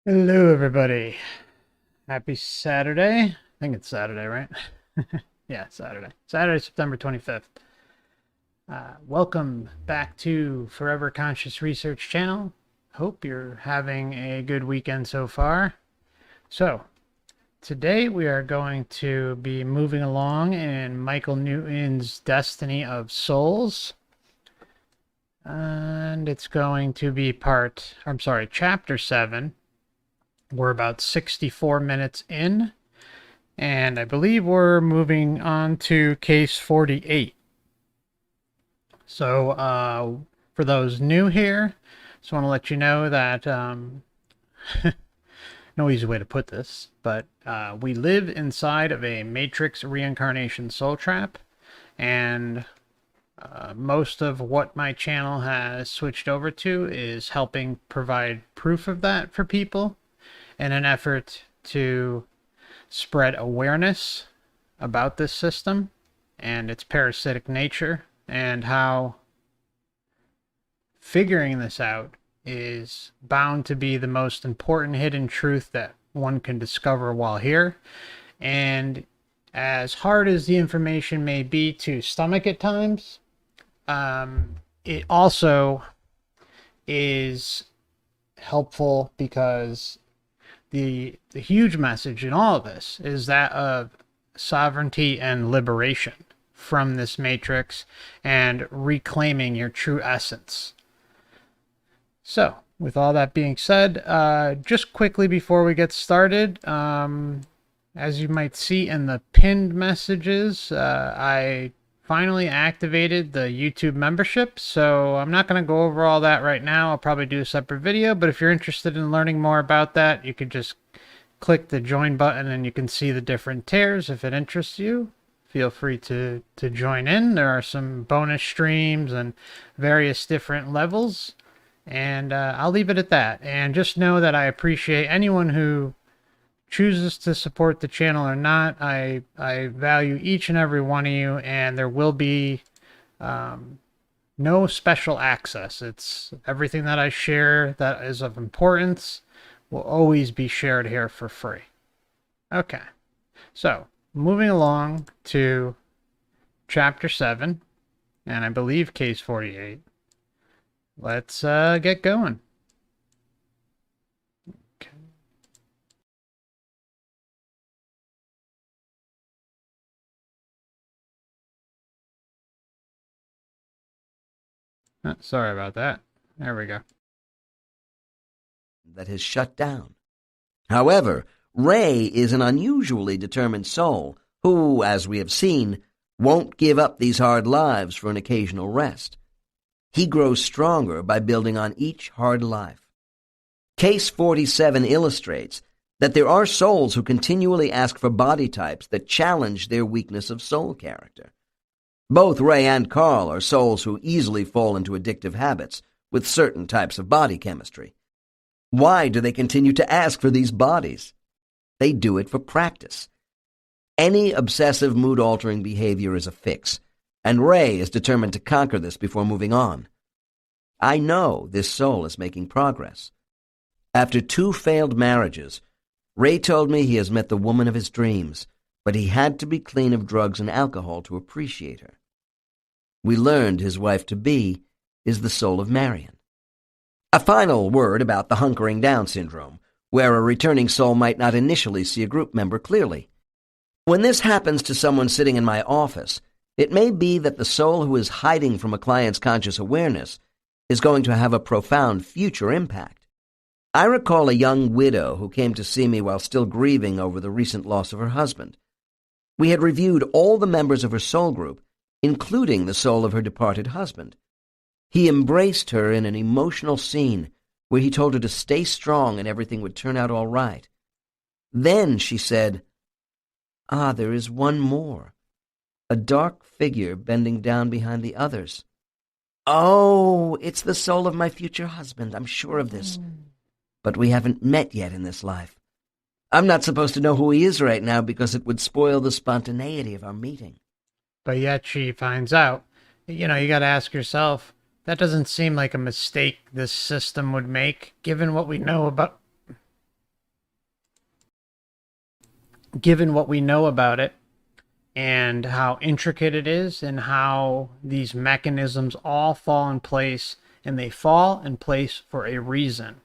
Hello, everybody. Happy Saturday. I think it's Saturday, right? Yeah, Saturday. Saturday, September 25th. Welcome back to Forever Conscious Research Channel. Hope you're having a good weekend so far. So, today we are going to be moving along in Michael Newton's Destiny of Souls. And it's going to be chapter 7. We're about 64 minutes in, and I believe we're moving on to case 48. So, for those new here, just want to let you know that, no easy way to put this, but we live inside of a Matrix Reincarnation Soul Trap, and most of what my channel has switched over to is helping provide proof of that for people, in an effort to spread awareness about this system and its parasitic nature, and how figuring this out is bound to be the most important hidden truth that one can discover while here. And as hard as the information may be to stomach at times, it also is helpful because the huge message in all of this is that of sovereignty and liberation from this matrix and reclaiming your true essence. So, with all that being said, just quickly before we get started, as you might see in the pinned messages, I finally activated the YouTube membership, so I'm not going to go over all that right now. I'll probably do a separate video, but if you're interested in learning more about that, you can just click the join button and you can see the different tiers. If it interests you, feel free to join in. There are some bonus streams and various different levels, and I'll leave it at that. And just know that I appreciate anyone who chooses to support the channel or not. I value each and every one of you, and there will be no special access. It's everything that I share that is of importance will always be shared here for free. Okay, so moving along to chapter 7, and I believe case 48. Let's get going. Sorry about that. There we go. That has shut down. However, Ray is an unusually determined soul who, as we have seen, won't give up these hard lives for an occasional rest. He grows stronger by building on each hard life. Case 47 illustrates that there are souls who continually ask for body types that challenge their weakness of soul character. Both Ray and Carl are souls who easily fall into addictive habits with certain types of body chemistry. Why do they continue to ask for these bodies? They do it for practice. Any obsessive mood-altering behavior is a fix, and Ray is determined to conquer this before moving on. I know this soul is making progress. After 2 failed marriages, Ray told me he has met the woman of his dreams, but he had to be clean of drugs and alcohol to appreciate her. We learned his wife-to-be is the soul of Marion. A final word about the hunkering down syndrome, where a returning soul might not initially see a group member clearly. When this happens to someone sitting in my office, it may be that the soul who is hiding from a client's conscious awareness is going to have a profound future impact. I recall a young widow who came to see me while still grieving over the recent loss of her husband. We had reviewed all the members of her soul group including the soul of her departed husband. He embraced her in an emotional scene where he told her to stay strong and everything would turn out all right. Then she said, "Ah, there is one more. A dark figure bending down behind the others. Oh, it's the soul of my future husband, I'm sure of this. But we haven't met yet in this life. I'm not supposed to know who he is right now because it would spoil the spontaneity of our meeting." But yet she finds out. You got to ask yourself, that doesn't seem like a mistake this system would make, given what we know about it and how intricate it is and how these mechanisms all fall in place, and they fall in place for a reason.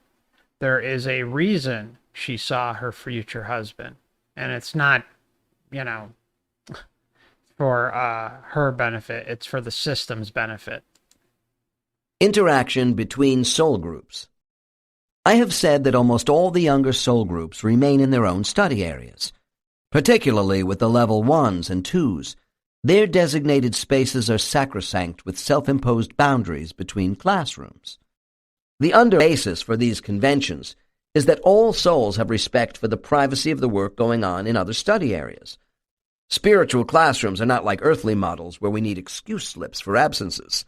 There is a reason she saw her future husband, and it's not, for her benefit. It's for the system's benefit. Interaction between soul groups. I have said that almost all the younger soul groups remain in their own study areas. Particularly with the level 1s and 2s, their designated spaces are sacrosanct with self-imposed boundaries between classrooms. The basis for these conventions is that all souls have respect for the privacy of the work going on in other study areas. Spiritual classrooms are not like earthly models where we need excuse slips for absences.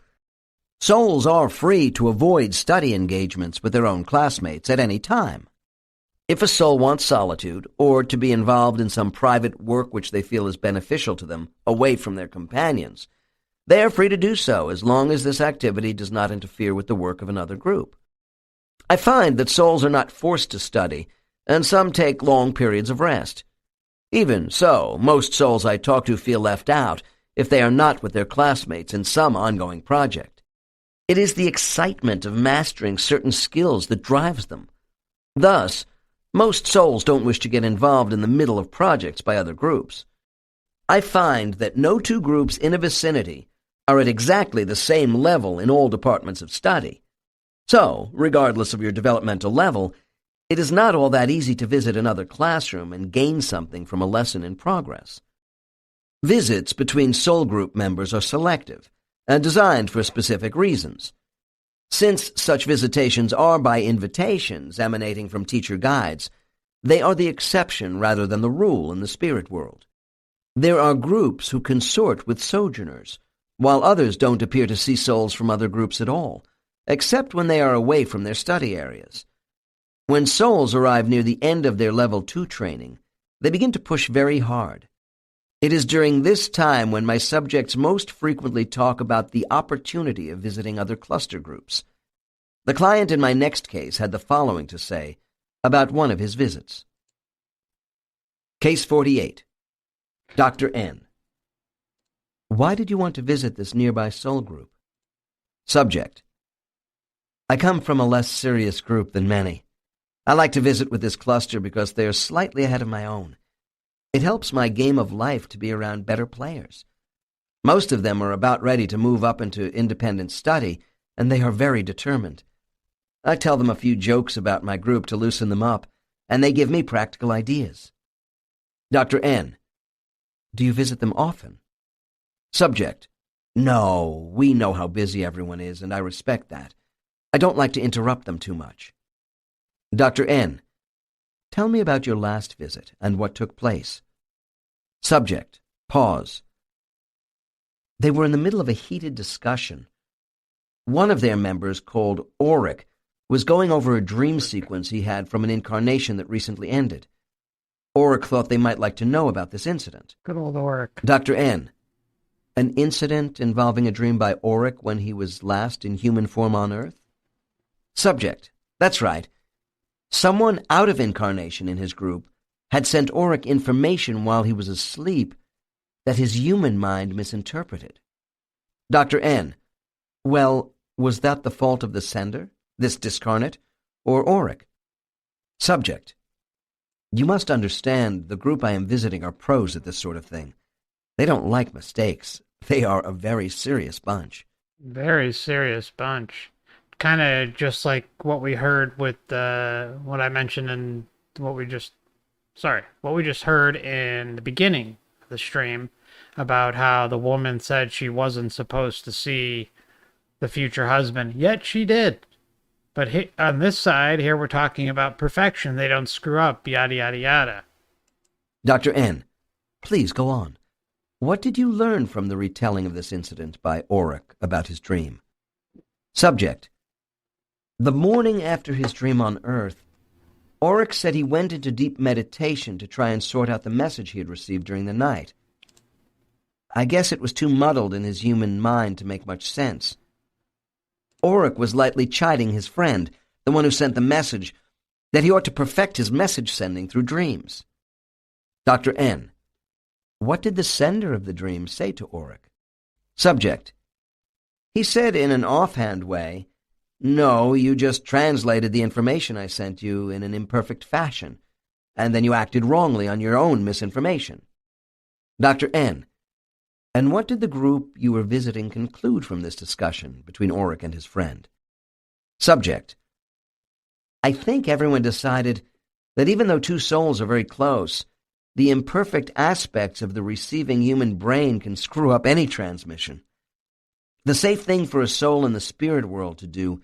Souls are free to avoid study engagements with their own classmates at any time. If a soul wants solitude, or to be involved in some private work which they feel is beneficial to them, away from their companions, they are free to do so as long as this activity does not interfere with the work of another group. I find that souls are not forced to study, and some take long periods of rest. Even so, most souls I talk to feel left out if they are not with their classmates in some ongoing project. It is the excitement of mastering certain skills that drives them. Thus, most souls don't wish to get involved in the middle of projects by other groups. I find that no two groups in a vicinity are at exactly the same level in all departments of study. So, regardless of your developmental level, it is not all that easy to visit another classroom and gain something from a lesson in progress. Visits between soul group members are selective and designed for specific reasons. Since such visitations are by invitations emanating from teacher guides, they are the exception rather than the rule in the spirit world. There are groups who consort with sojourners, while others don't appear to see souls from other groups at all, except when they are away from their study areas. When souls arrive near the end of their Level 2 training, they begin to push very hard. It is during this time when my subjects most frequently talk about the opportunity of visiting other cluster groups. The client in my next case had the following to say about one of his visits. Case 48. Dr. N. Why did you want to visit this nearby soul group? Subject. I come from a less serious group than many. I like to visit with this cluster because they are slightly ahead of my own. It helps my game of life to be around better players. Most of them are about ready to move up into independent study, and they are very determined. I tell them a few jokes about my group to loosen them up, and they give me practical ideas. Dr. N. Do you visit them often? Subject. No, we know how busy everyone is, and I respect that. I don't like to interrupt them too much. Dr. N. Tell me about your last visit and what took place. Subject. Pause. They were in the middle of a heated discussion. One of their members, called Auric, was going over a dream sequence he had from an incarnation that recently ended. Auric thought they might like to know about this incident. Good old Auric. Dr. N. An incident involving a dream by Auric when he was last in human form on Earth? Subject. That's right. Someone out of incarnation in his group had sent Auric information while he was asleep that his human mind misinterpreted. Dr. N. Well, was that the fault of the sender, this discarnate, or Auric? Subject. You must understand the group I am visiting are pros at this sort of thing. They don't like mistakes. They are a very serious bunch. Very serious bunch. Kind of just like what we heard with what I mentioned in what we just heard in the beginning of the stream about how the woman said she wasn't supposed to see the future husband, yet she did. But on this side, here we're talking about perfection. They don't screw up, yada, yada, yada. Dr. N, please go on. What did you learn from the retelling of this incident by Auric about his dream? Subject: the morning after his dream on Earth, Auric said he went into deep meditation to try and sort out the message he had received during the night. I guess it was too muddled in his human mind to make much sense. Auric was lightly chiding his friend, the one who sent the message, that he ought to perfect his message sending through dreams. Dr. N, what did the sender of the dream say to Auric? Subject: he said in an offhand way, "No, you just translated the information I sent you in an imperfect fashion, and then you acted wrongly on your own misinformation." Dr. N, and what did the group you were visiting conclude from this discussion between Auric and his friend? Subject: I think everyone decided that even though two souls are very close, the imperfect aspects of the receiving human brain can screw up any transmission. The safe thing for a soul in the spirit world to do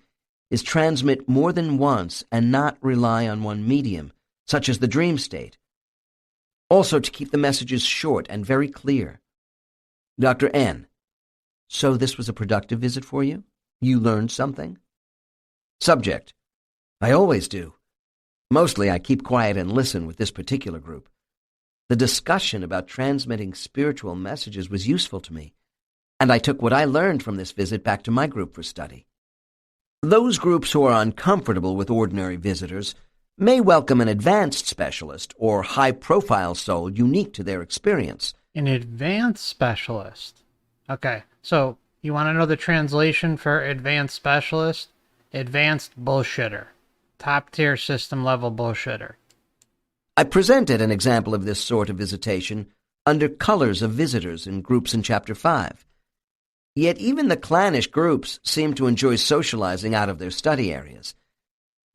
is transmit more than once and not rely on one medium, such as the dream state. Also to keep the messages short and very clear. Dr. N, so this was a productive visit for you? You learned something? Subject: I always do. Mostly I keep quiet and listen with this particular group. The discussion about transmitting spiritual messages was useful to me, and I took what I learned from this visit back to my group for study. Those groups who are uncomfortable with ordinary visitors may welcome an advanced specialist or high-profile soul unique to their experience. An advanced specialist. Okay, so you want to know the translation for advanced specialist? Advanced bullshitter. Top-tier system-level bullshitter. I presented an example of this sort of visitation under colors of visitors in groups in Chapter 5. Yet even the clannish groups seem to enjoy socializing out of their study areas.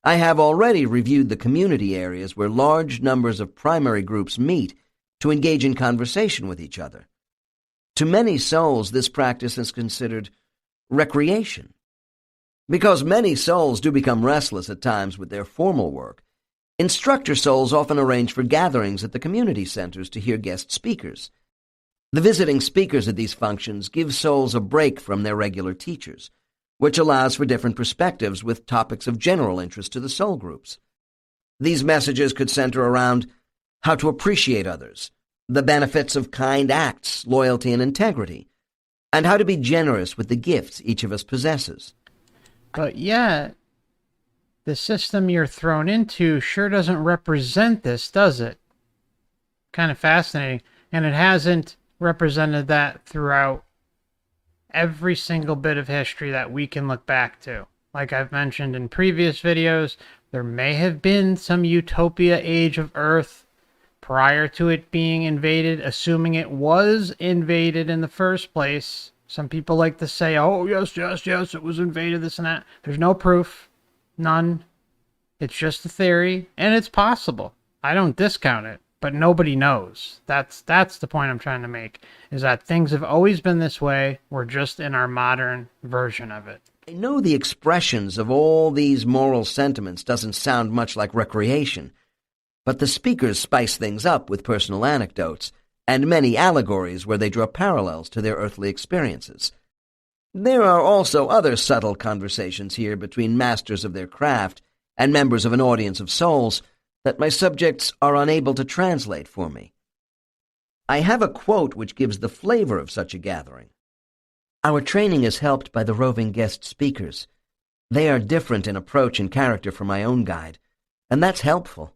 I have already reviewed the community areas where large numbers of primary groups meet to engage in conversation with each other. To many souls, this practice is considered recreation. Because many souls do become restless at times with their formal work, instructor souls often arrange for gatherings at the community centers to hear guest speakers. The visiting speakers at these functions give souls a break from their regular teachers, which allows for different perspectives with topics of general interest to the soul groups. These messages could center around how to appreciate others, the benefits of kind acts, loyalty, and integrity, and how to be generous with the gifts each of us possesses. But yet, the system you're thrown into sure doesn't represent this, does it? Kind of fascinating. And it hasn't represented that throughout every single bit of history that we can look back to. Like I've mentioned in previous videos, there may have been some utopia age of Earth prior to it being invaded, assuming it was invaded in the first place. Some people like to say, oh, yes, it was invaded, this and that. There's no proof. None. It's just a theory, and it's possible. I don't discount it, but nobody knows. That's the point I'm trying to make, is that things have always been this way. We're just in our modern version of it. I know the expressions of all these moral sentiments doesn't sound much like recreation, but the speakers spice things up with personal anecdotes and many allegories where they draw parallels to their earthly experiences. There are also other subtle conversations here between masters of their craft and members of an audience of souls that my subjects are unable to translate for me. I have a quote which gives the flavor of such a gathering. Our training is helped by the roving guest speakers. They are different in approach and character from my own guide, and that's helpful.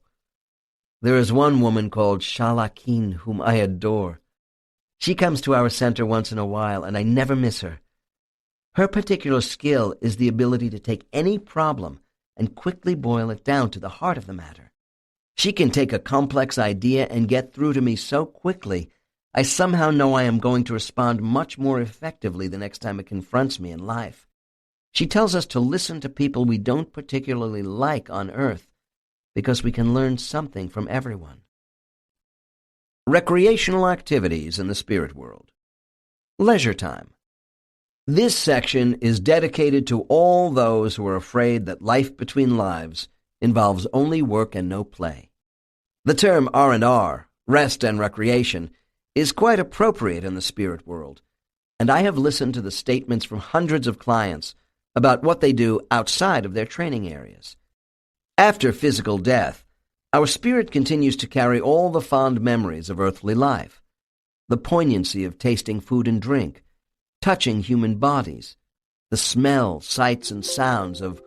There is one woman called Shalakin whom I adore. She comes to our center once in a while, and I never miss her. Her particular skill is the ability to take any problem and quickly boil it down to the heart of the matter. She can take a complex idea and get through to me so quickly, I somehow know I am going to respond much more effectively the next time it confronts me in life. She tells us to listen to people we don't particularly like on Earth, because we can learn something from everyone. Recreational activities in the spirit world. Leisure time. This section is dedicated to all those who are afraid that life between lives involves only work and no play. The term R&R, rest and recreation, is quite appropriate in the spirit world, and I have listened to the statements from hundreds of clients about what they do outside of their training areas. After physical death, our spirit continues to carry all the fond memories of earthly life, the poignancy of tasting food and drink, touching human bodies, the smell, sights, and sounds of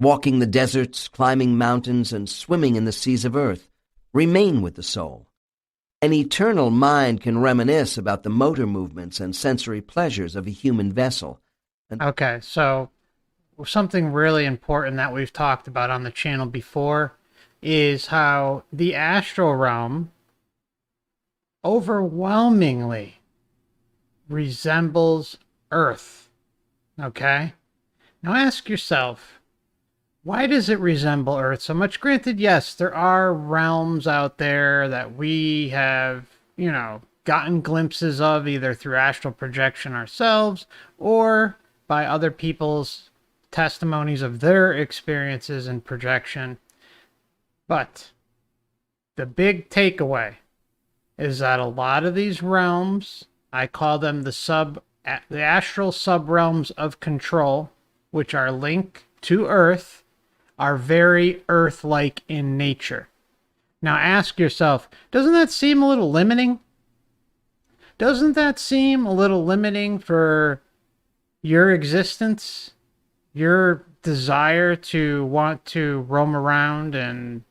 walking the deserts, climbing mountains, and swimming in the seas of earth remain with the soul. An eternal mind can reminisce about the motor movements and sensory pleasures of a human vessel. Okay, so something really important that we've talked about on the channel before is how the astral realm overwhelmingly resembles Earth. Okay? Now ask yourself, why does it resemble Earth so much? Granted, yes, there are realms out there that we have, gotten glimpses of either through astral projection ourselves or by other people's testimonies of their experiences in projection. But the big takeaway is that a lot of these realms, I call them the astral subrealms of control, which are linked to Earth, are very Earth-like in nature. Now ask yourself, doesn't that seem a little limiting? Doesn't that seem a little limiting for your existence? Your desire to want to roam around and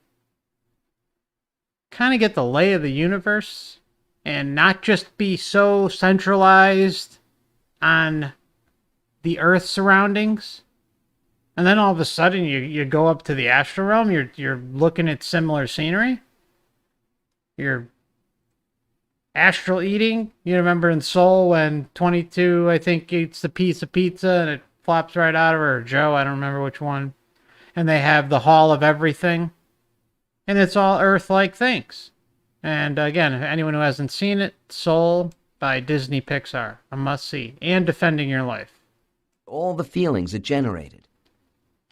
kind of get the lay of the universe and not just be so centralized on the Earth surroundings? And then all of a sudden you go up to the astral realm, you're looking at similar scenery. You're astral eating. You remember in Soul when 22, I think, eats the piece of pizza and it flops right out of her, or Joe, I don't remember which one. And they have the Hall of Everything. And it's all Earth-like things. And again, anyone who hasn't seen it, Soul by Disney Pixar, a must-see. And Defending Your Life. All the feelings it generated.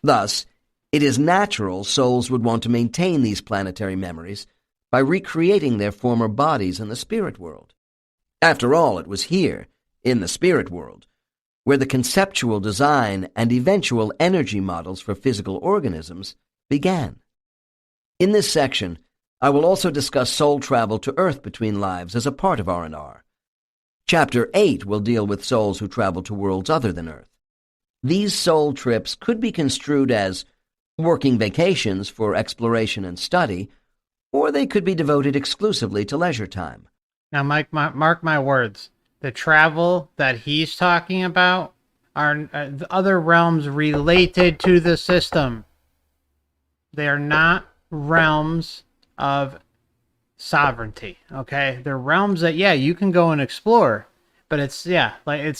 Thus, it is natural souls would want to maintain these planetary memories by recreating their former bodies in the spirit world. After all, it was here, in the spirit world, where the conceptual design and eventual energy models for physical organisms began. In this section, I will also discuss soul travel to Earth between lives as a part of R&R. Chapter 8 will deal with souls who travel to worlds other than Earth. These soul trips could be construed as working vacations for exploration and study, or they could be devoted exclusively to leisure time. Now, mark my words. The travel that he's talking about are other realms related to the system. They are not realms of sovereignty, okay? They're realms that, yeah, you can go and explore, but it's the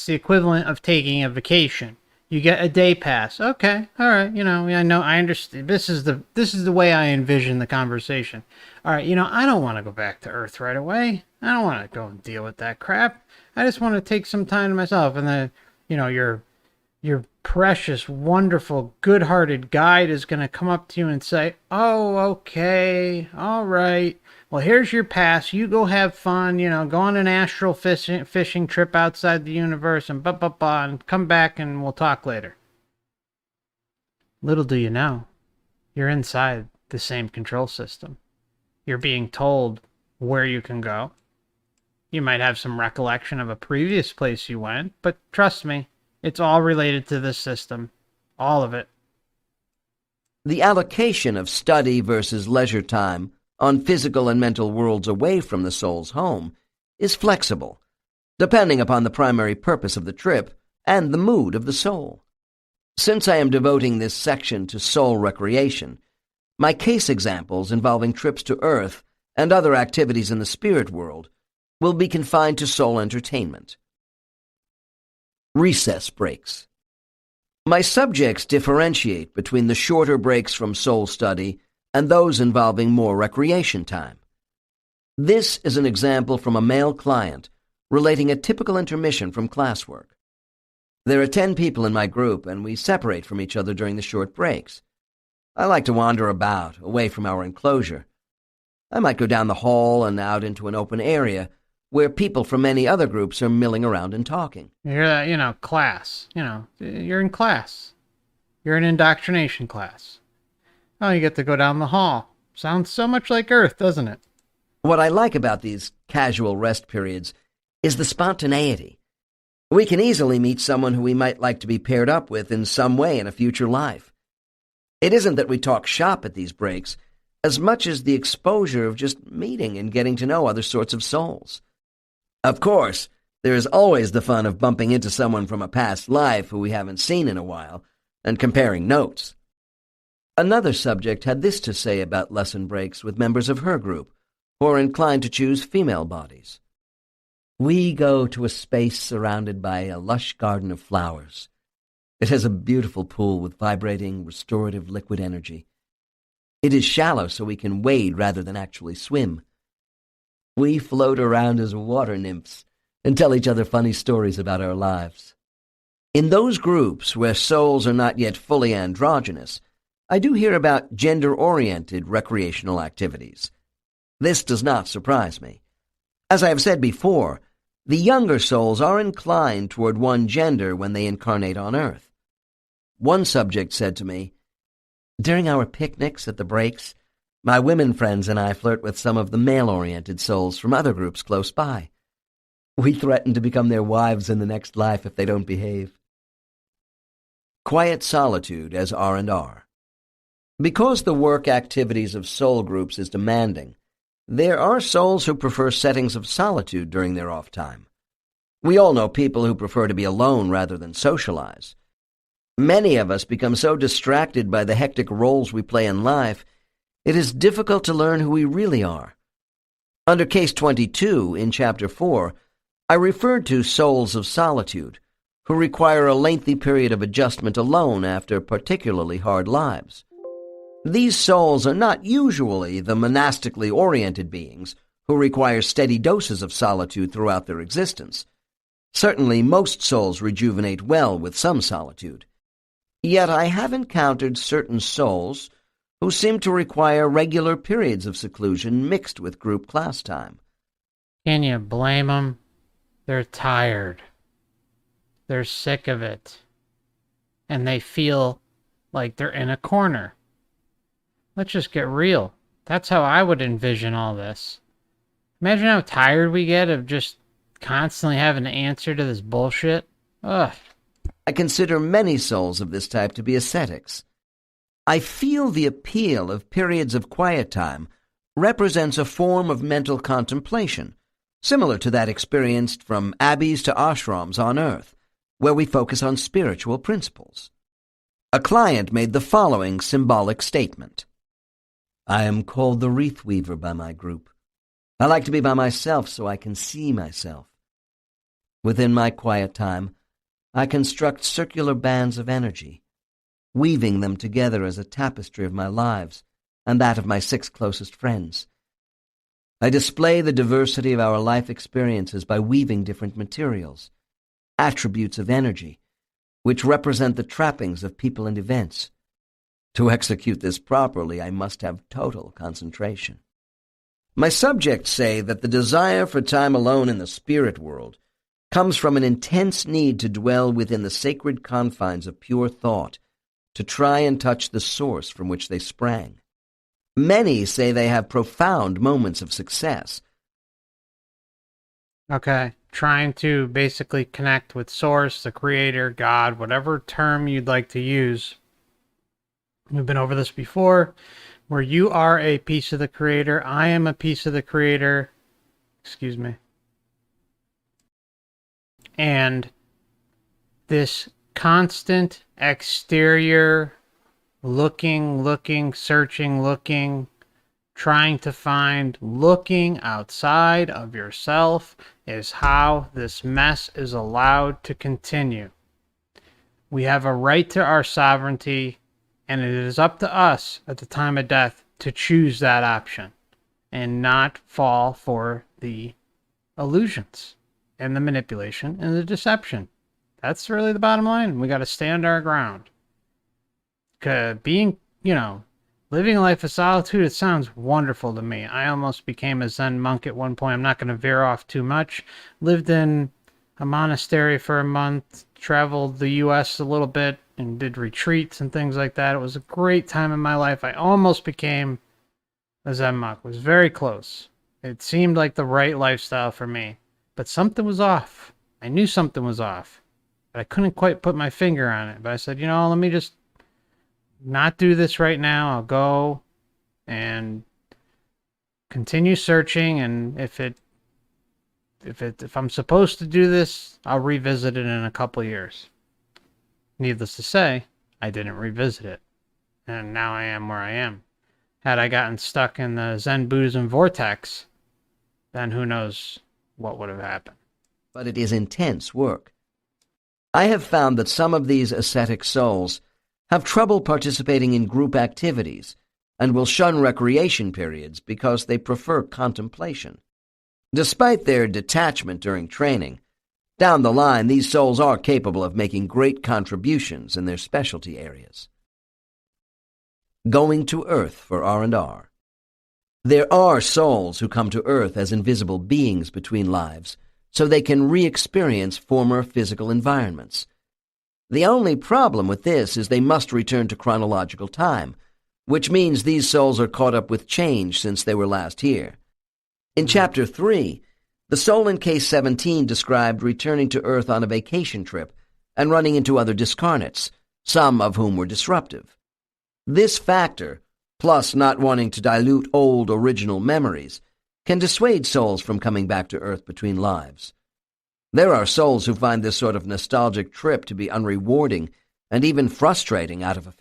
equivalent of taking a vacation. You get a day pass. Okay, all right. I understand. This is the way I envision the conversation. All right, I don't want to go back to Earth right away. I don't want to go and deal with that crap. I just want to take some time to myself. And then, your precious, wonderful, good-hearted guide is going to come up to you and say, "Oh, okay, all right. Well, here's your pass. You go have fun. Go on an astral fishing trip outside the universe and and come back and we'll talk later." Little do you know, you're inside the same control system. You're being told where you can go. You might have some recollection of a previous place you went, but trust me, it's all related to this system. All of it. The allocation of study versus leisure time on physical and mental worlds away from the soul's home is flexible, depending upon the primary purpose of the trip and the mood of the soul. Since I am devoting this section to soul recreation, my case examples involving trips to Earth and other activities in the spirit world will be confined to soul entertainment. Recess breaks. My subjects differentiate between the shorter breaks from soul study and those involving more recreation time. This is an example from a male client relating a typical intermission from classwork. There are 10 people in my group, and we separate from each other during the short breaks. I like to wander about, away from our enclosure. I might go down the hall and out into an open area where people from many other groups are milling around and talking. You're, class. You're in class. You're in indoctrination class. Oh, you get to go down the hall. Sounds so much like Earth, doesn't it? What I like about these casual rest periods is the spontaneity. We can easily meet someone who we might like to be paired up with in some way in a future life. It isn't that we talk shop at these breaks, as much as the exposure of just meeting and getting to know other sorts of souls. Of course, there is always the fun of bumping into someone from a past life who we haven't seen in a while and comparing notes. Another subject had this to say about lesson breaks with members of her group, who are inclined to choose female bodies. We go to a space surrounded by a lush garden of flowers. It has a beautiful pool with vibrating, restorative liquid energy. It is shallow so we can wade rather than actually swim. We float around as water nymphs and tell each other funny stories about our lives. In those groups where souls are not yet fully androgynous, I do hear about gender-oriented recreational activities. This does not surprise me. As I have said before, the younger souls are inclined toward one gender when they incarnate on Earth. One subject said to me, "During our picnics at the breaks, my women friends and I flirt with some of the male-oriented souls from other groups close by. We threaten to become their wives in the next life if they don't behave." Quiet solitude as R&R. Because the work activities of soul groups is demanding, there are souls who prefer settings of solitude during their off time. We all know people who prefer to be alone rather than socialize. Many of us become so distracted by the hectic roles we play in life, it is difficult to learn who we really are. Under Case 22, in Chapter 4, I referred to souls of solitude, who require a lengthy period of adjustment alone after particularly hard lives. These souls are not usually the monastically oriented beings who require steady doses of solitude throughout their existence. Certainly, most souls rejuvenate well with some solitude. Yet I have encountered certain souls who seem to require regular periods of seclusion mixed with group class time. Can you blame them? They're tired. They're sick of it. And they feel like they're in a corner. Let's just get real. That's how I would envision all this. Imagine how tired we get of just constantly having to answer to this bullshit. Ugh. I consider many souls of this type to be ascetics. I feel the appeal of periods of quiet time represents a form of mental contemplation, similar to that experienced from abbeys to ashrams on Earth, where we focus on spiritual principles. A client made the following symbolic statement. I am called the wreath weaver by my group. I like to be by myself so I can see myself. Within my quiet time, I construct circular bands of energy, weaving them together as a tapestry of my lives and that of my 6 closest friends. I display the diversity of our life experiences by weaving different materials, attributes of energy, which represent the trappings of people and events. To execute this properly, I must have total concentration. My subjects say that the desire for time alone in the spirit world comes from an intense need to dwell within the sacred confines of pure thought, to try and touch the source from which they sprang. Many say they have profound moments of success. Okay, trying to basically connect with Source, the Creator, God, whatever term you'd like to use. We've been over this before, where you are a piece of the Creator, I am a piece of the Creator. Excuse me. And this constant exterior looking, searching, trying to find, looking outside of yourself is how this mess is allowed to continue. We have a right to our sovereignty, and it is up to us at the time of death to choose that option. and not fall for the illusions and the manipulation and the deception. That's really the bottom line. We got to stand our ground. Being, living a life of solitude, it sounds wonderful to me. I almost became a Zen monk at one point. I'm not going to veer off too much. Lived in a monastery for a month, traveled the U.S. a little bit, and did retreats and things like that. It was a great time in my life. I almost became a Zen monk. It was very close. It seemed like the right lifestyle for me. But something was off. I knew something was off. But I couldn't quite put my finger on it. But I said, let me just not do this right now. I'll go and continue searching, and if I'm supposed to do this, I'll revisit it in a couple years. Needless to say, I didn't revisit it, and now I am where I am. Had I gotten stuck in the Zen Buddhism vortex, then who knows what would have happened. But it is intense work. I have found that some of these ascetic souls have trouble participating in group activities and will shun recreation periods because they prefer contemplation. Despite their detachment during training, down the line these souls are capable of making great contributions in their specialty areas. Going to Earth for R&R. There are souls who come to Earth as invisible beings between lives, so they can re-experience former physical environments. The only problem with this is they must return to chronological time, which means these souls are caught up with change since they were last here. In Chapter 3, the soul in Case 17 described returning to Earth on a vacation trip and running into other discarnates, some of whom were disruptive. This factor, plus not wanting to dilute old original memories, can dissuade souls from coming back to Earth between lives. There are souls who find this sort of nostalgic trip to be unrewarding and even frustrating out of a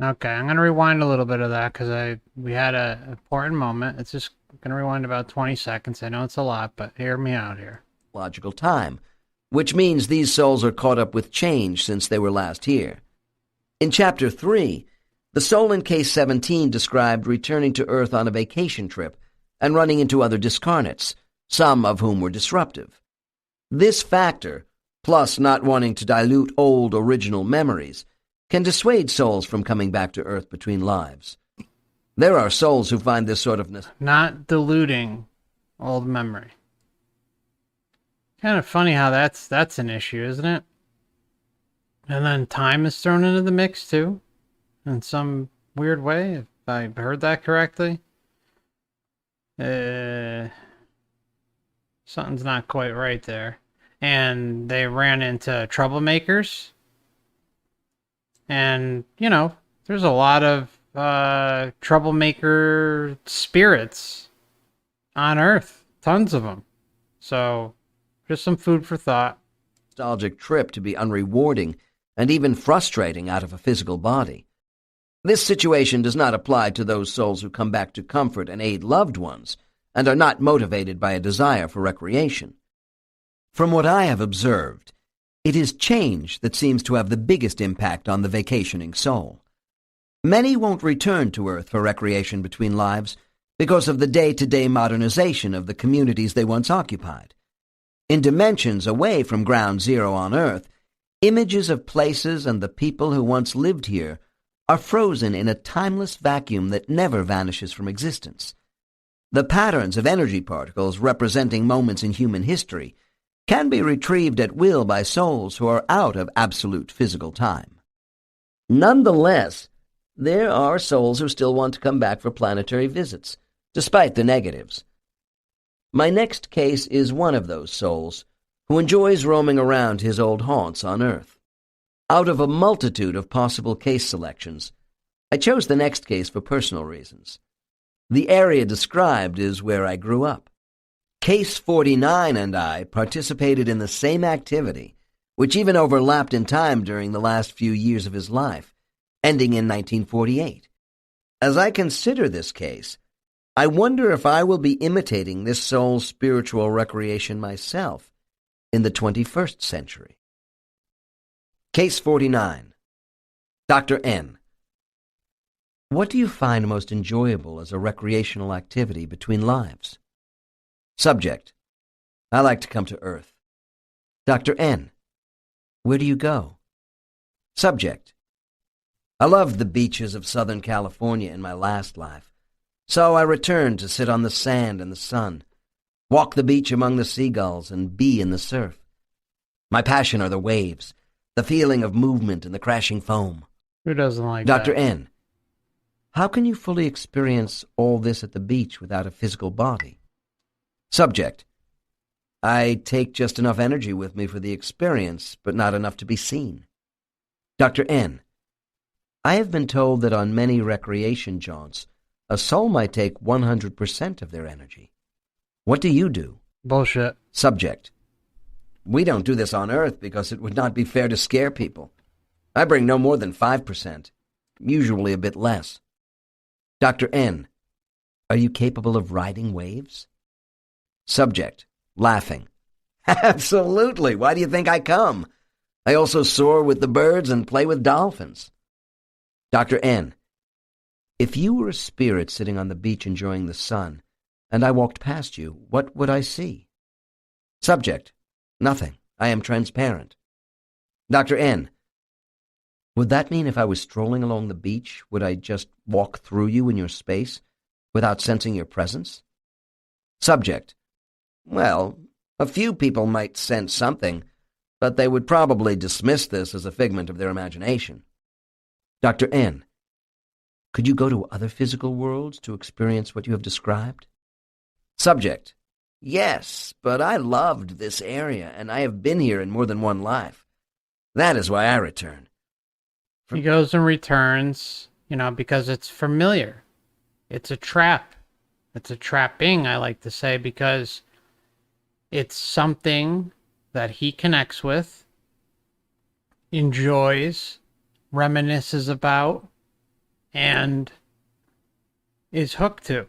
Okay, I'm going to rewind a little bit of that because we had an important moment. It's just going to rewind about 20 seconds. I know it's a lot, but hear me out here. Logical time, which means these souls are caught up with change since they were last here. In Chapter 3, the soul in Case 17 described returning to Earth on a vacation trip and running into other discarnates, some of whom were disruptive. This factor, plus not wanting to dilute old original memories, can dissuade souls from coming back to Earth between lives. There are souls who find this sort of not diluting old memory. Kind of funny how that's an issue, isn't it? And then time is thrown into the mix too, in some weird way, if I heard that correctly. Something's not quite right there. And they ran into troublemakers. And, there's a lot of troublemaker spirits on Earth. Tons of them. So, just some food for thought. Nostalgic trip to be unrewarding and even frustrating out of a physical body. This situation does not apply to those souls who come back to comfort and aid loved ones and are not motivated by a desire for recreation. From what I have observed, it is change that seems to have the biggest impact on the vacationing soul. Many won't return to Earth for recreation between lives because of the day-to-day modernization of the communities they once occupied. In dimensions away from Ground Zero on Earth, images of places and the people who once lived here are frozen in a timeless vacuum that never vanishes from existence. The patterns of energy particles representing moments in human history can be retrieved at will by souls who are out of absolute physical time. Nonetheless, there are souls who still want to come back for planetary visits, despite the negatives. My next case is one of those souls who enjoys roaming around his old haunts on Earth. Out of a multitude of possible case selections, I chose the next case for personal reasons. The area described is where I grew up. Case 49 and I participated in the same activity, which even overlapped in time during the last few years of his life, ending in 1948. As I consider this case, I wonder if I will be imitating this soul's spiritual recreation myself in the 21st century. Case 49. Dr. N. What do you find most enjoyable as a recreational activity between lives? Subject: I like to come to Earth. Dr. N: Where do you go? Subject: I loved the beaches of Southern California in my last life, so I returned to sit on the sand in the sun, walk the beach among the seagulls, and be in the surf. My passion are the waves, the feeling of movement and the crashing foam. Who doesn't like Dr. that? N: How can you fully experience all this at the beach without a physical body? Subject: I take just enough energy with me for the experience, but not enough to be seen. Dr. N: I have been told that on many recreation jaunts, a soul might take 100% of their energy. What do you do? Bullshit. Subject: We don't do this on Earth because it would not be fair to scare people. I bring no more than 5%, usually a bit less. Dr. N: Are you capable of riding waves? Subject, laughing: Absolutely. Why do you think I come? I also soar with the birds and play with dolphins. Dr. N: If you were a spirit sitting on the beach enjoying the sun, and I walked past you, what would I see? Subject: Nothing. I am transparent. Dr. N: Would that mean if I was strolling along the beach, would I just walk through you in your space without sensing your presence? Subject: Well, a few people might sense something, but they would probably dismiss this as a figment of their imagination. Dr. N: Could you go to other physical worlds to experience what you have described? Subject: Yes, but I loved this area, and I have been here in more than one life. That is why I return. He goes and returns, because it's familiar. It's a trap. It's a trapping, I like to say, because it's something that he connects with, enjoys, reminisces about, and is hooked to.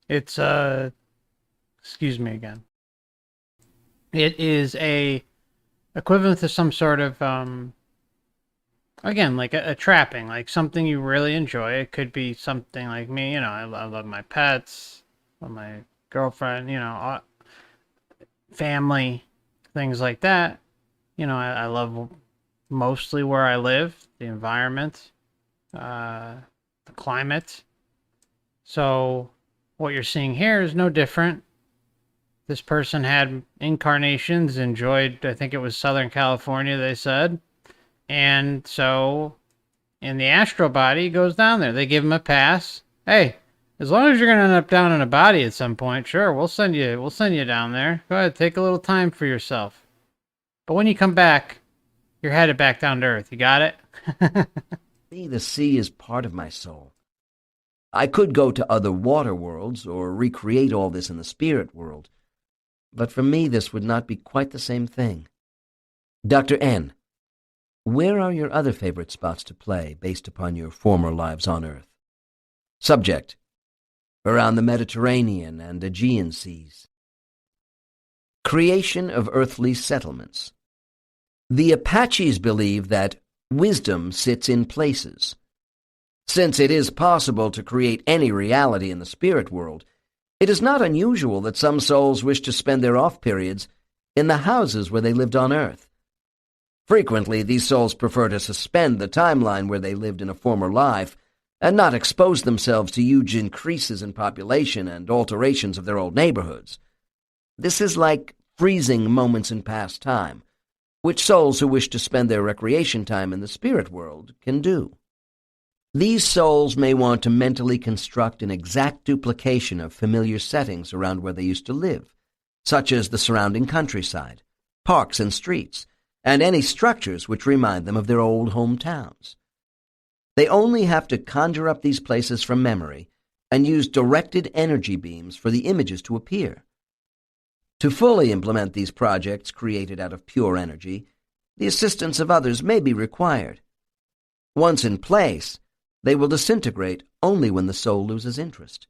It's excuse me again. It is a equivalent to some sort of again, like a trapping, like something you really enjoy. It could be something like me, I love my pets, love my girlfriend, family, things like that. I love mostly where I live, the environment, the climate. So what you're seeing here is no different. This person had incarnations, enjoyed, I think it was Southern California, they said. And so in the astral body, he goes down there. They give him a pass. Hey, as long as you're going to end up down in a body at some point, sure, we'll send you down there. Go ahead, take a little time for yourself. But when you come back, you're headed back down to Earth. You got it? The sea is part of my soul. I could go to other water worlds or recreate all this in the spirit world, but for me this would not be quite the same thing. Dr. N: Where are your other favorite spots to play based upon your former lives on Earth? Subject: Around the Mediterranean and Aegean seas. Creation of earthly settlements. The Apaches believe that wisdom sits in places. Since it is possible to create any reality in the spirit world, it is not unusual that some souls wish to spend their off periods in the houses where they lived on Earth. Frequently, these souls prefer to suspend the timeline where they lived in a former life and not expose themselves to huge increases in population and alterations of their old neighborhoods. This is like freezing moments in past time, which souls who wish to spend their recreation time in the spirit world can do. These souls may want to mentally construct an exact duplication of familiar settings around where they used to live, such as the surrounding countryside, parks and streets, and any structures which remind them of their old hometowns. They only have to conjure up these places from memory and use directed energy beams for the images to appear. To fully implement these projects created out of pure energy, the assistance of others may be required. Once in place, they will disintegrate only when the soul loses interest.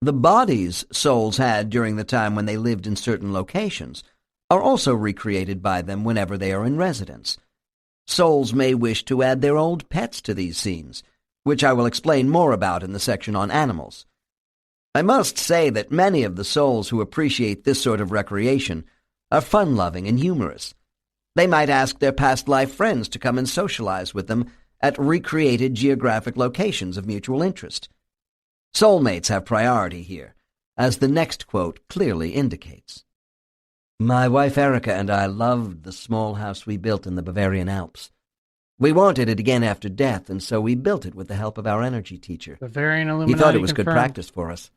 The bodies souls had during the time when they lived in certain locations are also recreated by them whenever they are in residence. Souls may wish to add their old pets to these scenes, which I will explain more about in the section on animals. I must say that many of the souls who appreciate this sort of recreation are fun-loving and humorous. They might ask their past life friends to come and socialize with them at recreated geographic locations of mutual interest. Soulmates have priority here, as the next quote clearly indicates. My wife Erica and I loved the small house we built in the Bavarian Alps. We wanted it again after death, and so we built it with the help of our energy teacher. Bavarian Illuminati He thought it was confirmed. good practice for us.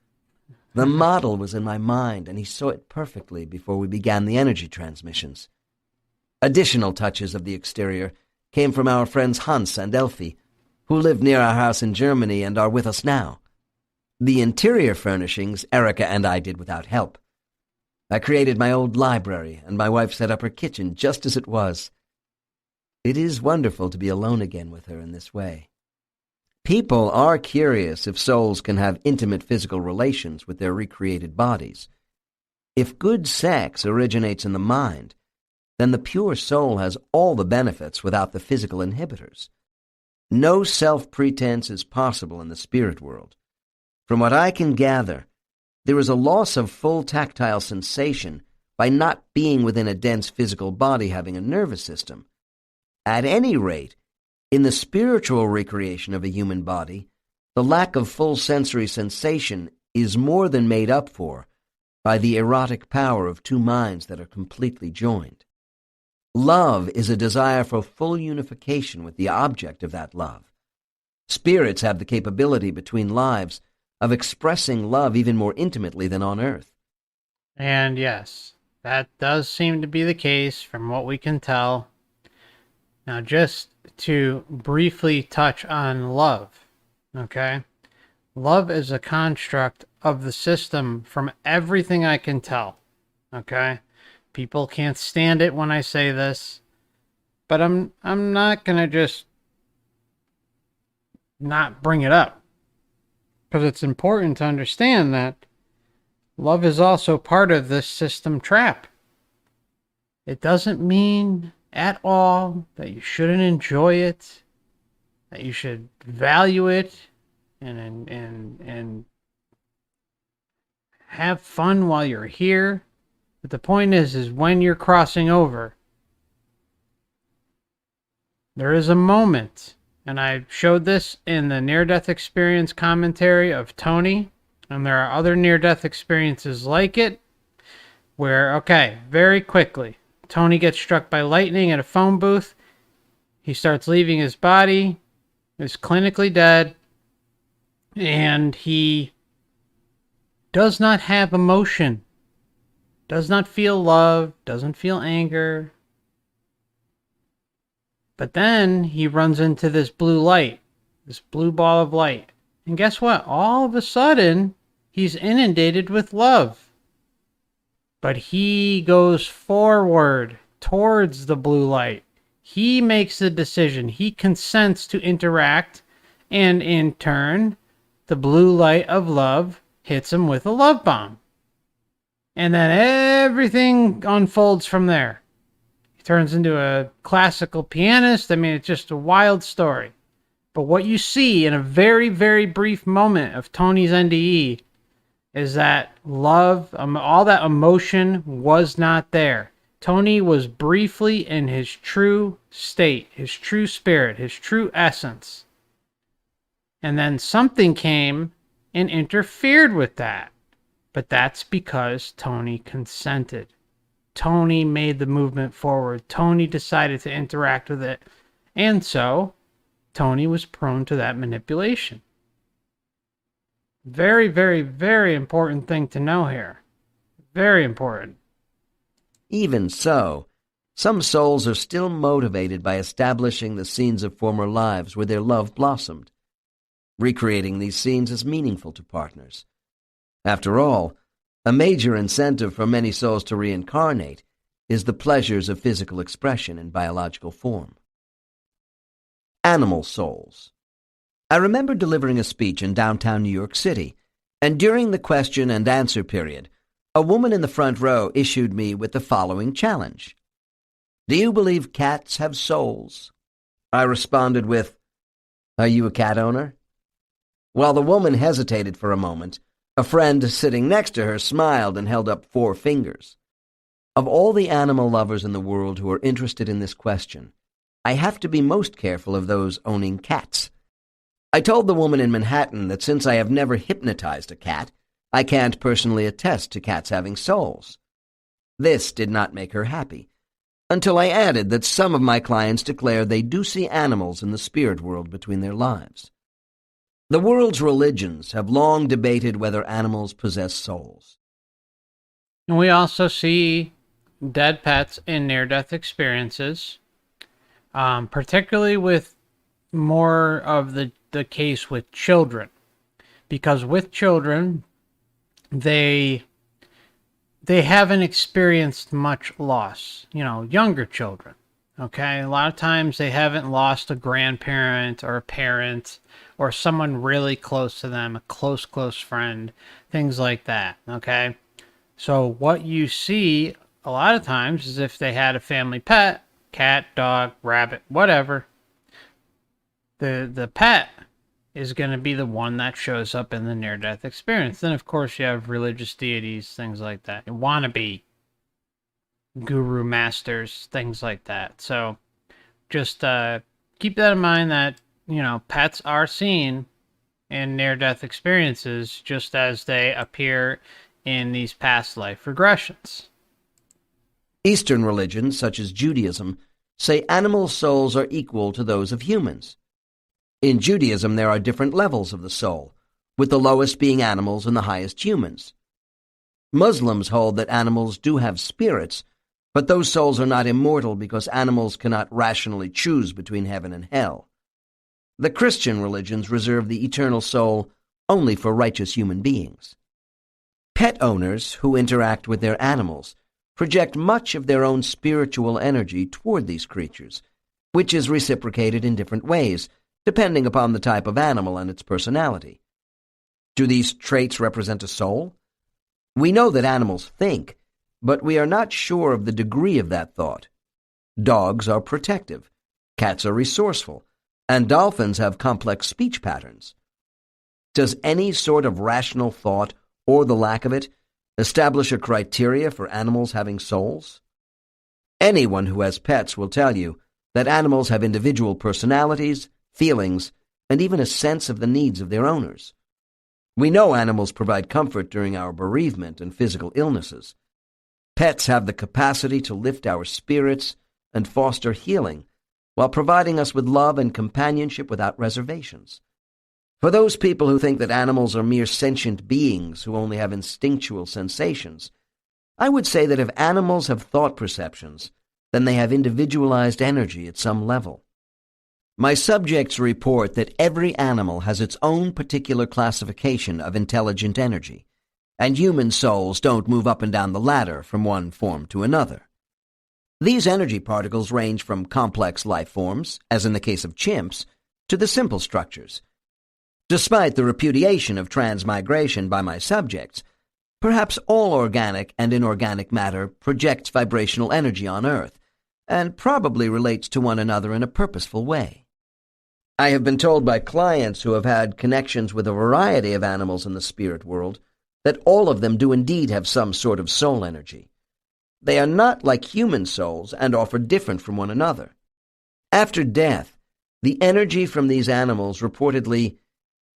The model was in my mind, and he saw it perfectly before we began the energy transmissions. Additional touches of the exterior came from our friends Hans and Elfie, who live near our house in Germany and are with us now. The interior furnishings Erica and I did without help. I created my old library, and my wife set up her kitchen just as it was. It is wonderful to be alone again with her in this way. People are curious if souls can have intimate physical relations with their recreated bodies. If good sex originates in the mind, then the pure soul has all the benefits without the physical inhibitors. No self-pretense is possible in the spirit world. From what I can gather, there is a loss of full tactile sensation by not being within a dense physical body having a nervous system. At any rate, in the spiritual recreation of a human body, the lack of full sensory sensation is more than made up for by the erotic power of two minds that are completely joined. Love is a desire for full unification with the object of that love. Spirits have the capability between lives of expressing love even more intimately than on earth. And yes, that does seem to be the case from what we can tell. Now, just to briefly touch on love, okay? Love is a construct of the system from everything I can tell, okay? People can't stand it when I say this, but I'm not going to just not bring it up, because it's important to understand that love is also part of this system trap. It doesn't mean at all that you shouldn't enjoy it, that you should value it and have fun while you're here. But the point is when you're crossing over, there is a moment, and I showed this in the near-death experience commentary of Tony, and there are other near-death experiences like it, where, okay, very quickly, Tony gets struck by lightning at a phone booth. He starts leaving his body, is clinically dead, and he does not have emotion, does not feel love, doesn't feel anger. But then he runs into this blue light, this blue ball of light. And guess what? All of a sudden, he's inundated with love. But he goes forward towards the blue light. He makes the decision. He consents to interact. And in turn, the blue light of love hits him with a love bomb. And then everything unfolds from there. He turns into a classical pianist. I mean, it's just a wild story. But what you see in a very, very brief moment of Tony's NDE is that love, all that emotion was not there. Tony was briefly in his true state, his true spirit, his true essence. And then something came and interfered with that. But that's because Tony consented. Tony made the movement forward. Tony decided to interact with it. And so, Tony was prone to that manipulation. Very, very, very important thing to know here. Very important. Even so, some souls are still motivated by establishing the scenes of former lives where their love blossomed. Recreating these scenes is meaningful to partners. After all, a major incentive for many souls to reincarnate is the pleasures of physical expression in biological form. Animal souls. I remember delivering a speech in downtown New York City, and during the question and answer period, a woman in the front row issued me with the following challenge. Do you believe cats have souls? I responded with, Are you a cat owner? While the woman hesitated for a moment, a friend sitting next to her smiled and held up 4 fingers. Of all the animal lovers in the world who are interested in this question, I have to be most careful of those owning cats. I told the woman in Manhattan that since I have never hypnotized a cat, I can't personally attest to cats having souls. This did not make her happy, until I added that some of my clients declare they do see animals in the spirit world between their lives. The world's religions have long debated whether animals possess souls. And we also see dead pets in near-death experiences, particularly with more of the case with children. Because with children, they haven't experienced much loss, younger children, okay? A lot of times they haven't lost a grandparent or a parent or someone really close to them, a close friend, things like that, okay? So what you see a lot of times is if they had a family pet, cat, dog, rabbit, whatever, the pet is going to be the one that shows up in the near-death experience. Then, of course, you have religious deities, things like that. Wannabe guru masters, things like that. So just keep that in mind that, pets are seen in near-death experiences just as they appear in these past life regressions. Eastern religions, such as Judaism, say animal souls are equal to those of humans. In Judaism, there are different levels of the soul, with the lowest being animals and the highest humans. Muslims hold that animals do have spirits, but those souls are not immortal because animals cannot rationally choose between heaven and hell. The Christian religions reserve the eternal soul only for righteous human beings. Pet owners who interact with their animals project much of their own spiritual energy toward these creatures, which is reciprocated in different ways, depending upon the type of animal and its personality. Do these traits represent a soul? We know that animals think, but we are not sure of the degree of that thought. Dogs are protective, cats are resourceful, and dolphins have complex speech patterns. Does any sort of rational thought, or the lack of it, establish a criteria for animals having souls? Anyone who has pets will tell you that animals have individual personalities, feelings, and even a sense of the needs of their owners. We know animals provide comfort during our bereavement and physical illnesses. Pets have the capacity to lift our spirits and foster healing while providing us with love and companionship without reservations. For those people who think that animals are mere sentient beings who only have instinctual sensations, I would say that if animals have thought perceptions, then they have individualized energy at some level. My subjects report that every animal has its own particular classification of intelligent energy, and human souls don't move up and down the ladder from one form to another. These energy particles range from complex life forms, as in the case of chimps, to the simple structures. Despite the repudiation of transmigration by my subjects, perhaps all organic and inorganic matter projects vibrational energy on Earth, and probably relates to one another in a purposeful way. I have been told by clients who have had connections with a variety of animals in the spirit world that all of them do indeed have some sort of soul energy. They are not like human souls and offer different from one another. After death, the energy from these animals reportedly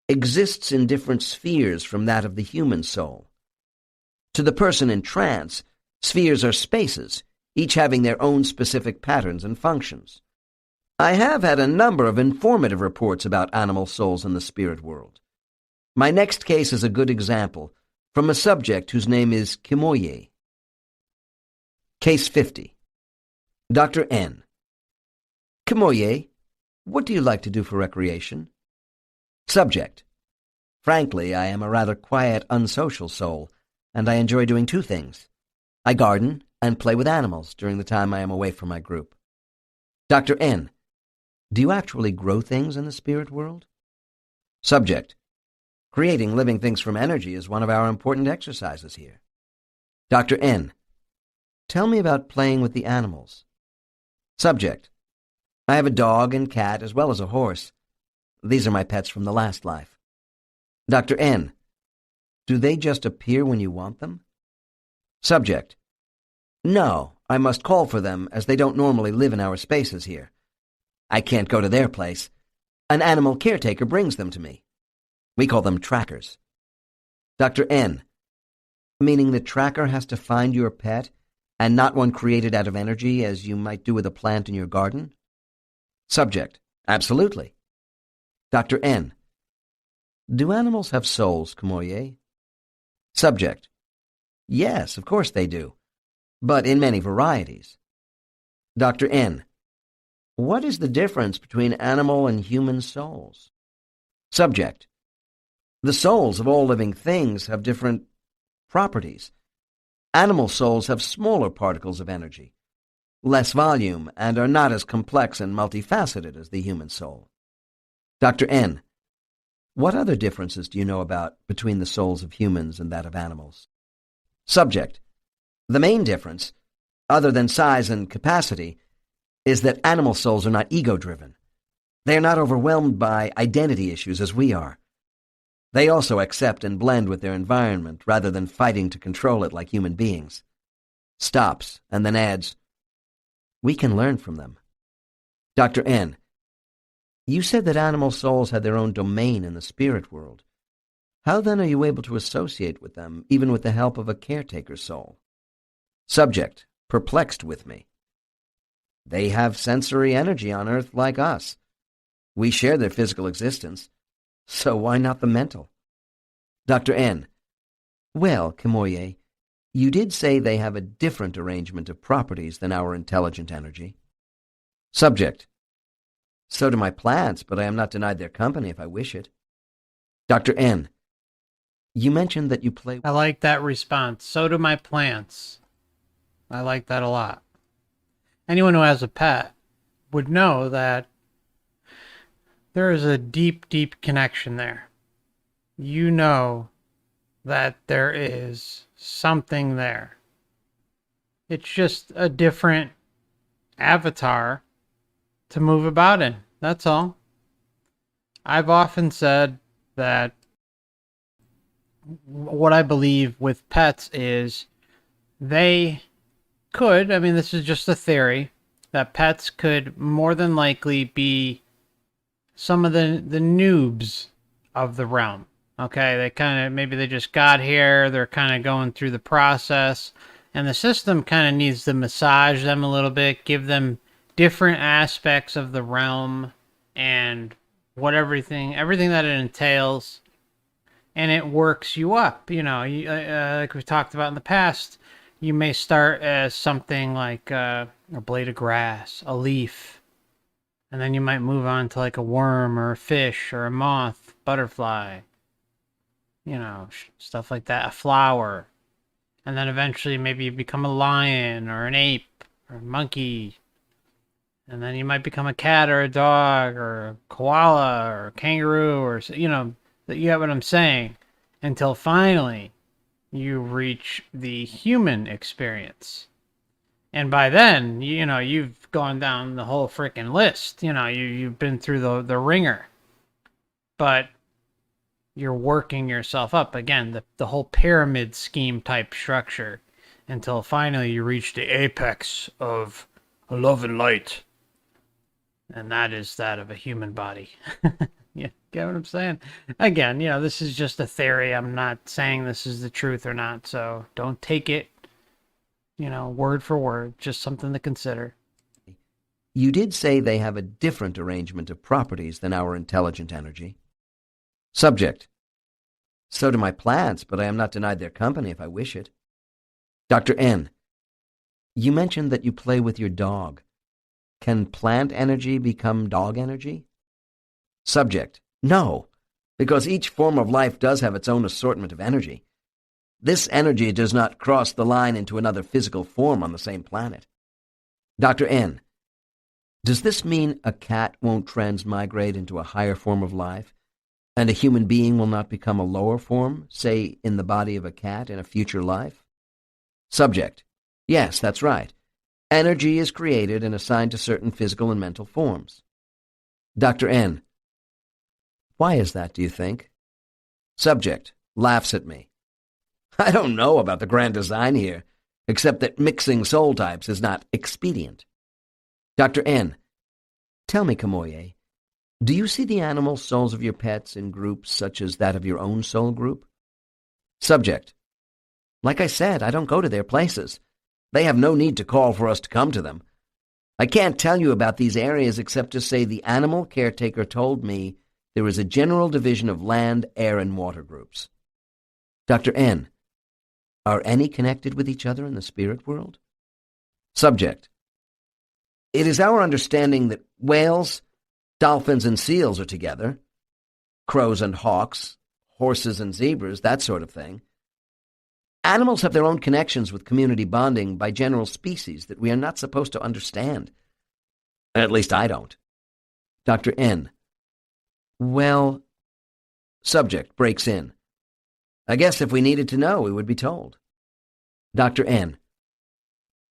exists in different spheres from that of the human soul. To the person in trance, spheres are spaces, each having their own specific patterns and functions. I have had a number of informative reports about animal souls in the spirit world. My next case is a good example, from a subject whose name is Kimoye. Case 50. Dr. N. Kimoye, what do you like to do for recreation? Subject. Frankly, I am a rather quiet, unsocial soul, and I enjoy doing 2 things. I garden and play with animals during the time I am away from my group. Dr. N. Do you actually grow things in the spirit world? Subject. Creating living things from energy is one of our important exercises here. Dr. N. Tell me about playing with the animals. Subject. I have a dog and cat as well as a horse. These are my pets from the last life. Dr. N. Do they just appear when you want them? Subject. No, I must call for them, as they don't normally live in our spaces here. I can't go to their place. An animal caretaker brings them to me. We call them trackers. Dr. N. Meaning the tracker has to find your pet, and not one created out of energy, as you might do with a plant in your garden? Subject. Absolutely. Dr. N. Do animals have souls, Kamoye? Subject. Yes, of course they do, but in many varieties. Dr. N. What is the difference between animal and human souls? Subject. The souls of all living things have different properties. Animal souls have smaller particles of energy, less volume, and are not as complex and multifaceted as the human soul. Dr. N. What other differences do you know about between the souls of humans and that of animals? Subject. The main difference, other than size and capacity, is that animal souls are not ego-driven. They are not overwhelmed by identity issues as we are. They also accept and blend with their environment rather than fighting to control it like human beings. Stops and then adds, we can learn from them. Dr. N. You said that animal souls had their own domain in the spirit world. How then are you able to associate with them, even with the help of a caretaker soul? Subject, perplexed with me. They have sensory energy on Earth like us. We share their physical existence, so why not the mental? Dr. N. Well, Kamoye, you did say they have a different arrangement of properties than our intelligent energy. Subject. So do my plants, but I am not denied their company if I wish it. Dr. N. You mentioned that you play... I like that response. So do my plants. I like that a lot. Anyone who has a pet would know that there is a deep, deep connection there. You know that there is something there. It's just a different avatar to move about in. That's all. I've often said that what I believe with pets is they could, I mean, this is just a theory, that pets could more than likely be some of the noobs of the realm. Okay, they kind of, maybe they just got here, they're kind of going through the process, and the system kind of needs to massage them a little bit, give them different aspects of the realm and everything that it entails, and it works you up. You know, like we've talked about in the past, you may start as something like a blade of grass, a leaf, and then you might move on to like a worm or a fish or a moth, butterfly, you know, stuff like that, a flower. And then eventually maybe you become a lion or an ape or a monkey. And then you might become a cat or a dog or a koala or a kangaroo or, you know, you get what I'm saying. Until finally you reach the human experience. And by then, you know, you've gone down the whole freaking list. You know, you've been through the ringer. But you're working yourself up. Again, the whole pyramid scheme type structure. Until finally you reach the apex of love and light. And that is that of a human body. Yeah, get what I'm saying? Again, you know, this is just a theory. I'm not saying this is the truth or not, so don't take it, you know, word for word. Just something to consider. You did say they have a different arrangement of properties than our intelligent energy. Subject. So do my plants, but I am not denied their company if I wish it. Dr. N. You mentioned that you play with your dog. Can plant energy become dog energy? Subject. No, because each form of life does have its own assortment of energy. This energy does not cross the line into another physical form on the same planet. Dr. N. Does this mean a cat won't transmigrate into a higher form of life, and a human being will not become a lower form, say in the body of a cat in a future life? Subject. Yes, that's right. Energy is created and assigned to certain physical and mental forms. Dr. N. Why is that, do you think? Subject laughs at me. I don't know about the grand design here, except that mixing soul types is not expedient. Dr. N, tell me, Kamoye, do you see the animal souls of your pets in groups such as that of your own soul group? Subject, like I said, I don't go to their places. They have no need to call for us to come to them. I can't tell you about these areas except to say the animal caretaker told me there is a general division of land, air, and water groups. Dr. N, are any connected with each other in the spirit world? Subject, it is our understanding that whales, dolphins, and seals are together, crows and hawks, horses and zebras, that sort of thing. Animals have their own connections with community bonding by general species that we are not supposed to understand. At least I don't. Dr. N, well, subject breaks in. I guess if we needed to know, we would be told. Dr. N,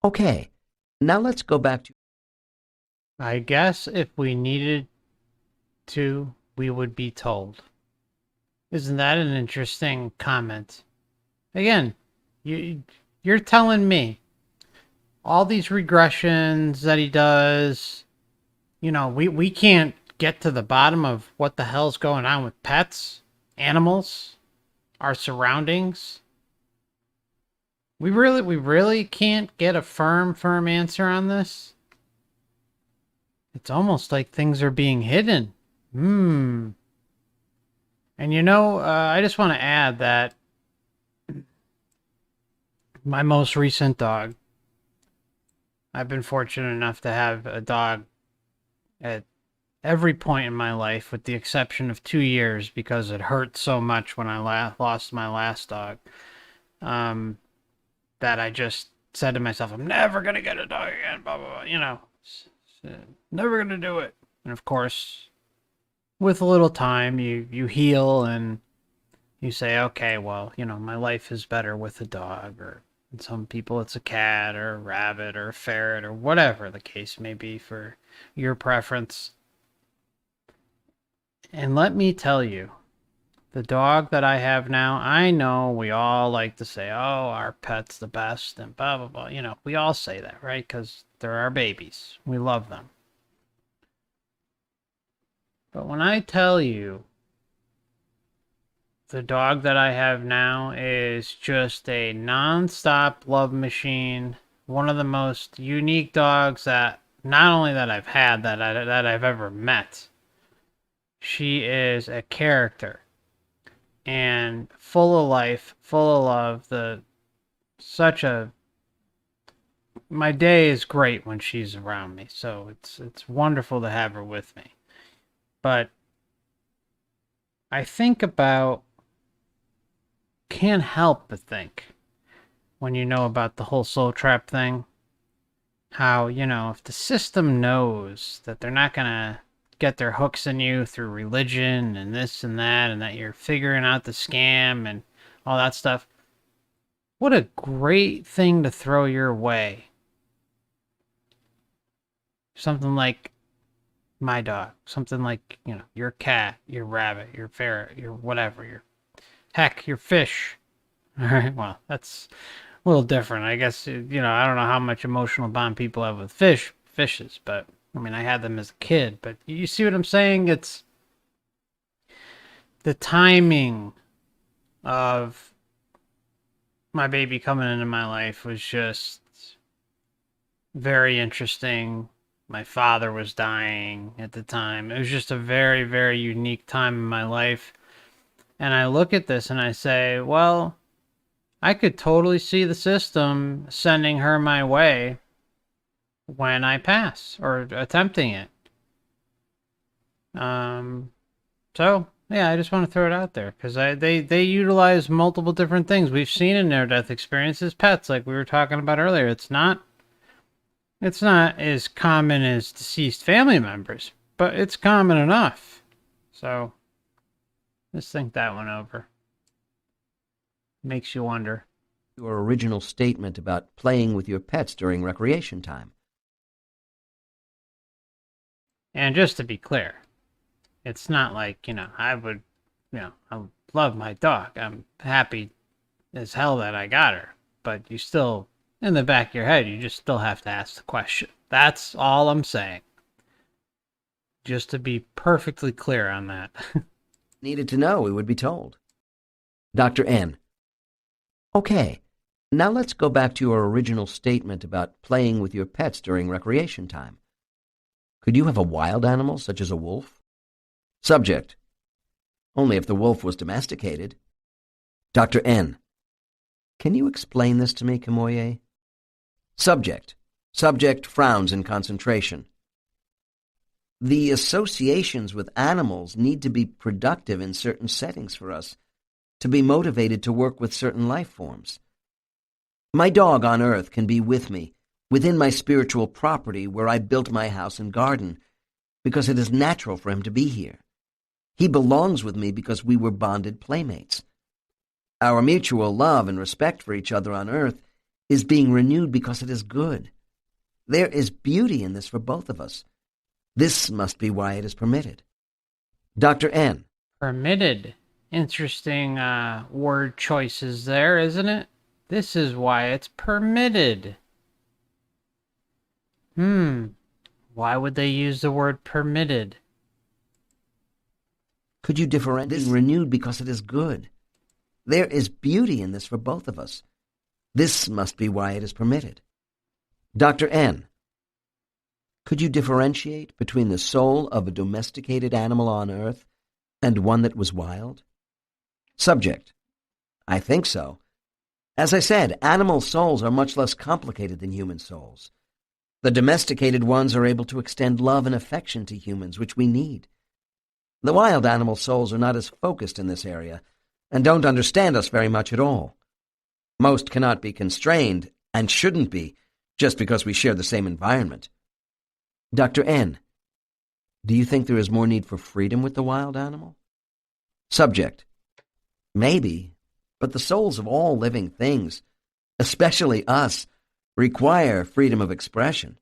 okay, now let's go back to... I guess if we needed to, we would be told. Isn't that an interesting comment? Again, you're telling me all these regressions that he does, we can't get to the bottom of what the hell's going on with pets, animals, our surroundings. We really can't get a firm answer on this. It's almost like things are being hidden. And I just want to add that my most recent dog, I've been fortunate enough to have a dog at every point in my life, with the exception of 2 years because it hurt so much when I lost my last dog, that I just said to myself, I'm never going to get a dog again, blah, blah, blah, never going to do it. And of course, with a little time, you heal and you say, okay, well, my life is better with a dog, or in some people it's a cat or a rabbit or a ferret or whatever the case may be for your preference. And let me tell you, the dog that I have now, I know we all like to say, oh, our pet's the best and blah, blah, blah. We all say that, right? Because they're our babies. We love them. But when I tell you the dog that I have now is just a non-stop love machine, one of the most unique dogs that not only that I've had, that I've ever met. She is a character and full of life, full of love. My day is great when she's around me, so it's wonderful to have her with me. But I can't help but think, when you know about the whole soul trap thing, how, if the system knows that they're not going to get their hooks in you through religion and this and that you're figuring out the scam and all that stuff, what a great thing to throw your way. Something like my dog, something like, your cat, your rabbit, your ferret, your whatever, your fish. All right, well, that's a little different. I guess, I don't know how much emotional bond people have with fishes, but I had them as a kid, but you see what I'm saying? It's the timing of my baby coming into my life was just very interesting. My father was dying at the time. It was just a very, very unique time in my life. And I look at this and I say, well, I could totally see the system sending her my way when I pass, or attempting it. So yeah, I just want to throw it out there because they utilize multiple different things. We've seen in near-death experiences pets, like we were talking about earlier. It's not as common as deceased family members, but it's common enough. So just think that one over. Makes you wonder. Your original statement about playing with your pets during recreation time. And just to be clear, it's not like, I would I love my dog. I'm happy as hell that I got her. But you still, in the back of your head, you just still have to ask the question. That's all I'm saying. Just to be perfectly clear on that. Needed to know, we would be told. Dr. N. Okay, now let's go back to your original statement about playing with your pets during recreation time. Could you have a wild animal, such as a wolf? Subject. Only if the wolf was domesticated. Dr. N. Can you explain this to me, Kimoye? Subject. Subject frowns in concentration. The associations with animals need to be productive in certain settings for us, to be motivated to work with certain life forms. My dog on Earth can be with me, within my spiritual property where I built my house and garden, because it is natural for him to be here. He belongs with me because we were bonded playmates. Our mutual love and respect for each other on Earth is being renewed because it is good. There is beauty in this for both of us. This must be why it is permitted. Dr. N. Permitted. Interesting word choices there, isn't it? This is why it's permitted. Why would they use the word permitted? Could you differentiate renewed because it is good? There is beauty in this for both of us. This must be why it is permitted. Dr. N. Could you differentiate between the soul of a domesticated animal on Earth and one that was wild? Subject. I think so. As I said, animal souls are much less complicated than human souls. The domesticated ones are able to extend love and affection to humans, which we need. The wild animal souls are not as focused in this area and don't understand us very much at all. Most cannot be constrained, and shouldn't be, just because we share the same environment. Dr. N. Do you think there is more need for freedom with the wild animal? Subject. Maybe, but the souls of all living things, especially us, require freedom of expression.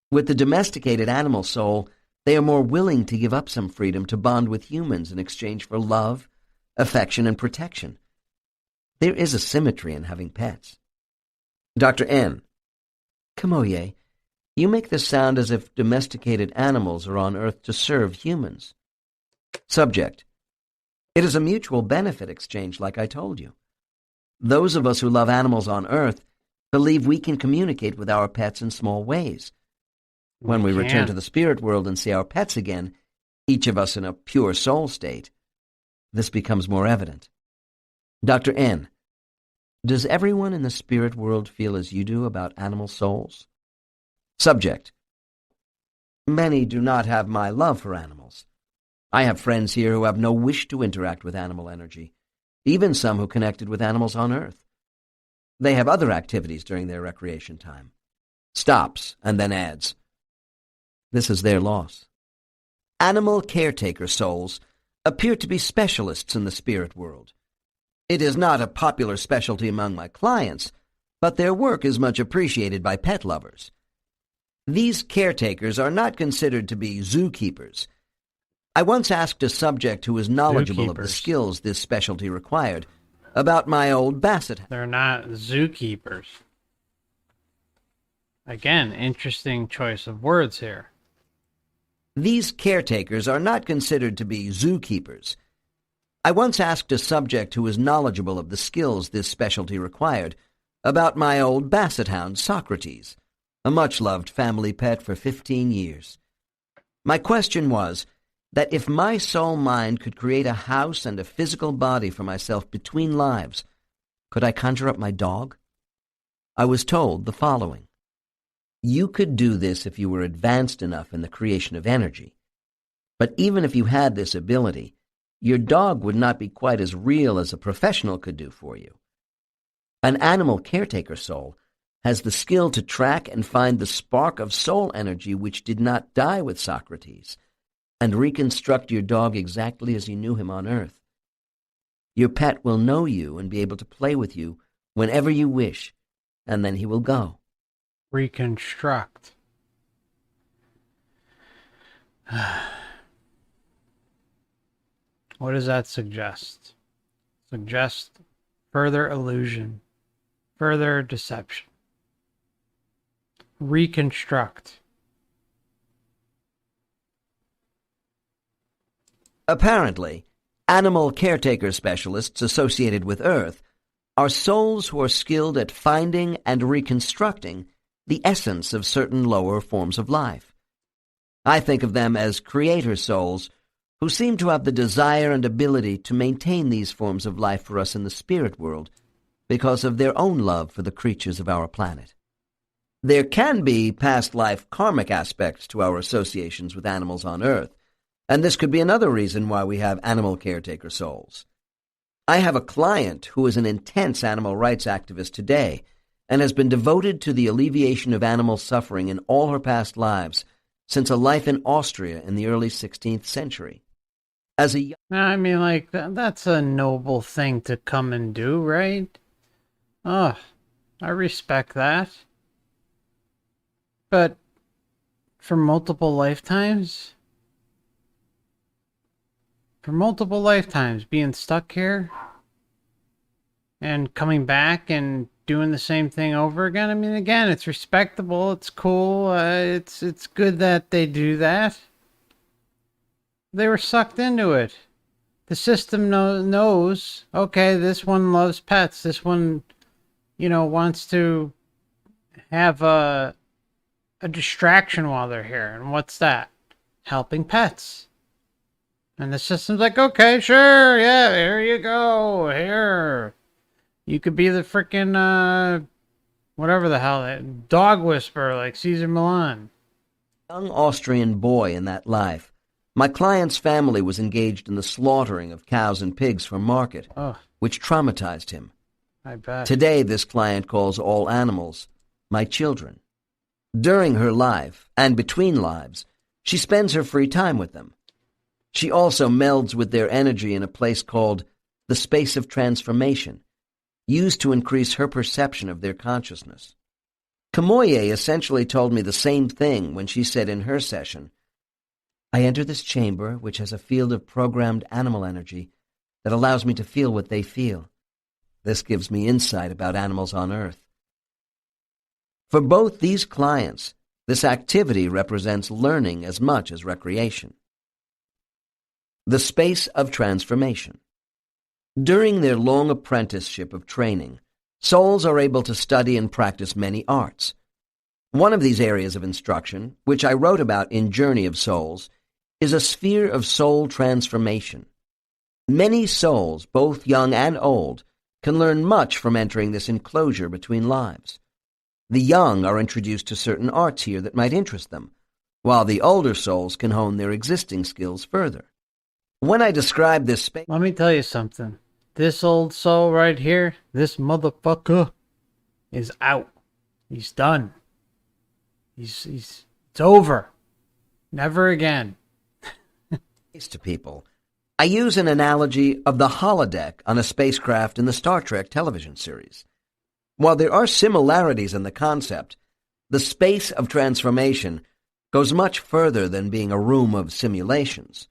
With the domesticated animal soul, they are more willing to give up some freedom to bond with humans in exchange for love, affection, and protection. There is a symmetry in having pets. Dr. N. Kimoye, you make this sound as if domesticated animals are on Earth to serve humans. Subject. It is a mutual benefit exchange, like I told you. Those of us who love animals on Earth believe we can communicate with our pets in small ways. When we return to the spirit world and see our pets again, each of us in a pure soul state, this becomes more evident. Dr. N. Does everyone in the spirit world feel as you do about animal souls? Subject. Many do not have my love for animals. I have friends here who have no wish to interact with animal energy, even some who connected with animals on Earth. They have other activities during their recreation time. Stops and then adds. This is their loss. Animal caretaker souls appear to be specialists in the spirit world. It is not a popular specialty among my clients, but their work is much appreciated by pet lovers. These caretakers are not considered to be zookeepers. I once asked a subject who was knowledgeable of the skills this specialty required about my old basset. They're not zookeepers. Again, interesting choice of words here. These caretakers are not considered to be zookeepers. I once asked a subject who was knowledgeable of the skills this specialty required about my old basset hound, Socrates, a much-loved family pet for 15 years. My question was that if my soul mind could create a house and a physical body for myself between lives, could I conjure up my dog? I was told the following. You could do this if you were advanced enough in the creation of energy. But even if you had this ability, your dog would not be quite as real as a professional could do for you. An animal caretaker soul has the skill to track and find the spark of soul energy which did not die with Socrates, and reconstruct your dog exactly as you knew him on Earth. Your pet will know you and be able to play with you whenever you wish, and then he will go. Reconstruct. What does that suggest? Suggest further illusion, further deception. Reconstruct. Apparently, animal caretaker specialists associated with Earth are souls who are skilled at finding and reconstructing the essence of certain lower forms of life. I think of them as creator souls who seem to have the desire and ability to maintain these forms of life for us in the spirit world because of their own love for the creatures of our planet. There can be past life karmic aspects to our associations with animals on Earth, and this could be another reason why we have animal caretaker souls. I have a client who is an intense animal rights activist today and has been devoted to the alleviation of animal suffering in all her past lives since a life in Austria in the early 16th century. I mean, like, that's a noble thing to come and do, right? Oh, I respect that. But for multiple lifetimes? For multiple lifetimes, being stuck here and coming back and doing the same thing over again? I mean, again, it's respectable, it's cool, it's good that they do that. They were sucked into it. The system knows, okay, this one loves pets. This one, wants to have a distraction while they're here. And what's that? Helping pets. And the system's like, okay, sure, yeah, here you go. Here. You could be the freaking, whatever the hell, dog whisperer like Caesar Milan. Young Austrian boy in that life. My client's family was engaged in the slaughtering of cows and pigs for market, which traumatized him. I bet. Today, this client calls all animals my children. During her life, and between lives, she spends her free time with them. She also melds with their energy in a place called the space of transformation, used to increase her perception of their consciousness. Kamoye essentially told me the same thing when she said in her session, I enter this chamber, which has a field of programmed animal energy that allows me to feel what they feel. This gives me insight about animals on Earth. For both these clients, this activity represents learning as much as recreation. The space of transformation. During their long apprenticeship of training, souls are able to study and practice many arts. One of these areas of instruction, which I wrote about in Journey of Souls, is a sphere of soul transformation. Many souls, both young and old, can learn much from entering this enclosure between lives. The young are introduced to certain arts here that might interest them, while the older souls can hone their existing skills further. When I describe this space... Let me tell you something. This old soul right here, this motherfucker, is out. He's done. It's over. Never again. To people, I use an analogy of the holodeck on a spacecraft in the Star Trek television series. While there are similarities in the concept, the space of transformation goes much further than being a room of simulations.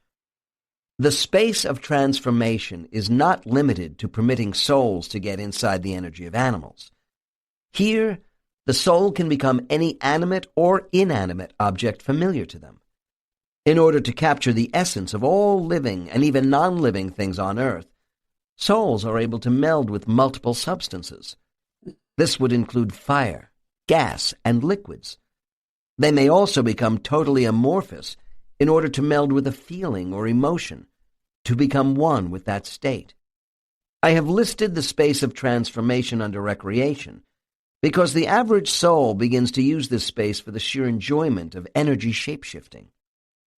The space of transformation is not limited to permitting souls to get inside the energy of animals. Here, the soul can become any animate or inanimate object familiar to them. In order to capture the essence of all living and even non-living things on Earth, souls are able to meld with multiple substances. This would include fire, gas, and liquids. They may also become totally amorphous in order to meld with a feeling or emotion, to become one with that state. I have listed the space of transformation under recreation because the average soul begins to use this space for the sheer enjoyment of energy shapeshifting.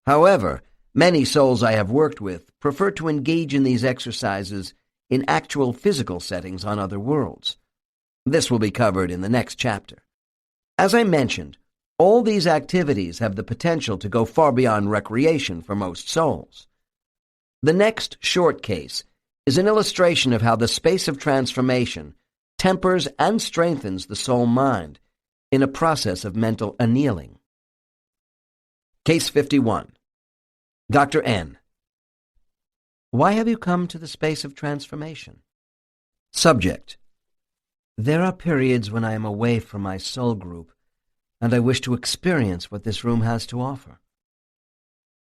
However, many souls I have worked with prefer to engage in these exercises in actual physical settings on other worlds. This will be covered in the next chapter. As I mentioned, all these activities have the potential to go far beyond recreation for most souls. The next short case is an illustration of how the space of transformation tempers and strengthens the soul mind in a process of mental annealing. Case 51. Dr. N. Why have you come to the space of transformation? Subject: There are periods when I am away from my soul group, and I wish to experience what this room has to offer.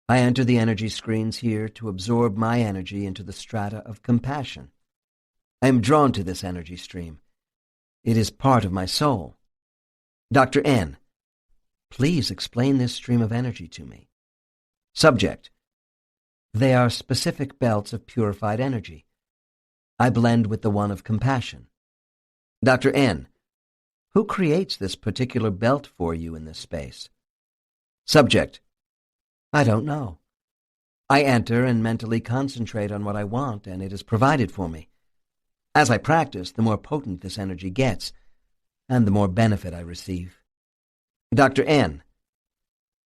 I enter the energy screens here to absorb my energy into the strata of compassion. I am drawn to this energy stream. It is part of my soul. Dr. N, please explain this stream of energy to me. Subject: They are specific belts of purified energy. I blend with the one of compassion. Dr. N, who creates this particular belt for you in this space? Subject: I don't know. I enter and mentally concentrate on what I want, and it is provided for me. As I practice, the more potent this energy gets, and the more benefit I receive. Dr. N,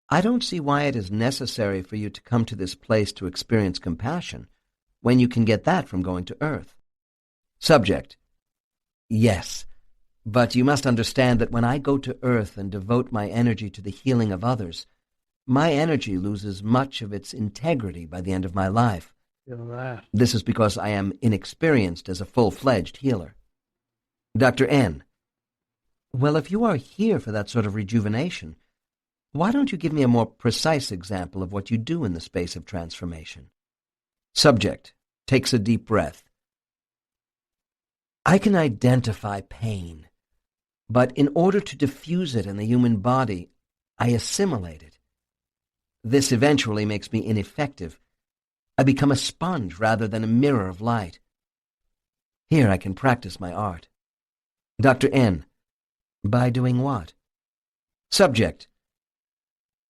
I don't see why it is necessary for you to come to this place to experience compassion when you can get that from going to Earth. Subject: Yes, but you must understand that when I go to Earth and devote my energy to the healing of others, my energy loses much of its integrity by the end of my life. Feel that. This is because I am inexperienced as a full-fledged healer. Dr. N, well, if you are here for that sort of rejuvenation, why don't you give me a more precise example of what you do in the space of transformation? Subject takes a deep breath. I can identify pain, but in order to diffuse it in the human body, I assimilate it. This eventually makes me ineffective. I become a sponge rather than a mirror of light. Here I can practice my art. Dr. N, by doing what? Subject: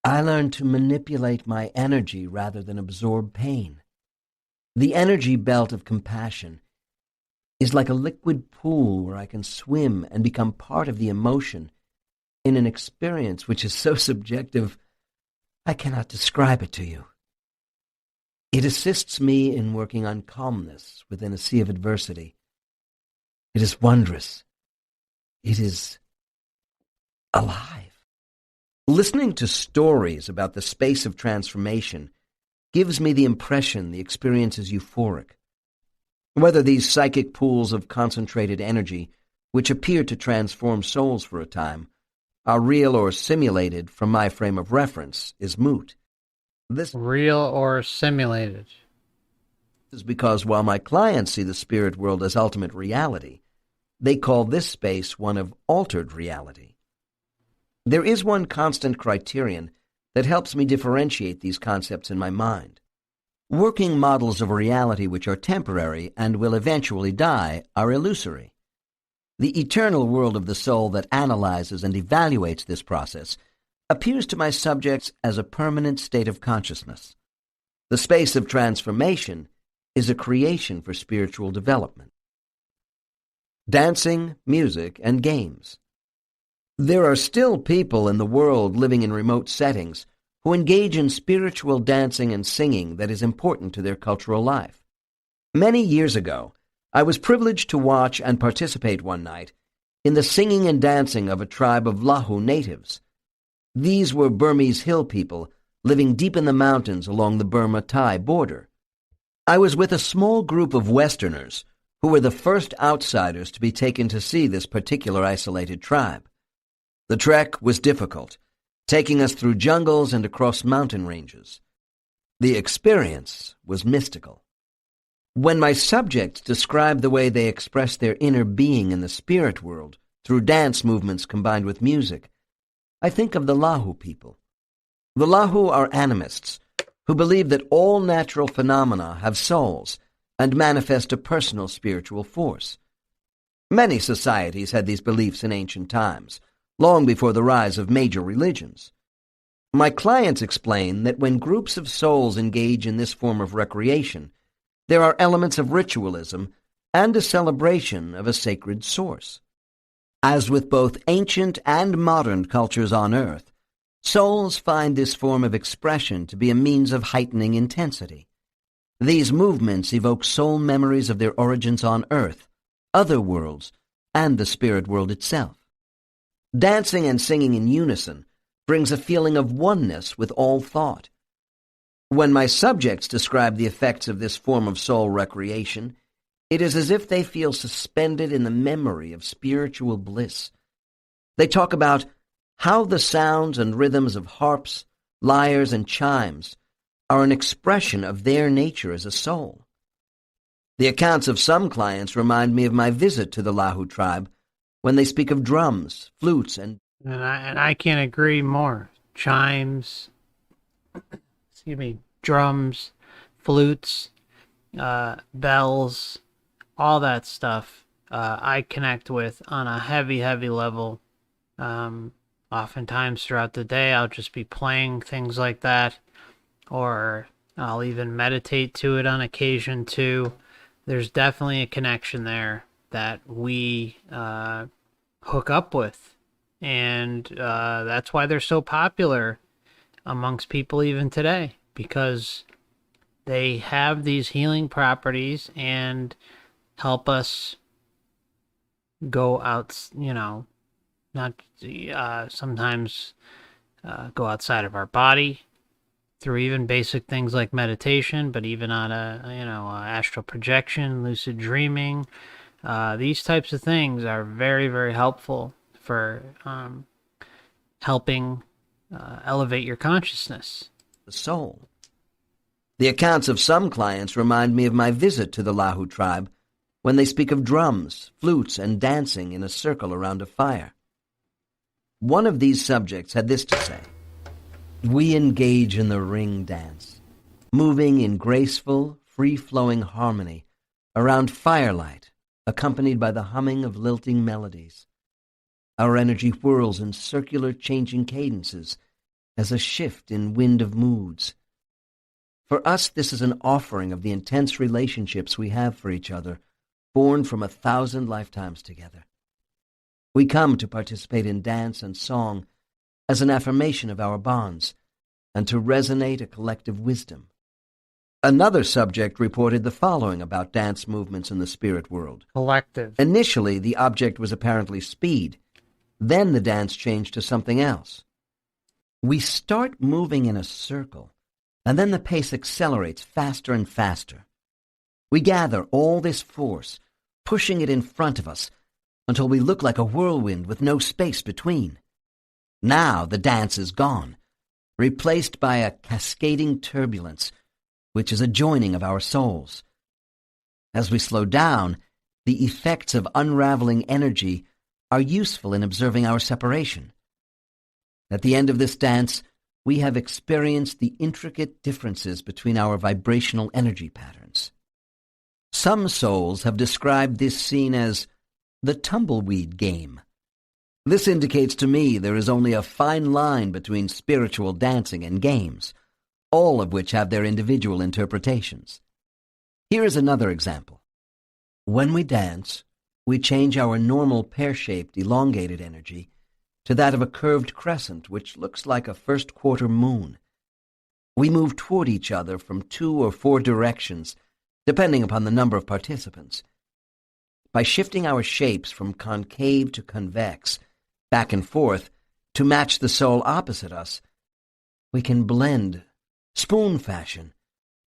I learn to manipulate my energy rather than absorb pain. The energy belt of compassion is like a liquid pool where I can swim and become part of the emotion in an experience which is so subjective I cannot describe it to you. It assists me in working on calmness within a sea of adversity. It is wondrous. It is alive. Listening to stories about the space of transformation gives me the impression the experience is euphoric. Whether these psychic pools of concentrated energy, which appear to transform souls for a time, are real or simulated from my frame of reference is moot. This Real or simulated? is because while my clients see the spirit world as ultimate reality, they call this space one of altered reality. There is one constant criterion that helps me differentiate these concepts in my mind. Working models of reality which are temporary and will eventually die are illusory. The eternal world of the soul that analyzes and evaluates this process appears to my subjects as a permanent state of consciousness. The space of transformation is a creation for spiritual development. Dancing, music, and games. There are still people in the world living in remote settings who engage in spiritual dancing and singing that is important to their cultural life. Many years ago, I was privileged to watch and participate one night in the singing and dancing of a tribe of Lahu natives. These were Burmese hill people living deep in the mountains along the Burma-Thai border. I was with a small group of Westerners who were the first outsiders to be taken to see this particular isolated tribe. The trek was difficult, taking us through jungles and across mountain ranges. The experience was mystical. When my subjects describe the way they express their inner being in the spirit world through dance movements combined with music, I think of the Lahu people. The Lahu are animists who believe that all natural phenomena have souls and manifest a personal spiritual force. Many societies had these beliefs in ancient times, long before the rise of major religions. My clients explain that when groups of souls engage in this form of recreation, there are elements of ritualism and a celebration of a sacred source. As with both ancient and modern cultures on Earth, souls find this form of expression to be a means of heightening intensity. These movements evoke soul memories of their origins on Earth, other worlds, and the spirit world itself. Dancing and singing in unison brings a feeling of oneness with all thought. When my subjects describe the effects of this form of soul recreation, it is as if they feel suspended in the memory of spiritual bliss. They talk about how the sounds and rhythms of harps, lyres, and chimes are an expression of their nature as a soul. The accounts of some clients remind me of my visit to the Lahu tribe when they speak of drums, flutes, and I can't agree more. Chimes, drums, flutes, bells, all that stuff I connect with on a heavy level. Oftentimes throughout the day I'll just be playing things like that, or I'll even meditate to it on occasion too. There's definitely a connection there that we hook up with, and that's why they're so popular amongst people even today, because they have these healing properties and help us go out, not sometimes go outside of our body through even basic things like meditation, but even on astral projection, lucid dreaming. These types of things are very, very helpful for helping elevate your consciousness. the soul. The accounts of some clients remind me of my visit to the Lahu tribe when they speak of drums, flutes, and dancing in a circle around a fire. One of these subjects had this to say: "We engage in the ring dance, moving in graceful, free-flowing harmony around firelight, accompanied by the humming of lilting melodies. Our energy whirls in circular changing cadences as a shift in wind of moods. For us, this is an offering of the intense relationships we have for each other, born from 1,000 lifetimes together. We come to participate in dance and song as an affirmation of our bonds and to resonate a collective wisdom." Another subject reported the following about dance movements in the spirit world. Collective. Initially, the object was apparently speed. Then the dance changed to something else. "We start moving in a circle, and then the pace accelerates faster and faster. We gather all this force, pushing it in front of us until we look like a whirlwind with no space between. Now the dance is gone, replaced by a cascading turbulence, which is a joining of our souls. As we slow down, the effects of unraveling energy are useful in observing our separation. At the end of this dance, we have experienced the intricate differences between our vibrational energy patterns. Some souls have described this scene as the tumbleweed game. This indicates to me there is only a fine line between spiritual dancing and games, all of which have their individual interpretations. Here is another example. When we dance, we change our normal pear-shaped, elongated energy to that of a curved crescent, which looks like a first-quarter moon. We move toward each other from 2 or 4 directions, depending upon the number of participants. By shifting our shapes from concave to convex, back and forth, to match the soul opposite us, we can blend, spoon fashion,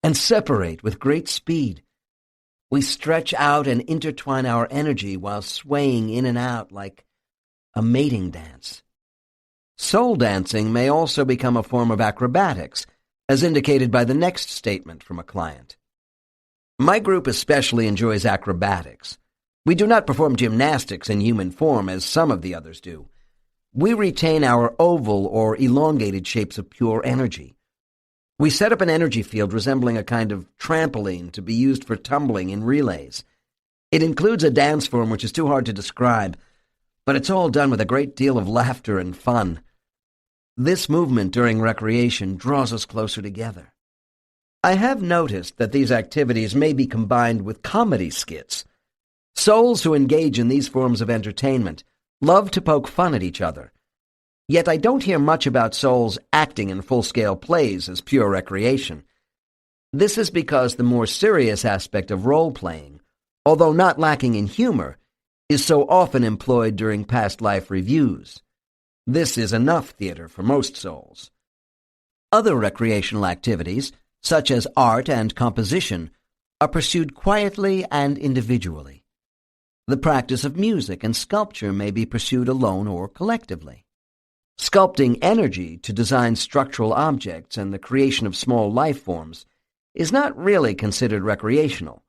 and separate with great speed. We stretch out and intertwine our energy while swaying in and out like a mating dance. Soul dancing may also become a form of acrobatics, as indicated by the next statement from a client. "My group especially enjoys acrobatics. We do not perform gymnastics in human form as some of the others do. We retain our oval or elongated shapes of pure energy. We set up an energy field resembling a kind of trampoline to be used for tumbling in relays. It includes a dance form which is too hard to describe, but it's all done with a great deal of laughter and fun. This movement during recreation draws us closer together. I have noticed that these activities may be combined with comedy skits. Souls who engage in these forms of entertainment love to poke fun at each other. Yet I don't hear much about souls acting in full-scale plays as pure recreation. This is because the more serious aspect of role-playing, although not lacking in humor, is so often employed during past life reviews. This is enough theater for most souls. Other recreational activities, such as art and composition, are pursued quietly and individually. The practice of music and sculpture may be pursued alone or collectively. Sculpting energy to design structural objects and the creation of small life forms is not really considered recreational.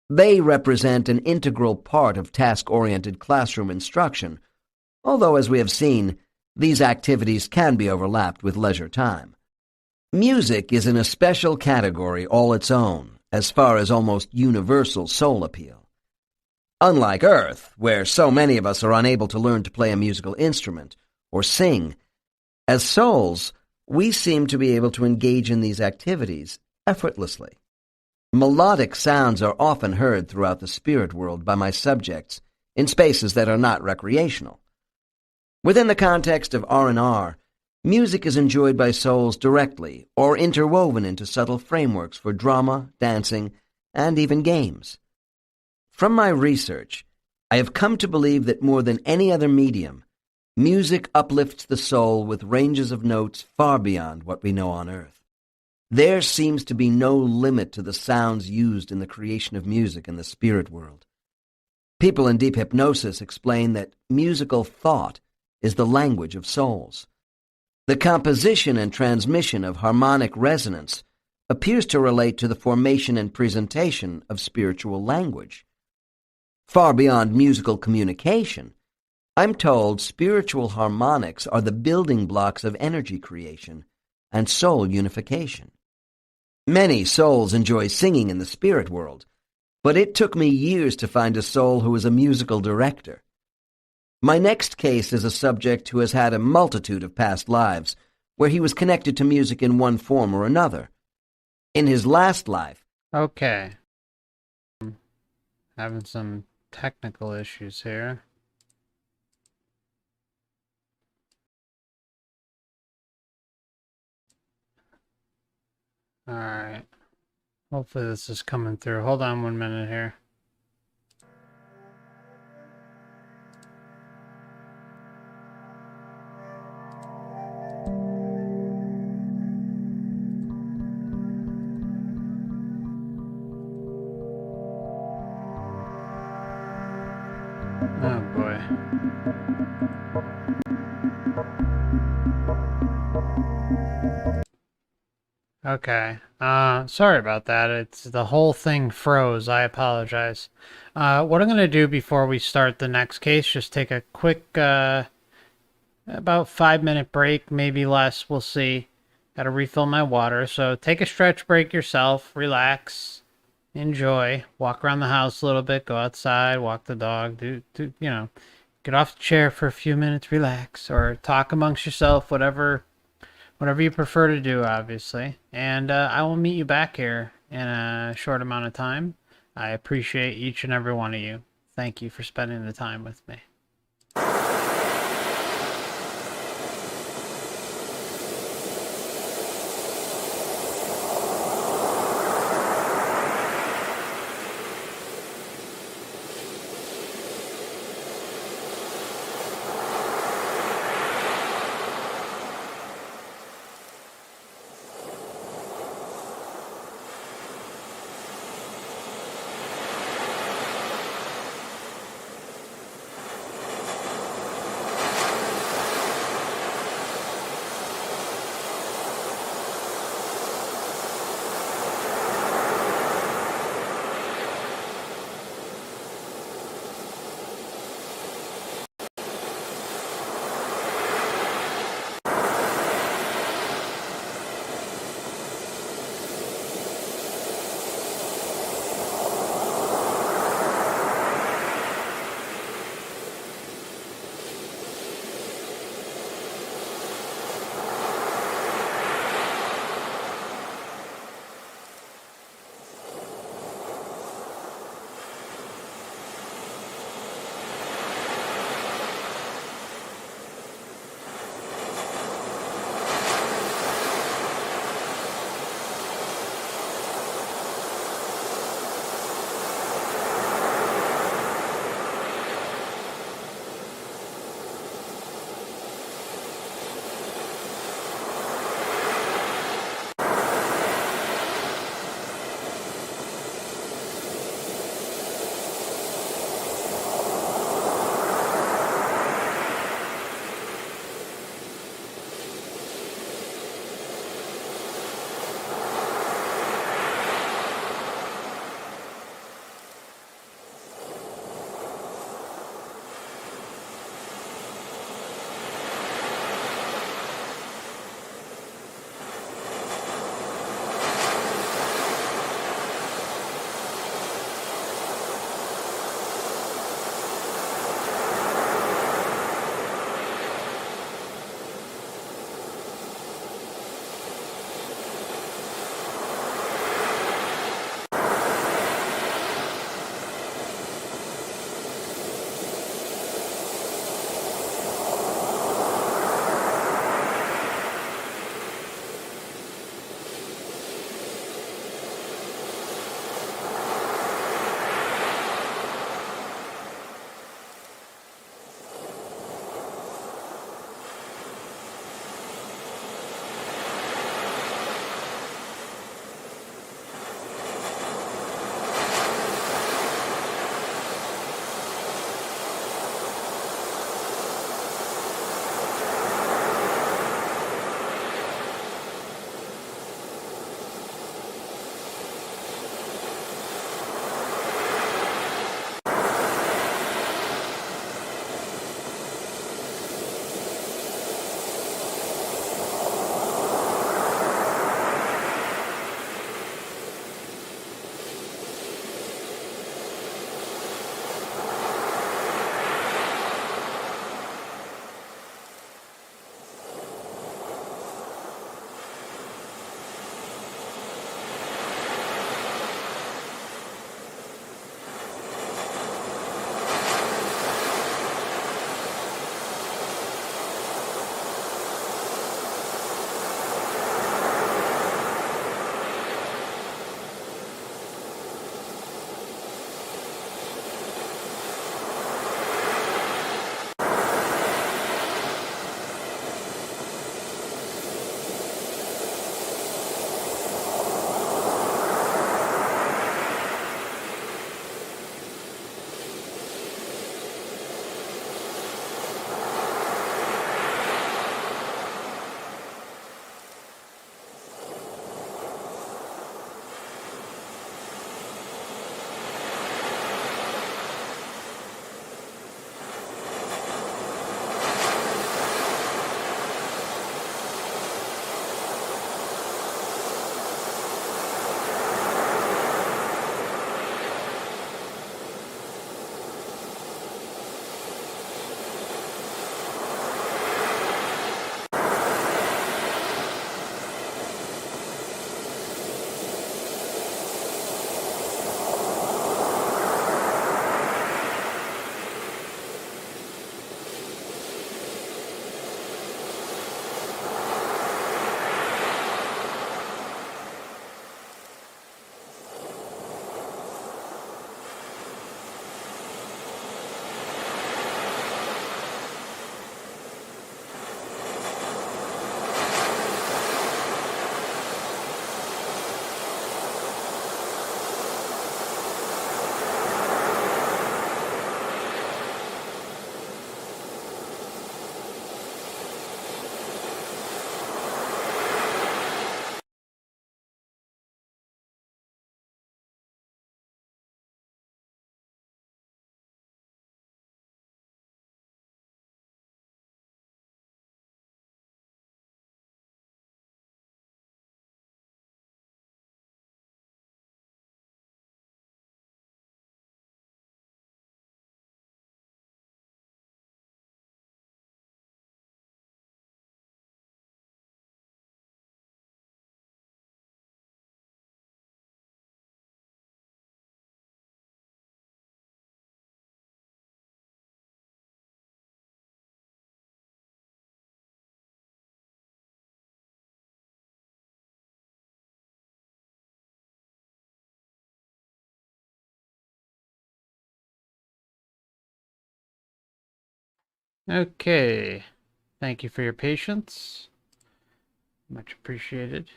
They represent an integral part of task-oriented classroom instruction, although, as we have seen, these activities can be overlapped with leisure time. Music is in a special category all its own, as far as almost universal soul appeal. Unlike Earth, where so many of us are unable to learn to play a musical instrument or sing, as souls, we seem to be able to engage in these activities effortlessly. Melodic sounds are often heard throughout the spirit world by my subjects in spaces that are not recreational. Within the context of R&R, music is enjoyed by souls directly or interwoven into subtle frameworks for drama, dancing, and even games. From my research, I have come to believe that more than any other medium, music uplifts the soul with ranges of notes far beyond what we know on Earth. There seems to be no limit to the sounds used in the creation of music in the spirit world. People in deep hypnosis explain that musical thought is the language of souls. The composition and transmission of harmonic resonance appears to relate to the formation and presentation of spiritual language. Far beyond musical communication, I'm told spiritual harmonics are the building blocks of energy creation and soul unification. Many souls enjoy singing in the spirit world, but it took me years to find a soul who is a musical director. My next case is a subject who has had a multitude of past lives where he was connected to music in one form or another. In his last life... Okay. Having some technical issues here. Alright. Hopefully this is coming through. Hold on 1 minute here. Oh boy. Okay. Sorry about that. It's the whole thing froze. I apologize. What I'm gonna do before we start the next case, just take a quick, about 5 minute break, maybe less. We'll see. Gotta refill my water. So take a stretch break yourself. Relax. Enjoy. Walk around the house a little bit. Go outside. Walk the dog. Get off the chair for a few minutes. Relax, or talk amongst yourself. Whatever you prefer to do, obviously. And I will meet you back here in a short amount of time. I appreciate each and every one of you. Thank you for spending the time with me. Okay. Thank you for your patience. Much appreciated.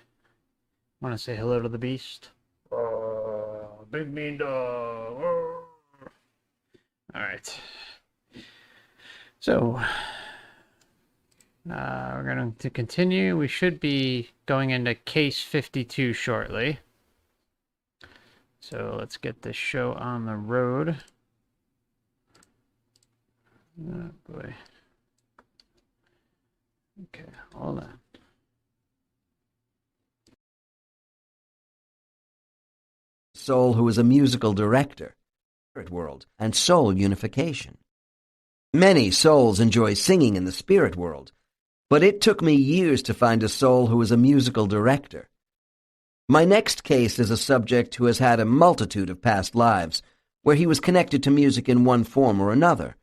Want to say hello to the beast? Oh, big mean dog. Oh. All right. So, we're going to continue. We should be going into case 52 shortly. So let's get this show on the road. Oh boy. Okay, hold on. Soul who is a musical director, spirit world, and soul unification. Many souls enjoy singing in the spirit world, but it took me years to find a soul who is a musical director. My next case is a subject who has had a multitude of past lives where he was connected to music in one form or another.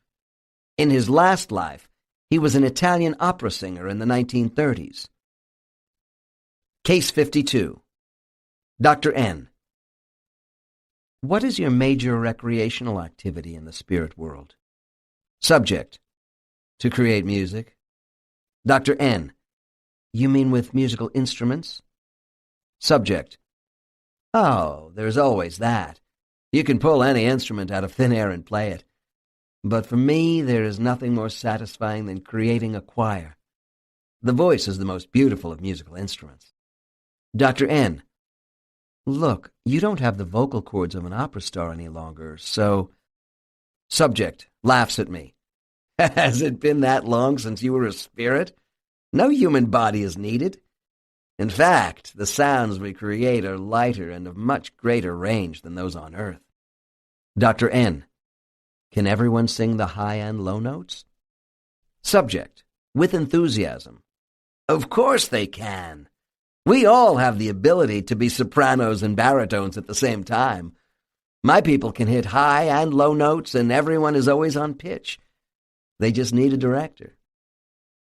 In his last life, he was an Italian opera singer in the 1930s. Case 52. Dr. N. What is your major recreational activity in the spirit world? Subject. To create music. Dr. N. You mean with musical instruments? Subject. Oh, there's always that. You can pull any instrument out of thin air and play it. But for me, there is nothing more satisfying than creating a choir. The voice is the most beautiful of musical instruments. Dr. N. Look, you don't have the vocal cords of an opera star any longer, so... Subject laughs at me. Has it been that long since you were a spirit? No human body is needed. In fact, the sounds we create are lighter and of much greater range than those on Earth. Dr. N. Can everyone sing the high and low notes? Subject, with enthusiasm. Of course they can. We all have the ability to be sopranos and baritones at the same time. My people can hit high and low notes, and everyone is always on pitch. They just need a director.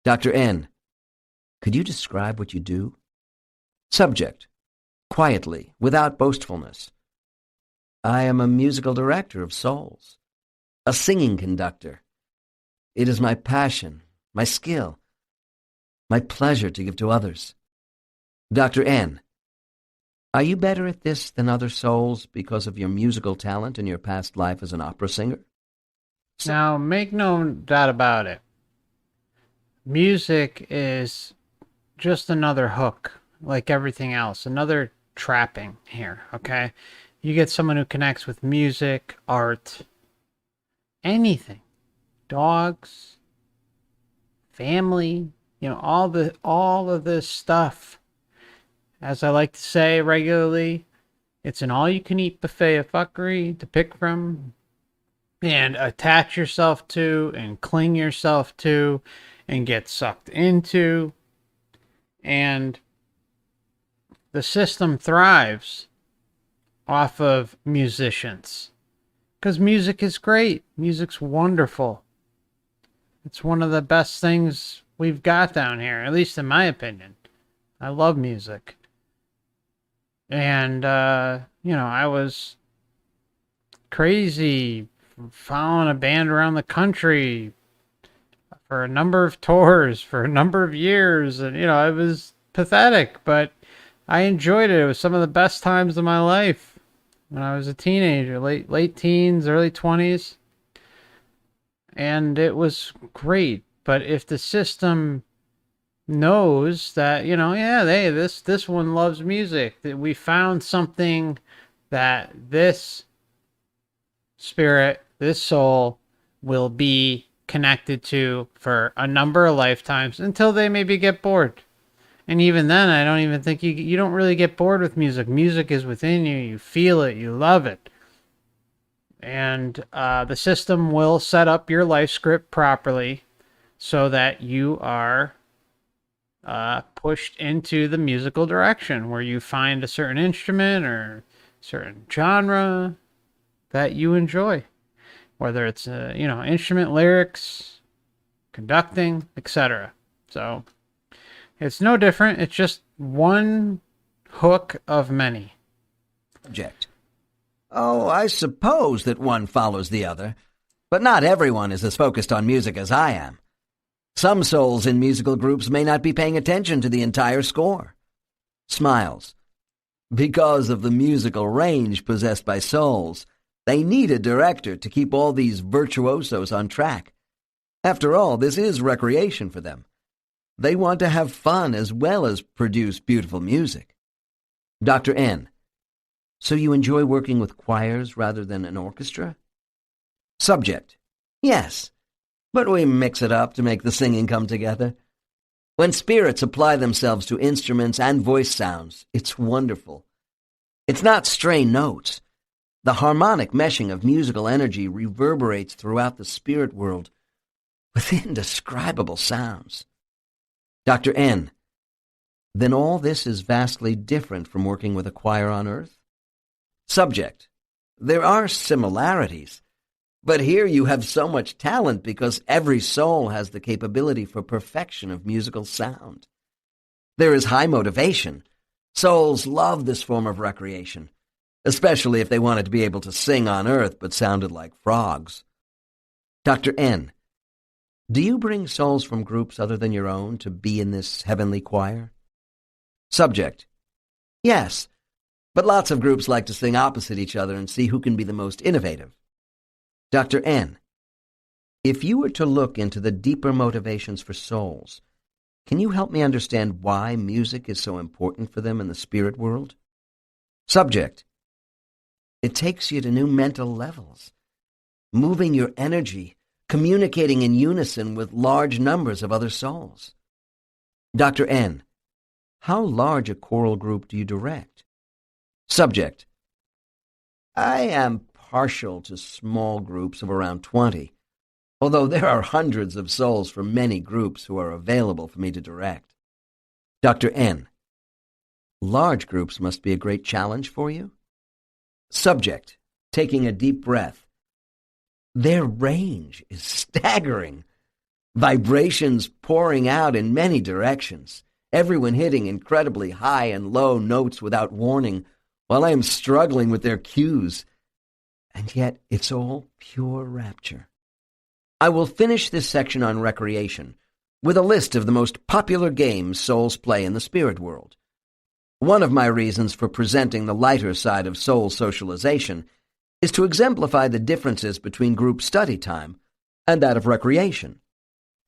Dr. N. Could you describe what you do? Subject, quietly, without boastfulness. I am a musical director of souls, a singing conductor. It is my passion, my skill, my pleasure to give to others. Dr. N. Are you better at this than other souls because of your musical talent in your past life as an opera singer? Now, make no doubt about it. Music is just another hook, like everything else, another trapping here, okay? You get someone who connects with music, art, anything. Dogs, family, all of this stuff. As I like to say regularly, it's an all-you-can-eat buffet of fuckery to pick from and attach yourself to and cling yourself to and get sucked into. And the system thrives off of musicians because music is great. Music's wonderful. It's one of the best things we've got down here, at least in my opinion. I love music. And, I was crazy following a band around the country for a number of tours, for a number of years. And, it was pathetic, but I enjoyed it. It was some of the best times of my life when I was a teenager, late teens, early 20s. And it was great. But if the system knows that, this one loves music, that we found something that this spirit, this soul will be connected to for a number of lifetimes until they maybe get bored. And even then, I don't even think you don't really get bored with music. Music is within you. You feel it. You love it. And the system will set up your life script properly so that you are pushed into the musical direction where you find a certain instrument or certain genre that you enjoy, whether it's instrument, lyrics, conducting, etc. So it's no different. It's just one hook of many. Subject. Oh, I suppose that one follows the other, but not everyone is as focused on music as I am. Some souls in musical groups may not be paying attention to the entire score. Smiles. Because of the musical range possessed by souls, they need a director to keep all these virtuosos on track. After all, this is recreation for them. They want to have fun as well as produce beautiful music. Dr. N. So you enjoy working with choirs rather than an orchestra? Subject. Yes, but we mix it up to make the singing come together. When spirits apply themselves to instruments and voice sounds, it's wonderful. It's not stray notes. The harmonic meshing of musical energy reverberates throughout the spirit world with indescribable sounds. Dr. N. Then all this is vastly different from working with a choir on Earth? Subject. There are similarities, but here you have so much talent because every soul has the capability for perfection of musical sound. There is high motivation. Souls love this form of recreation, especially if they wanted to be able to sing on Earth but sounded like frogs. Dr. N. Do you bring souls from groups other than your own to be in this heavenly choir? Subject. Yes, but lots of groups like to sing opposite each other and see who can be the most innovative. Dr. N. If you were to look into the deeper motivations for souls, can you help me understand why music is so important for them in the spirit world? Subject. It takes you to new mental levels, moving your energy, communicating in unison with large numbers of other souls. Dr. N. How large a choral group do you direct? Subject. I am partial to small groups of around 20, although there are hundreds of souls from many groups who are available for me to direct. Dr. N. Large groups must be a great challenge for you? Subject, taking a deep breath. Their range is staggering. Vibrations pouring out in many directions, everyone hitting incredibly high and low notes without warning, while I am struggling with their cues. And yet it's all pure rapture. I will finish this section on recreation with a list of the most popular games souls play in the spirit world. One of my reasons for presenting the lighter side of soul socialization is to exemplify the differences between group study time and that of recreation.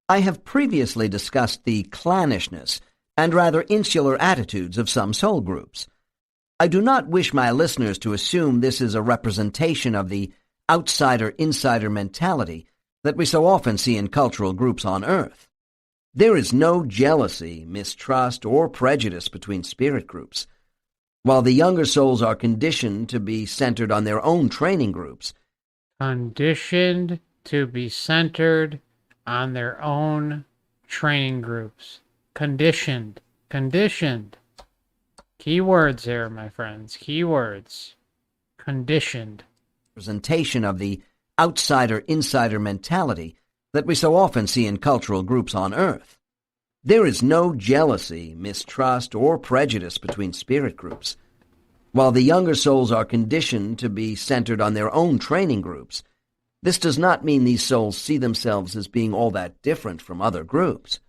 I have previously discussed the clannishness and rather insular attitudes of some soul groups. I do not wish my listeners to assume this is a representation of the outsider-insider mentality that we so often see in cultural groups on Earth. There is no jealousy, mistrust, or prejudice between spirit groups. While the younger souls are conditioned to be centered on their own training groups. Conditioned to be centered on their own training groups. Conditioned. Conditioned. Keywords here, my friends. Keywords. Conditioned. Representation of the outsider-insider mentality that we so often see in cultural groups on Earth. There is no jealousy, mistrust, or prejudice between spirit groups. While the younger souls are conditioned to be centered on their own training groups, this does not mean these souls see themselves as being all that different from other groups.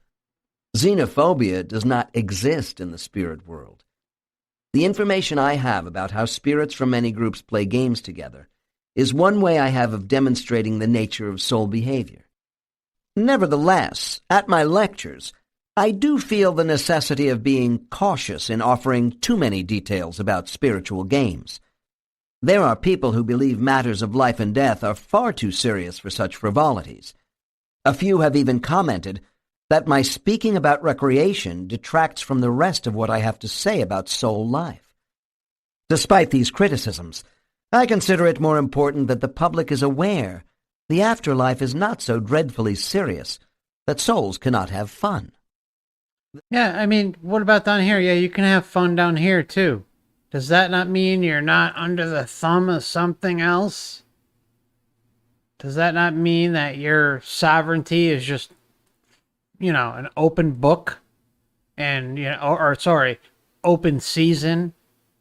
Xenophobia does not exist in the spirit world. The information I have about how spirits from many groups play games together is one way I have of demonstrating the nature of soul behavior. Nevertheless, at my lectures, I do feel the necessity of being cautious in offering too many details about spiritual games. There are people who believe matters of life and death are far too serious for such frivolities. A few have even commented that my speaking about recreation detracts from the rest of what I have to say about soul life. Despite these criticisms, I consider it more important that the public is aware the afterlife is not so dreadfully serious that souls cannot have fun. Yeah, I mean, what about down here? Yeah, you can have fun down here, too. Does that not mean you're not under the thumb of something else? Does that not mean that your sovereignty is just, an open book and, open season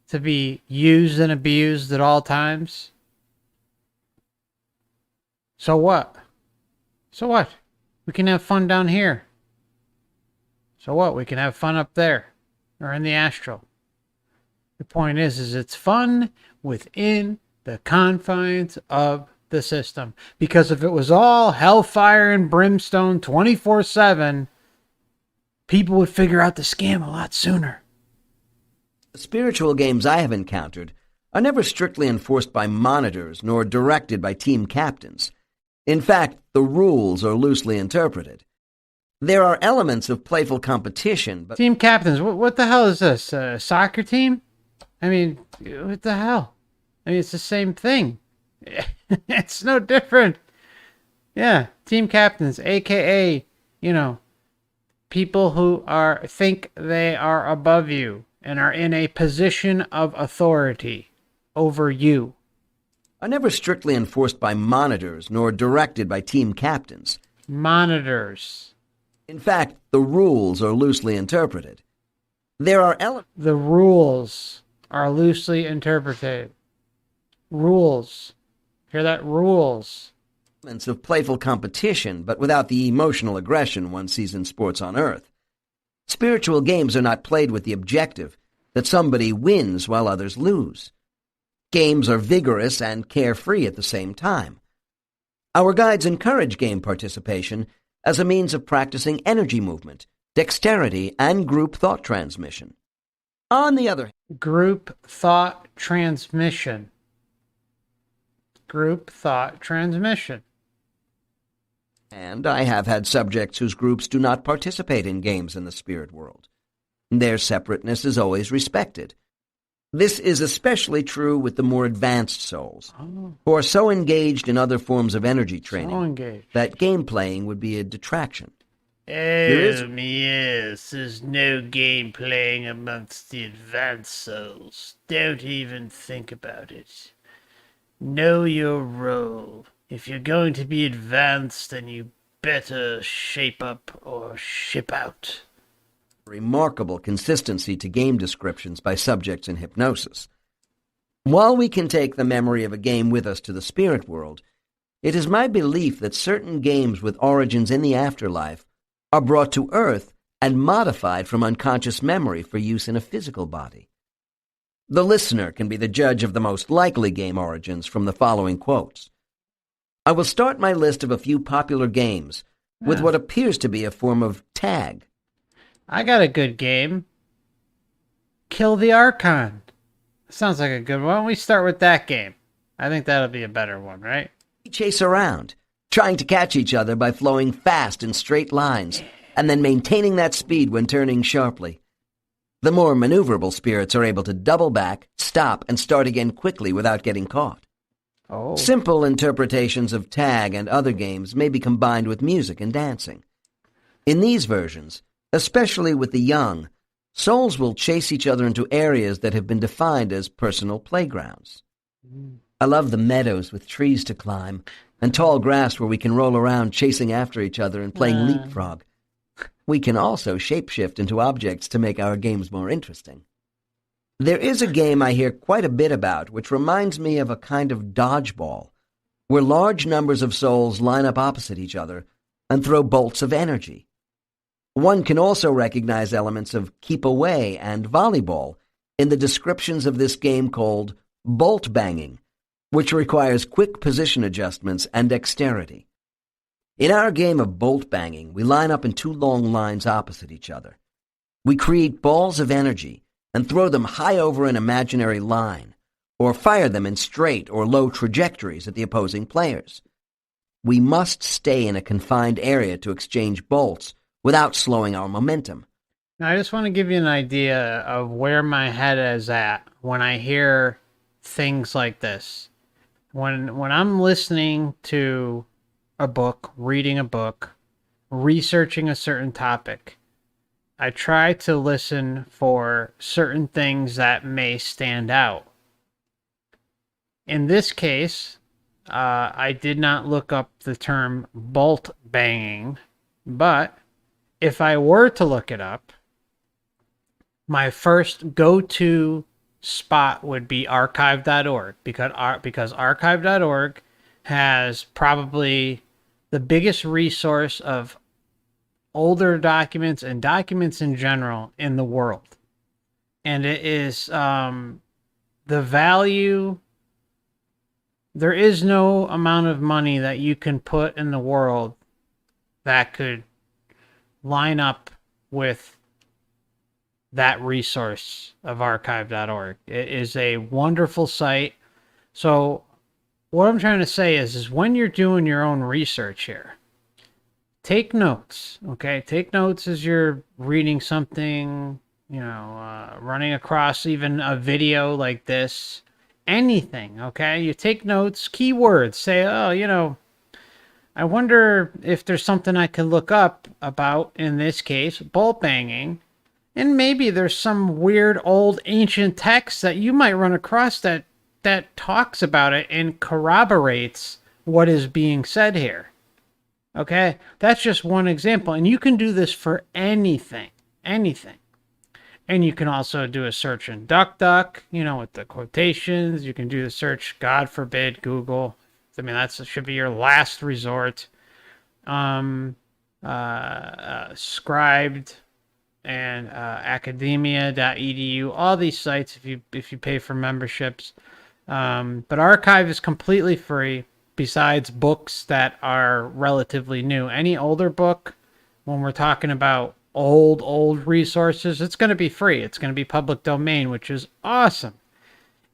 to be used and abused at all times? So what? So what? We can have fun down here. So what? We can have fun up there or in the astral. The point is it's fun within the confines of the system. Because if it was all hellfire and brimstone 24/7, people would figure out the scam a lot sooner. The spiritual games I have encountered are never strictly enforced by monitors nor directed by team captains. In fact, the rules are loosely interpreted. There are elements of playful competition, but... Team captains, what the hell is this? A soccer team? I mean, what the hell? I mean, it's the same thing. It's no different. Yeah, team captains, aka, people who think they are above you and are in a position of authority over you. Are never strictly enforced by monitors nor directed by team captains. Monitors. In fact, the rules are loosely interpreted. There are The rules are loosely interpreted. Rules. Hear that? Rules. Elements of playful competition, but without the emotional aggression one sees in sports on Earth. Spiritual games are not played with the objective that somebody wins while others lose. Games are vigorous and carefree at the same time. Our guides encourage game participation as a means of practicing energy movement, dexterity, and group thought transmission. On the other hand, Group thought transmission. Group thought transmission. And I have had subjects whose groups do not participate in games in the spirit world. Their separateness is always respected. This is especially true with the more advanced souls, who are so engaged in other forms of energy training that game playing would be a detraction. Yes, there's no game playing amongst the advanced souls. Don't even think about it. Know your role. If you're going to be advanced, then you better shape up or ship out. Remarkable consistency to game descriptions by subjects in hypnosis. While we can take the memory of a game with us to the spirit world, it is my belief that certain games with origins in the afterlife are brought to Earth and modified from unconscious memory for use in a physical body. The listener can be the judge of the most likely game origins from the following quotes. I will start my list of a few popular games with what appears to be a form of tag. I got a good game. Kill the Archon. Sounds like a good one. Why don't we start with that game? I think that'll be a better one, right? We chase around, trying to catch each other by flowing fast in straight lines, and then maintaining that speed when turning sharply. The more maneuverable spirits are able to double back, stop, and start again quickly without getting caught. Oh. Simple interpretations of tag and other games may be combined with music and dancing. In these versions, especially with the young, souls will chase each other into areas that have been defined as personal playgrounds. I love the meadows with trees to climb and tall grass where we can roll around chasing after each other and playing leapfrog. We can also shapeshift into objects to make our games more interesting. There is a game I hear quite a bit about which reminds me of a kind of dodgeball, where large numbers of souls line up opposite each other and throw bolts of energy. One can also recognize elements of keep away and volleyball in the descriptions of this game called bolt banging, which requires quick position adjustments and dexterity. In our game of bolt banging, we line up in two long lines opposite each other. We create balls of energy and throw them high over an imaginary line, or fire them in straight or low trajectories at the opposing players. We must stay in a confined area to exchange bolts without slowing our momentum. Now, I just want to give you an idea of where my head is at when I hear things like this. When I'm listening to a book, reading a book, researching a certain topic, I try to listen for certain things that may stand out. In this case, I did not look up the term bolt banging, but if I were to look it up, my first go-to spot would be archive.org because archive.org has probably the biggest resource of older documents and documents in general in the world. And it is the value. There is no amount of money that you can put in the world that could line up with that resource of archive.org. It is a wonderful site. So what I'm trying to say is when you're doing your own research here, take notes, okay? Take notes as you're reading something, running across even a video like this, anything, okay? You take notes, keywords, say, I wonder if there's something I could look up about, in this case, bolt banging. And maybe there's some weird old ancient text that you might run across that talks about it and corroborates what is being said here. Okay? That's just one example. And you can do this for anything. Anything. And you can also do a search in DuckDuck, with the quotations. You can do the search, God forbid, Google. I mean, that should be your last resort. Scribed and academia.edu, all these sites if you pay for memberships. But Archive is completely free, besides books that are relatively new. Any older book, when we're talking about old resources, it's going to be free. It's going to be public domain, which is awesome.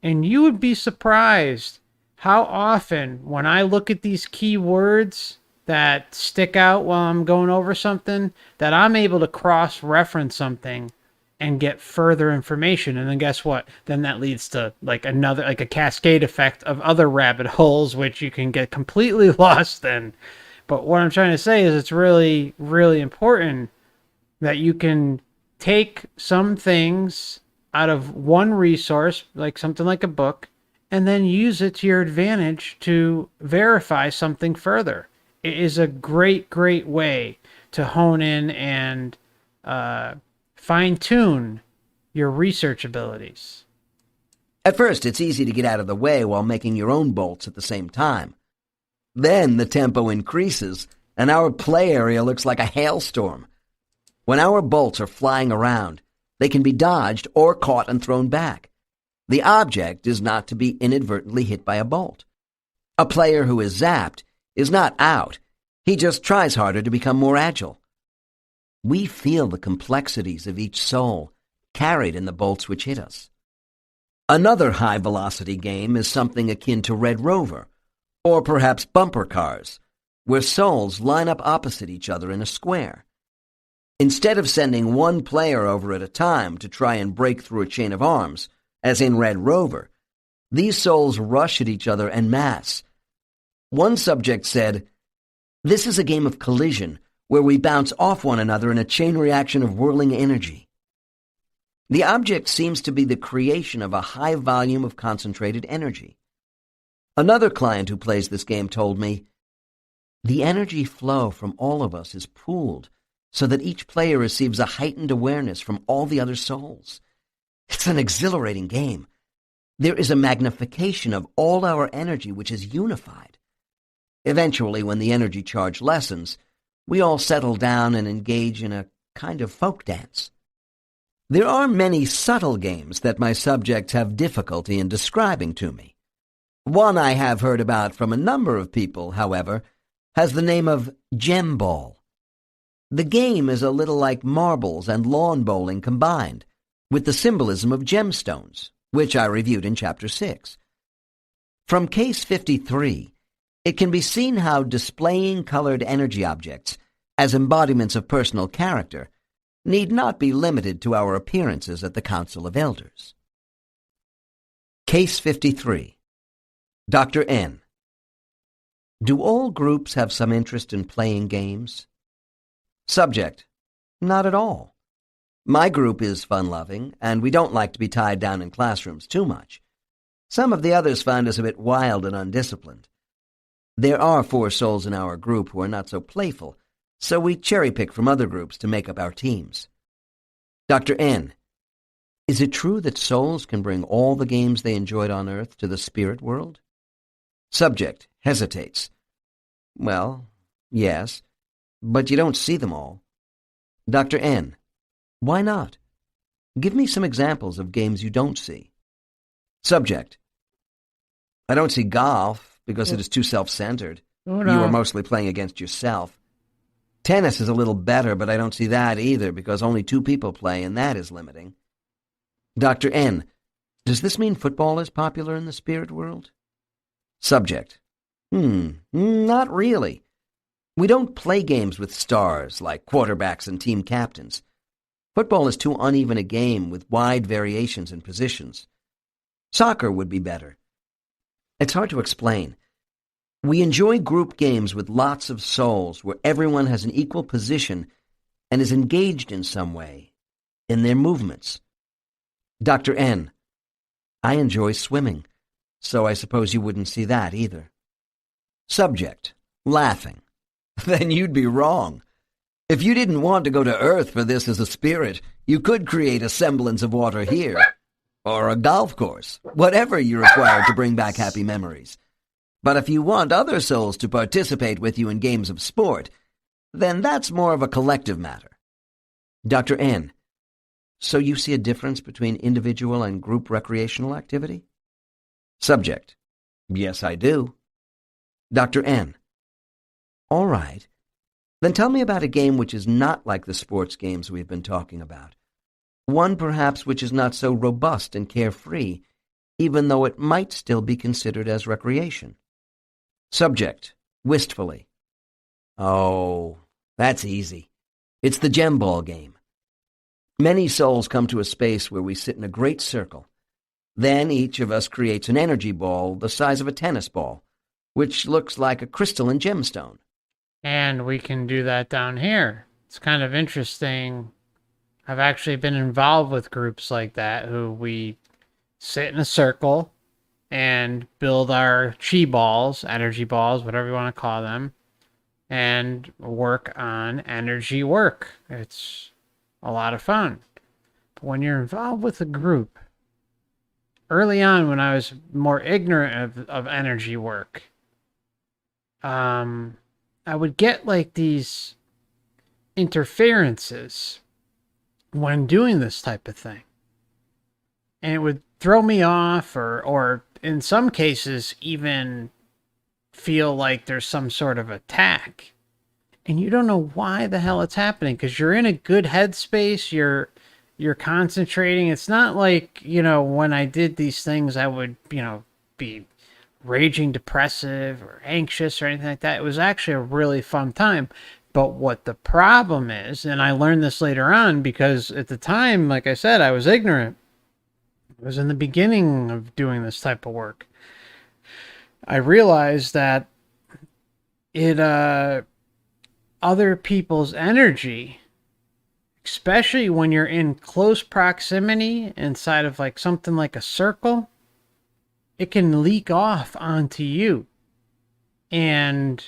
And you would be surprised how often when I look at these keywords that stick out while I'm going over something, that I'm able to cross-reference something and get further information. And then guess what? Then that leads to a cascade effect of other rabbit holes, which you can get completely lost in. But what I'm trying to say is it's really, really important that you can take some things out of one resource, like something like a book, and then use it to your advantage to verify something further. It is a great, great way to hone in and fine-tune your research abilities. At first, it's easy to get out of the way while making your own bolts at the same time. Then the tempo increases, and our play area looks like a hailstorm. When our bolts are flying around, they can be dodged or caught and thrown back. The object is not to be inadvertently hit by a bolt. A player who is zapped is not out. He just tries harder to become more agile. We feel the complexities of each soul carried in the bolts which hit us. Another high-velocity game is something akin to Red Rover, or perhaps bumper cars, where souls line up opposite each other in a square. Instead of sending one player over at a time to try and break through a chain of arms, as in Red Rover, these souls rush at each other en masse. One subject said, "This is a game of collision where we bounce off one another in a chain reaction of whirling energy." The object seems to be the creation of a high volume of concentrated energy. Another client who plays this game told me, "The energy flow from all of us is pooled so that each player receives a heightened awareness from all the other souls. It's an exhilarating game. There is a magnification of all our energy which is unified. Eventually, when the energy charge lessens, we all settle down and engage in a kind of folk dance." There are many subtle games that my subjects have difficulty in describing to me. One I have heard about from a number of people, however, has the name of Gem Ball. The game is a little like marbles and lawn bowling combined, with the symbolism of gemstones, which I reviewed in Chapter 6. From Case 53, it can be seen how displaying colored energy objects as embodiments of personal character need not be limited to our appearances at the Council of Elders. Case 53. Dr. N. Do all groups have some interest in playing games? Subject. Not at all. My group is fun-loving, and we don't like to be tied down in classrooms too much. Some of the others find us a bit wild and undisciplined. There are 4 souls in our group who are not so playful, so we cherry-pick from other groups to make up our teams. Dr. N. Is it true that souls can bring all the games they enjoyed on Earth to the spirit world? Subject hesitates. Well, Yes, but you don't see them all. Dr. N. Why not? Give me some examples of games you don't see. Subject. I don't see golf because it is too self-centered. Oh, You no. are mostly playing against yourself. Tennis is a little better, but I don't see that either because only 2 people play, and that is limiting. Dr. N. Does this mean football is popular in the spirit world? Subject. Not really. We don't play games with stars like quarterbacks and team captains. Football is too uneven a game with wide variations in positions. Soccer would be better. It's hard to explain. We enjoy group games with lots of souls where everyone has an equal position and is engaged in some way in their movements. Dr. N. I enjoy swimming, so I suppose you wouldn't see that either. Subject. Laughing. Then you'd be wrong. If you didn't want to go to Earth for this as a spirit, you could create a semblance of water here. Or a golf course. Whatever you require to bring back happy memories. But if you want other souls to participate with you in games of sport, then that's more of a collective matter. Dr. N. So you see a difference between individual and group recreational activity? Subject. Yes, I do. Dr. N. All right. Then tell me about a game which is not like the sports games we've been talking about. One perhaps which is not so robust and carefree, even though it might still be considered as recreation. Subject. Wistfully. Oh, that's easy. It's the gem ball game. Many souls come to a space where we sit in a great circle. Then each of us creates an energy ball the size of a tennis ball, which looks like a crystalline gemstone. And we can do that down here. It's kind of interesting. I've actually been involved with groups like that who we sit in a circle and build our chi balls, energy balls, whatever you want to call them, and work on energy work. It's a lot of fun. But when you're involved with a group, early on when I was more ignorant of energy work, I would get like these interferences when doing this type of thing. And it would throw me off or in some cases even feel like there's some sort of attack. And you don't know why the hell it's happening because you're in a good headspace, you're concentrating. It's not like, when I did these things I would, be raging depressive or anxious or anything like that. It was actually a really fun time. But what the problem is, and I learned this later on because at the time, like I said, I was ignorant. It was in the beginning of doing this type of work. I realized that other people's energy, especially when you're in close proximity inside of like something like a circle, it can leak off onto you and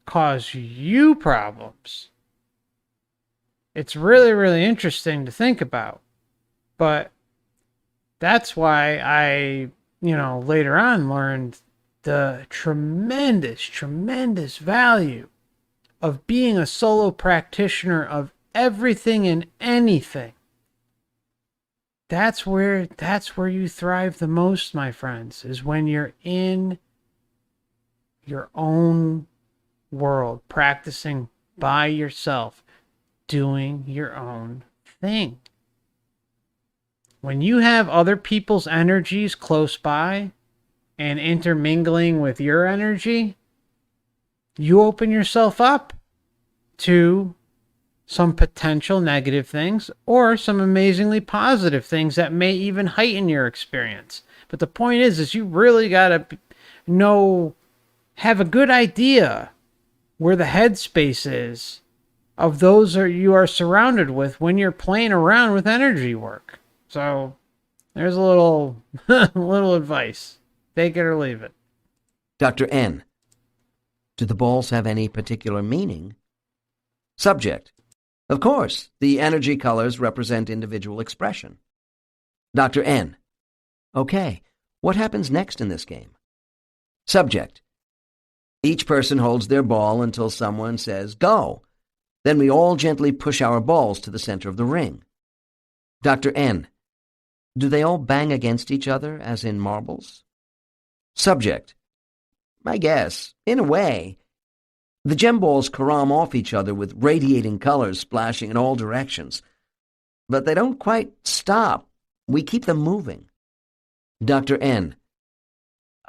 cause you problems. It's really, really interesting to think about. But that's why I, later on learned the tremendous, tremendous value of being a solo practitioner of everything and anything. That's where you thrive the most, my friends, is when you're in your own world, practicing by yourself, doing your own thing. When you have other people's energies close by and intermingling with your energy, you open yourself up to some potential negative things or some amazingly positive things that may even heighten your experience. But the point is you really got to have a good idea where the headspace is of those you are surrounded with when you're playing around with energy work. So there's a little advice. Take it or leave it. Dr. N. Do the balls have any particular meaning? Subject. Of course, the energy colors represent individual expression. Dr. N. Okay, what happens next in this game? Subject. Each person holds their ball until someone says, go. Then we all gently push our balls to the center of the ring. Dr. N. Do they all bang against each other, as in marbles? Subject. I guess, in a way. The gem balls carom off each other with radiating colors splashing in all directions. But they don't quite stop. We keep them moving. Dr. N.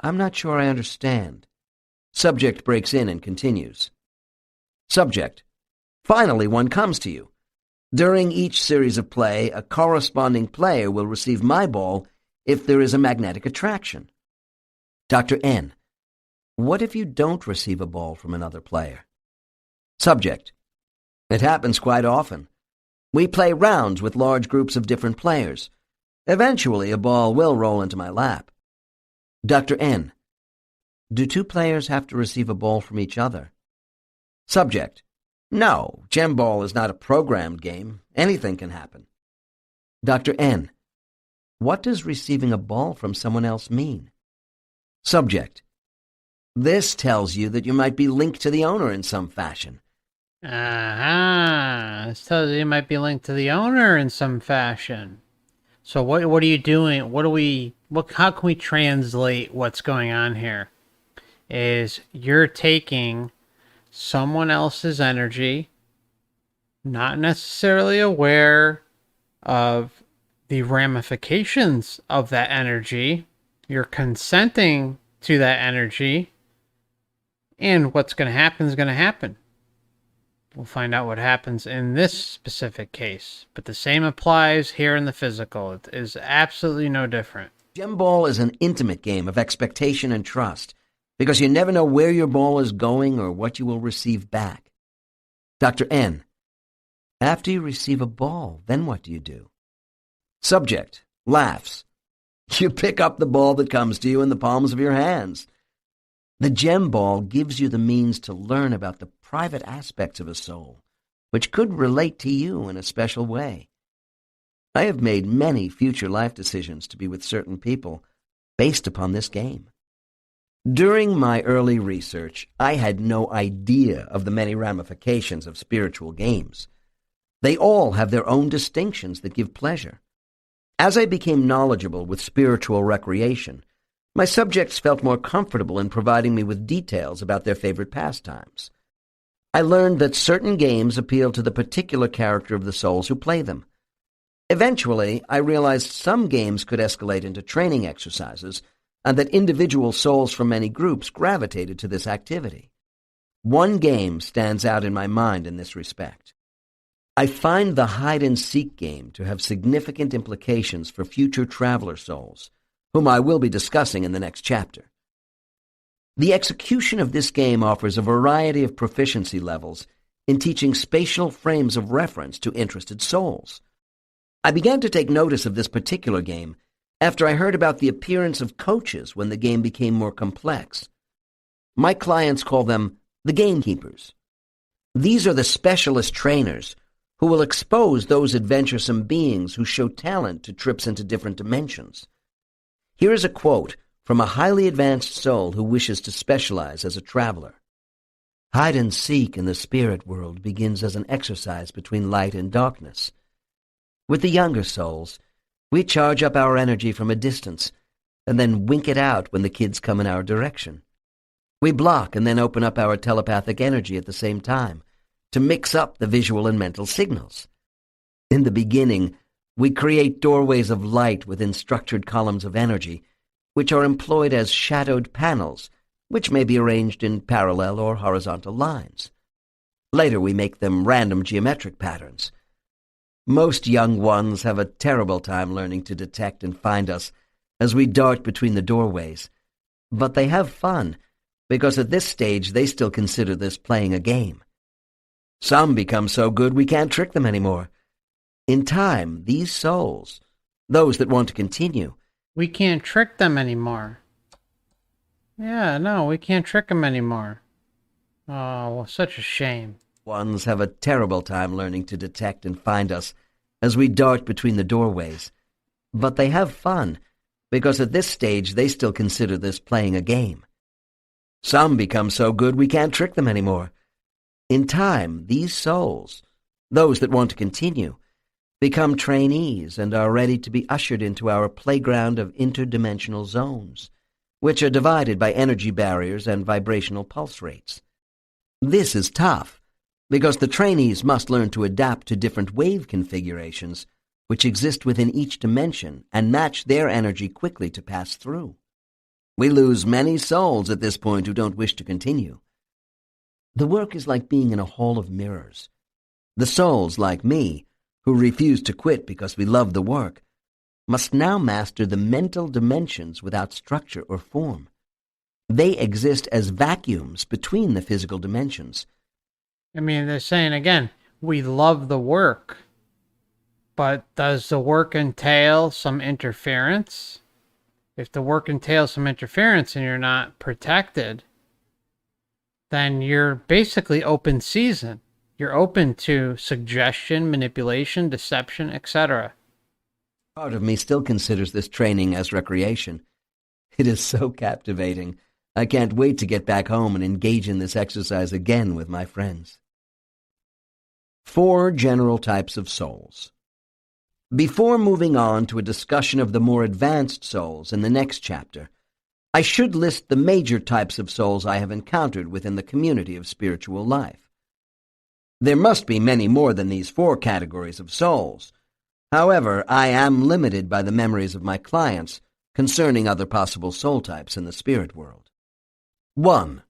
I'm not sure I understand. Subject breaks in and continues. Subject. Finally, one comes to you. During each series of play, a corresponding player will receive my ball if there is a magnetic attraction. Dr. N. What if you don't receive a ball from another player? Subject. It happens quite often. We play rounds with large groups of different players. Eventually, a ball will roll into my lap. Dr. N. Do two players have to receive a ball from each other? Subject. No, gem ball is not a programmed game. Anything can happen. Dr. N. What does receiving a ball from someone else mean? Subject. This tells you that you might be linked to the owner in some fashion. This tells you might be linked to the owner in some fashion. So what are you doing? How can we translate what's going on here? Is you're taking someone else's energy, not necessarily aware of the ramifications of that energy. You're consenting to that energy, and what's going to happen is going to happen. We'll find out what happens in this specific case, but the same applies here in the physical. It is absolutely no different. Gem ball is an intimate game of expectation and trust, because you never know where your ball is going or what you will receive back. Dr. N. After you receive a ball, then what do? Subject laughs. You pick up the ball that comes to you in the palms of your hands. The gem ball gives you the means to learn about the private aspects of a soul, which could relate to you in a special way. I have made many future life decisions to be with certain people based upon this game. During my early research, I had no idea of the many ramifications of spiritual games. They all have their own distinctions that give pleasure. As I became knowledgeable with spiritual recreation, my subjects felt more comfortable in providing me with details about their favorite pastimes. I learned that certain games appeal to the particular character of the souls who play them. Eventually, I realized some games could escalate into training exercises, and that individual souls from many groups gravitated to this activity. One game stands out in my mind in this respect. I find the hide-and-seek game to have significant implications for future traveler souls, whom I will be discussing in the next chapter. The execution of this game offers a variety of proficiency levels in teaching spatial frames of reference to interested souls. I began to take notice of this particular game after I heard about the appearance of coaches when the game became more complex. My clients call them the gamekeepers. These are the specialist trainers who will expose those adventuresome beings who show talent to trips into different dimensions. Here is a quote from a highly advanced soul who wishes to specialize as a traveler. Hide and seek in the spirit world begins as an exercise between light and darkness. With the younger souls, we charge up our energy from a distance and then wink it out when the kids come in our direction. We block and then open up our telepathic energy at the same time to mix up the visual and mental signals. In the beginning, we create doorways of light within structured columns of energy, which are employed as shadowed panels, which may be arranged in parallel or horizontal lines. Later, we make them random geometric patterns. Most young ones have a terrible time learning to detect and find us as we dart between the doorways, but they have fun, because at this stage they still consider this playing a game. Some become so good we can't trick them anymore. In time, these souls, those that want to continue, We can't trick them anymore. Yeah, no, we can't trick them anymore. Oh, well, such a shame. ones have a terrible time learning to detect and find us as we dart between the doorways. But they have fun, because at this stage they still consider this playing a game. Some become so good we can't trick them anymore. In time, these souls, those that want to continue, become trainees and are ready to be ushered into our playground of interdimensional zones, which are divided by energy barriers and vibrational pulse rates. This is tough, because the trainees must learn to adapt to different wave configurations which exist within each dimension and match their energy quickly to pass through. We lose many souls at this point who don't wish to continue. The work is like being in a hall of mirrors. The souls, like me, who refuse to quit because we love the work, must now master the mental dimensions without structure or form. They exist as vacuums between the physical dimensions. I mean, they're saying again, we love the work, but does the work entail some interference? If the work entails some interference and you're not protected, then you're basically open season. You're open to suggestion, manipulation, deception, etc. Part of me still considers this training as recreation. It is so captivating. I can't wait to get back home and engage in this exercise again with my friends. 4 general types of souls. Before moving on to a discussion of the more advanced souls in the next chapter, I should list the major types of souls I have encountered within the community of spiritual life. There must be many more than these 4 categories of souls. However, I am limited by the memories of my clients concerning other possible soul types in the spirit world. 1.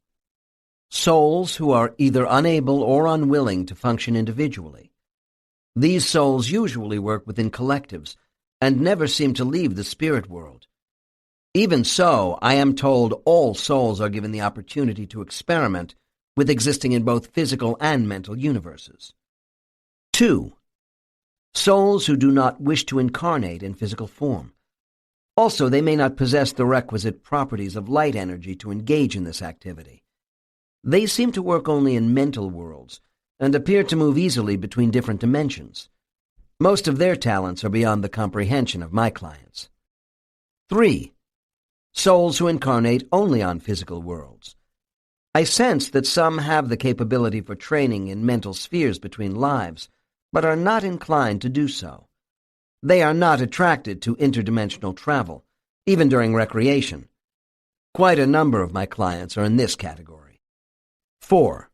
Souls who are either unable or unwilling to function individually. These souls usually work within collectives and never seem to leave the spirit world. Even so, I am told all souls are given the opportunity to experiment with existing in both physical and mental universes. 2. Souls who do not wish to incarnate in physical form. Also, they may not possess the requisite properties of light energy to engage in this activity. They seem to work only in mental worlds and appear to move easily between different dimensions. Most of their talents are beyond the comprehension of my clients. 3. Souls who incarnate only on physical worlds. I sense that some have the capability for training in mental spheres between lives, but are not inclined to do so. They are not attracted to interdimensional travel, even during recreation. Quite a number of my clients are in this category. 4.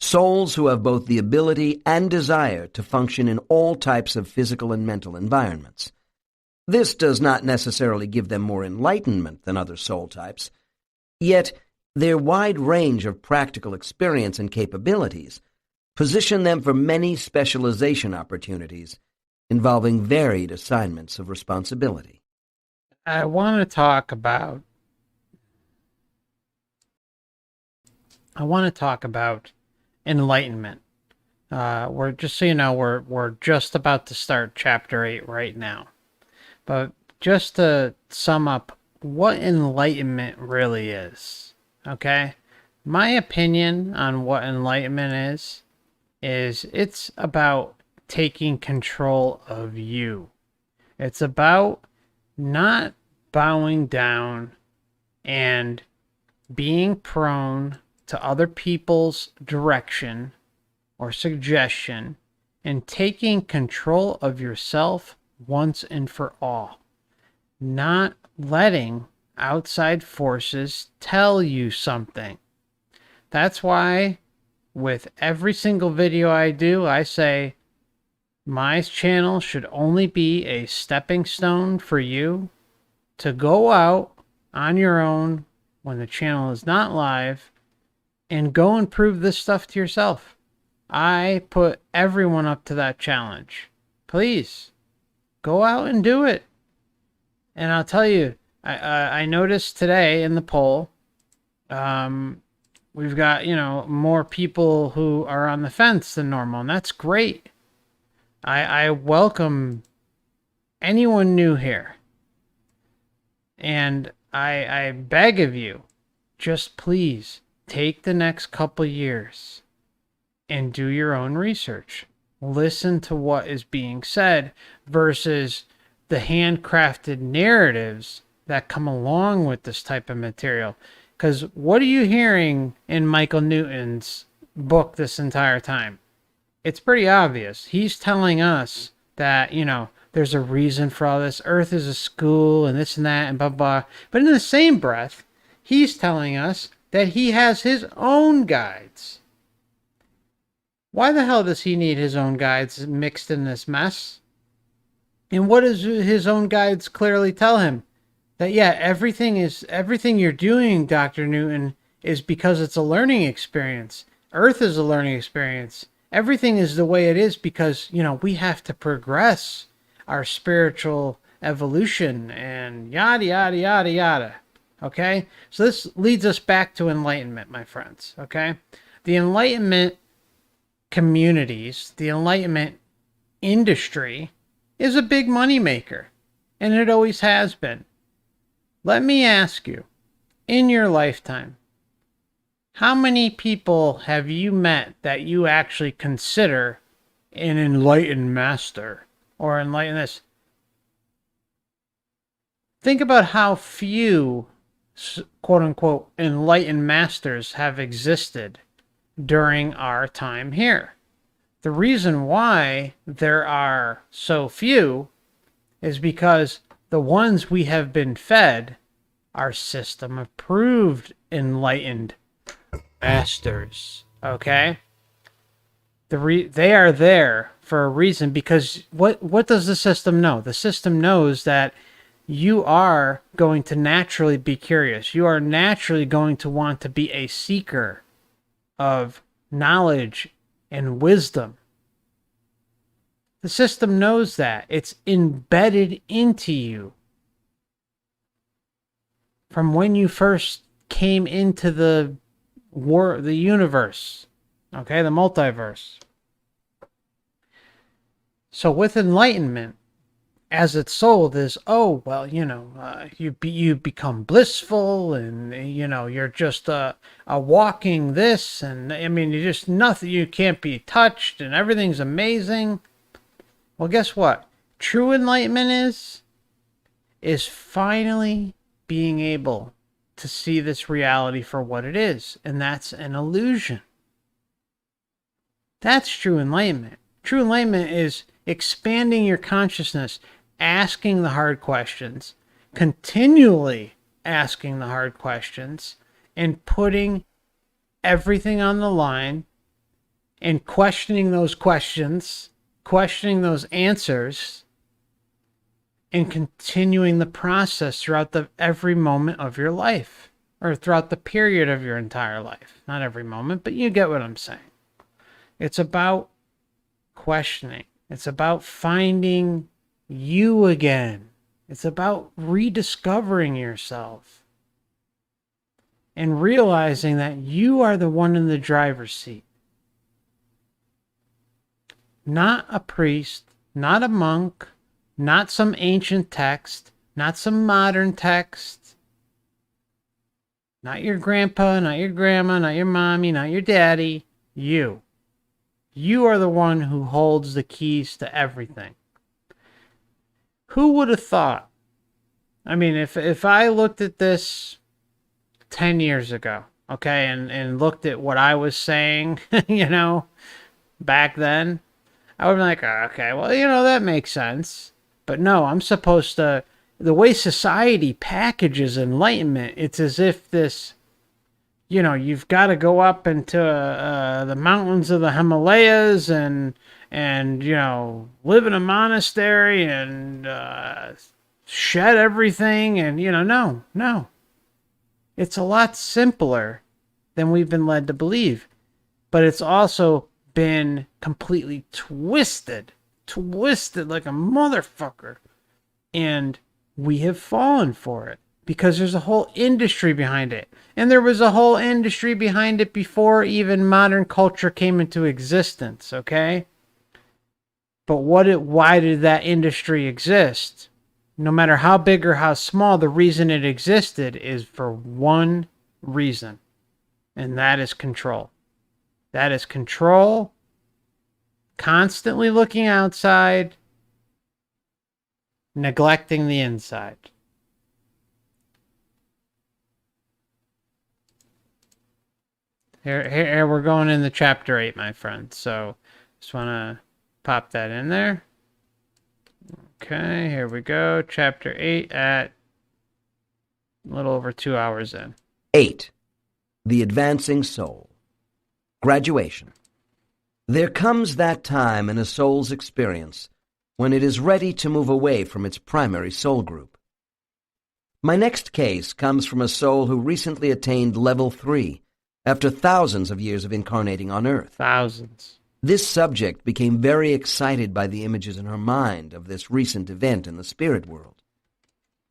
Souls who have both the ability and desire to function in all types of physical and mental environments. This does not necessarily give them more enlightenment than other soul types, yet their wide range of practical experience and capabilities position them for many specialization opportunities involving varied assignments of responsibility. I want to talk about enlightenment. We're just so you know, we're just about to start chapter 8 right now. But just to sum up what enlightenment really is, okay? My opinion on what enlightenment is it's about taking control of you. It's about not bowing down and being prone to other people's direction or suggestion and taking control of yourself once and for all. Not letting outside forces tell you something. That's why with every single video I do, I say my channel should only be a stepping stone for you to go out on your own when the channel is not live and go and prove this stuff to yourself. I put everyone up to that challenge. Please, go out and do it. And I'll tell you, I noticed today in the poll, we've got, more people who are on the fence than normal, and that's great. I welcome anyone new here. And I beg of you, just please take the next couple years and do your own research. Listen to what is being said versus the handcrafted narratives that come along with this type of material. Because what are you hearing in Michael Newton's book this entire time? It's pretty obvious. He's telling us that, there's a reason for all this. Earth is a school and this and that and blah, blah. But in the same breath, he's telling us that he has his own guides. Why the hell does he need his own guides mixed in this mess? And what does his own guides clearly tell him? That, yeah, everything you're doing, Dr. Newton, is because it's a learning experience. Earth is a learning experience. Everything is the way it is because, we have to progress our spiritual evolution and yada, yada, yada, yada. Okay? So this leads us back to enlightenment, my friends. Okay? The enlightenment communities, the enlightenment industry is a big moneymaker. And it always has been. Let me ask you, in your lifetime, how many people have you met that you actually consider an enlightened master or enlightened this? Think about how few, quote unquote, enlightened masters have existed during our time here. The reason why there are so few is because the ones we have been fed are system approved enlightened masters. Okay? They are there for a reason because what does the system know? The system knows that you are going to naturally be curious. You are naturally going to want to be a seeker of knowledge and wisdom. The system knows that. It's embedded into you. From when you first came into the universe. Okay, the multiverse. So with enlightenment, as it's sold is, you become blissful and, you're just a walking this. And you're just nothing. You can't be touched and everything's amazing. Well, guess what? True enlightenment is finally being able to see this reality for what it is. And that's an illusion. That's true enlightenment. True enlightenment is expanding your consciousness, asking the hard questions, continually asking the hard questions, and putting everything on the line and questioning those questions, questioning those answers, and continuing the process throughout every moment of your life, or throughout the period of your entire life. Not every moment, but you get what I'm saying. It's about questioning. It's about finding you again. It's about rediscovering yourself and realizing that you are the one in the driver's seat. Not a priest, not a monk, not some ancient text, not some modern text, not your grandpa, not your grandma, not your mommy, not your daddy. You. You are the one who holds the keys to everything. Who would have thought? If I looked at this 10 years ago, okay, and looked at what I was saying, back then, I would be like, okay, well, that makes sense. But no, I'm supposed to, the way society packages enlightenment, it's as if this, you've got to go up into the mountains of the Himalayas and live in a monastery and shed everything. And, no. It's a lot simpler than we've been led to believe. But it's also been completely twisted like a motherfucker. And we have fallen for it because there's a whole industry behind it. And there was a whole industry behind it before even modern culture came into existence, okay? But why did that industry exist? No matter how big or how small, the reason it existed is for one reason. And that is control. That is control. Constantly looking outside, neglecting the inside. Here we're going into chapter 8, my friend. So just want to pop that in there. Okay, here we go. Chapter 8 at a little over 2 hours in. 8. The Advancing Soul. Graduation. There comes that time in a soul's experience when it is ready to move away from its primary soul group. My next case comes from a soul who recently attained level 3 after thousands of years of incarnating on Earth. Thousands. This subject became very excited by the images in her mind of this recent event in the spirit world.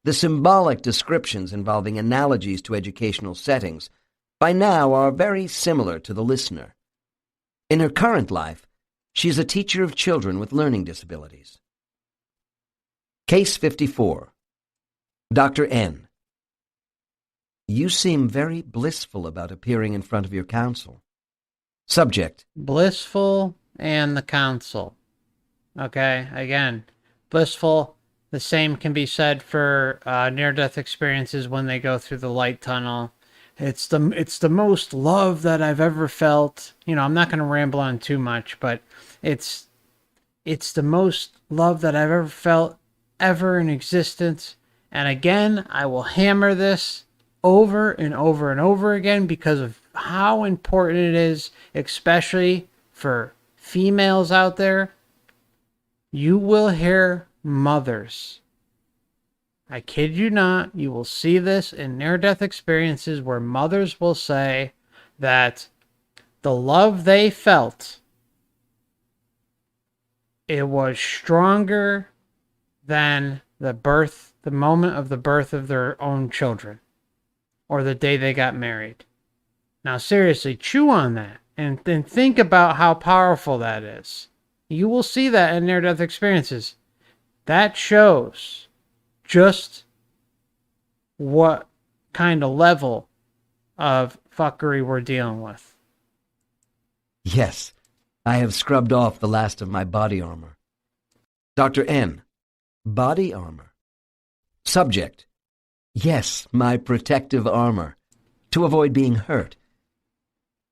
The symbolic descriptions involving analogies to educational settings by now are very similar to the listener. In her current life, she is a teacher of children with learning disabilities. Case 54. Dr. N. You seem very blissful about appearing in front of your council. Subject. Blissful and the council. Okay, again, blissful. The same can be said for near-death experiences when they go through the light tunnel. It's the most love that I've ever felt. You know, I'm not going to ramble on too much, but it's the most love that I've ever felt ever in existence. And again, I will hammer this over and over and over again because of how important it is, especially for females out there. You will hear mothers. I kid you not, you will see this in near-death experiences where mothers will say that the love they felt, it was stronger than the moment of the birth of their own children, or the day they got married. Now seriously, chew on that, and then think about how powerful that is. You will see that in near-death experiences. That shows just what kind of level of fuckery we're dealing with. Yes, I have scrubbed off the last of my body armor. Dr. N. Body armor. Subject. Yes, my protective armor, to avoid being hurt.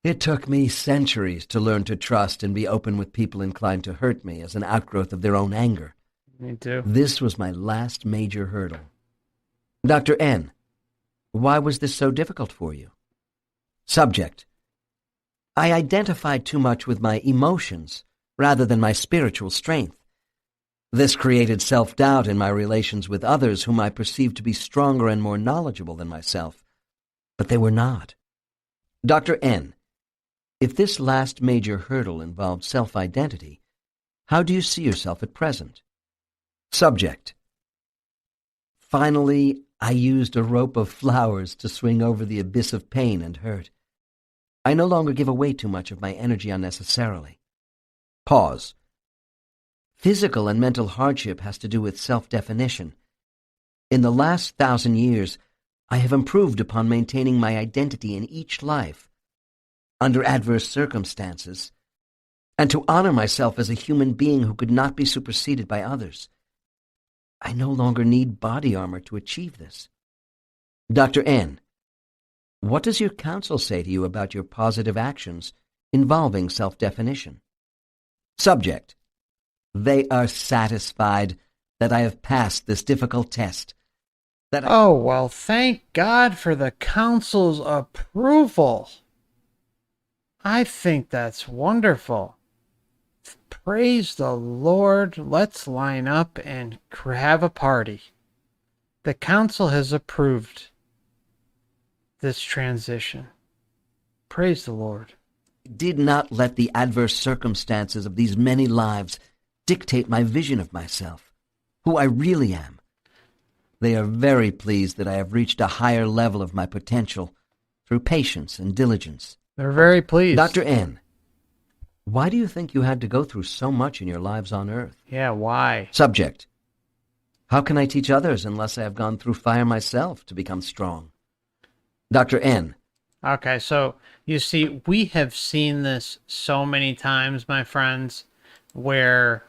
It took me centuries to learn to trust and be open with people inclined to hurt me as an outgrowth of their own anger. Me too. This was my last major hurdle. Dr. N. Why was this so difficult for you? Subject. I identified too much with my emotions rather than my spiritual strength. This created self-doubt in my relations with others whom I perceived to be stronger and more knowledgeable than myself, but they were not. Dr. N. If this last major hurdle involved self-identity, how do you see yourself at present? Subject. Finally, I used a rope of flowers to swing over the abyss of pain and hurt. I no longer give away too much of my energy unnecessarily. Pause. Physical and mental hardship has to do with self-definition. In the last 1,000 years, I have improved upon maintaining my identity in each life, under adverse circumstances, and to honor myself as a human being who could not be superseded by others. I no longer need body armor to achieve this. Dr. N. What does your counsel say to you about your positive actions involving self-definition? Subject. They are satisfied that I have passed this difficult test. Oh, well, thank God for the council's approval. I think that's wonderful. Praise the Lord. Let's line up and have a party. The council has approved this transition. Praise the Lord. Did not let the adverse circumstances of these many lives dictate my vision of myself, who I really am. They are very pleased that I have reached a higher level of my potential through patience and diligence. They're very pleased. Dr. N. Why do you think you had to go through so much in your lives on Earth? Yeah, why? Subject. How can I teach others unless I have gone through fire myself to become strong? Dr. N. Okay, so you see, we have seen this so many times, my friends, where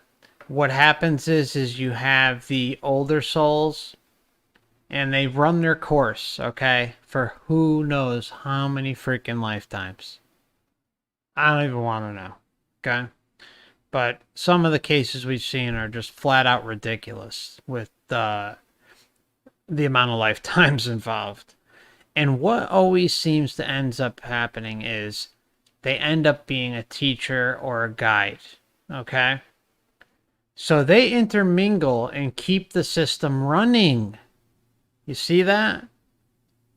what happens is you have the older souls and they run their course, okay, for who knows how many freaking lifetimes. I don't even want to know. Okay. But some of the cases we've seen are just flat out ridiculous with the amount of lifetimes involved. And what always seems to ends up happening is they end up being a teacher or a guide. Okay. So they intermingle and keep the system running. You see that?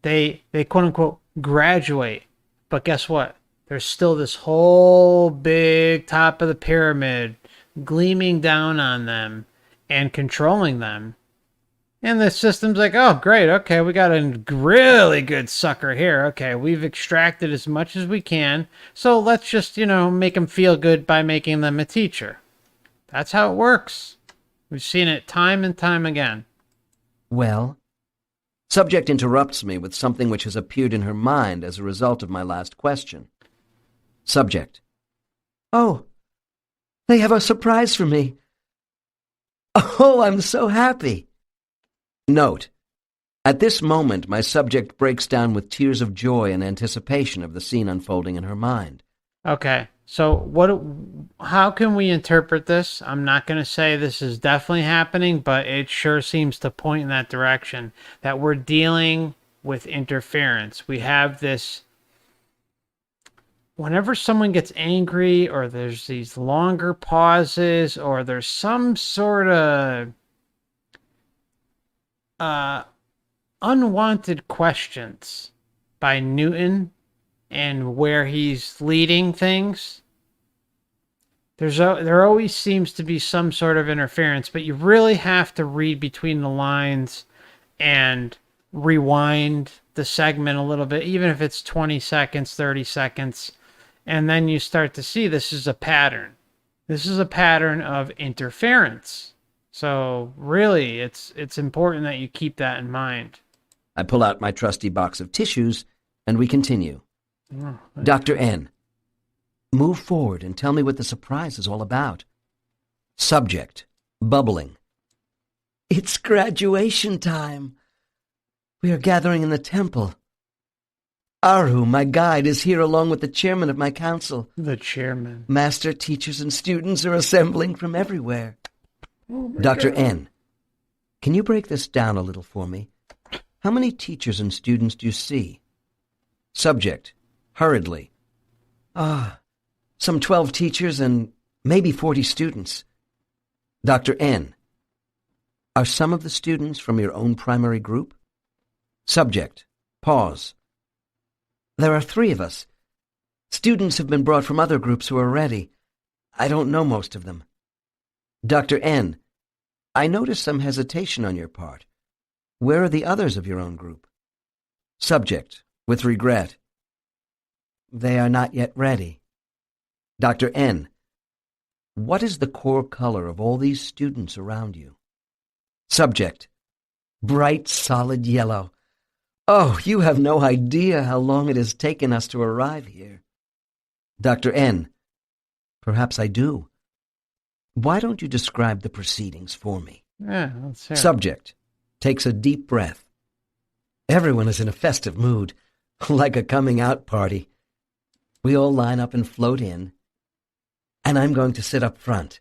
They quote unquote graduate. But guess what? There's still this whole big top of the pyramid gleaming down on them and controlling them. And the system's like, oh, great. Okay, we got a really good sucker here. Okay, we've extracted as much as we can. So let's just, make them feel good by making them a teacher. That's how it works. We've seen it time and time again. Well, subject interrupts me with something which has appeared in her mind as a result of my last question. Subject. Oh, they have a surprise for me. Oh, I'm so happy. Note, at this moment my subject breaks down with tears of joy and anticipation of the scene unfolding in her mind. Okay, so how can we interpret this? I'm not going to say this is definitely happening, but it sure seems to point in that direction, that we're dealing with interference. We have this, whenever someone gets angry or there's these longer pauses or there's some sort of unwanted questions by Newton and where he's leading things, there always seems to be some sort of interference, but you really have to read between the lines and rewind the segment a little bit, even if it's 20 seconds, 30 seconds, and then you start to see this is a pattern. This is a pattern of interference. So really, it's important that you keep that in mind. I pull out my trusty box of tissues, and we continue. Oh, Dr. N, move forward and tell me what the surprise is all about. Subject, bubbling. It's graduation time. We are gathering in the temple. Aru, my guide, is here along with the chairman of my council. the chairman. Master, teachers, and students are assembling from everywhere. Dr. N, can you break this down a little for me? How many teachers and students do you see? Subject, hurriedly. Some 12 teachers and maybe 40 students. Dr. N, are some of the students from your own primary group? Subject, pause. There are 3 of us. Students have been brought from other groups who are ready. I don't know most of them. Dr. N, I notice some hesitation on your part. Where are the others of your own group? Subject, with regret. They are not yet ready. Dr. N, what is the core color of all these students around you? Subject, bright, solid yellow. Oh, you have no idea how long it has taken us to arrive here. Dr. N, perhaps I do. Why don't you describe the proceedings for me? Yeah, let's hear it. Subject takes a deep breath. Everyone is in a festive mood, like a coming-out party. We all line up and float in, and I'm going to sit up front.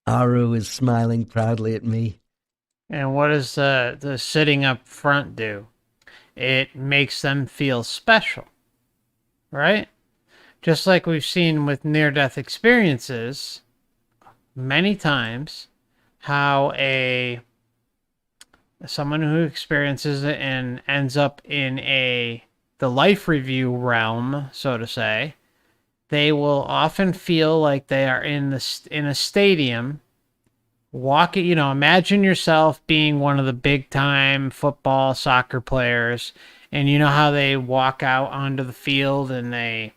Aru is smiling proudly at me. And what does the sitting up front do? It makes them feel special, right? Just like we've seen with near-death experiences many times, how someone who experiences it and ends up in the life review realm, so to say, they will often feel like they are in a stadium walking. Imagine yourself being one of the big time football, soccer players, and you know how they walk out onto the field and they,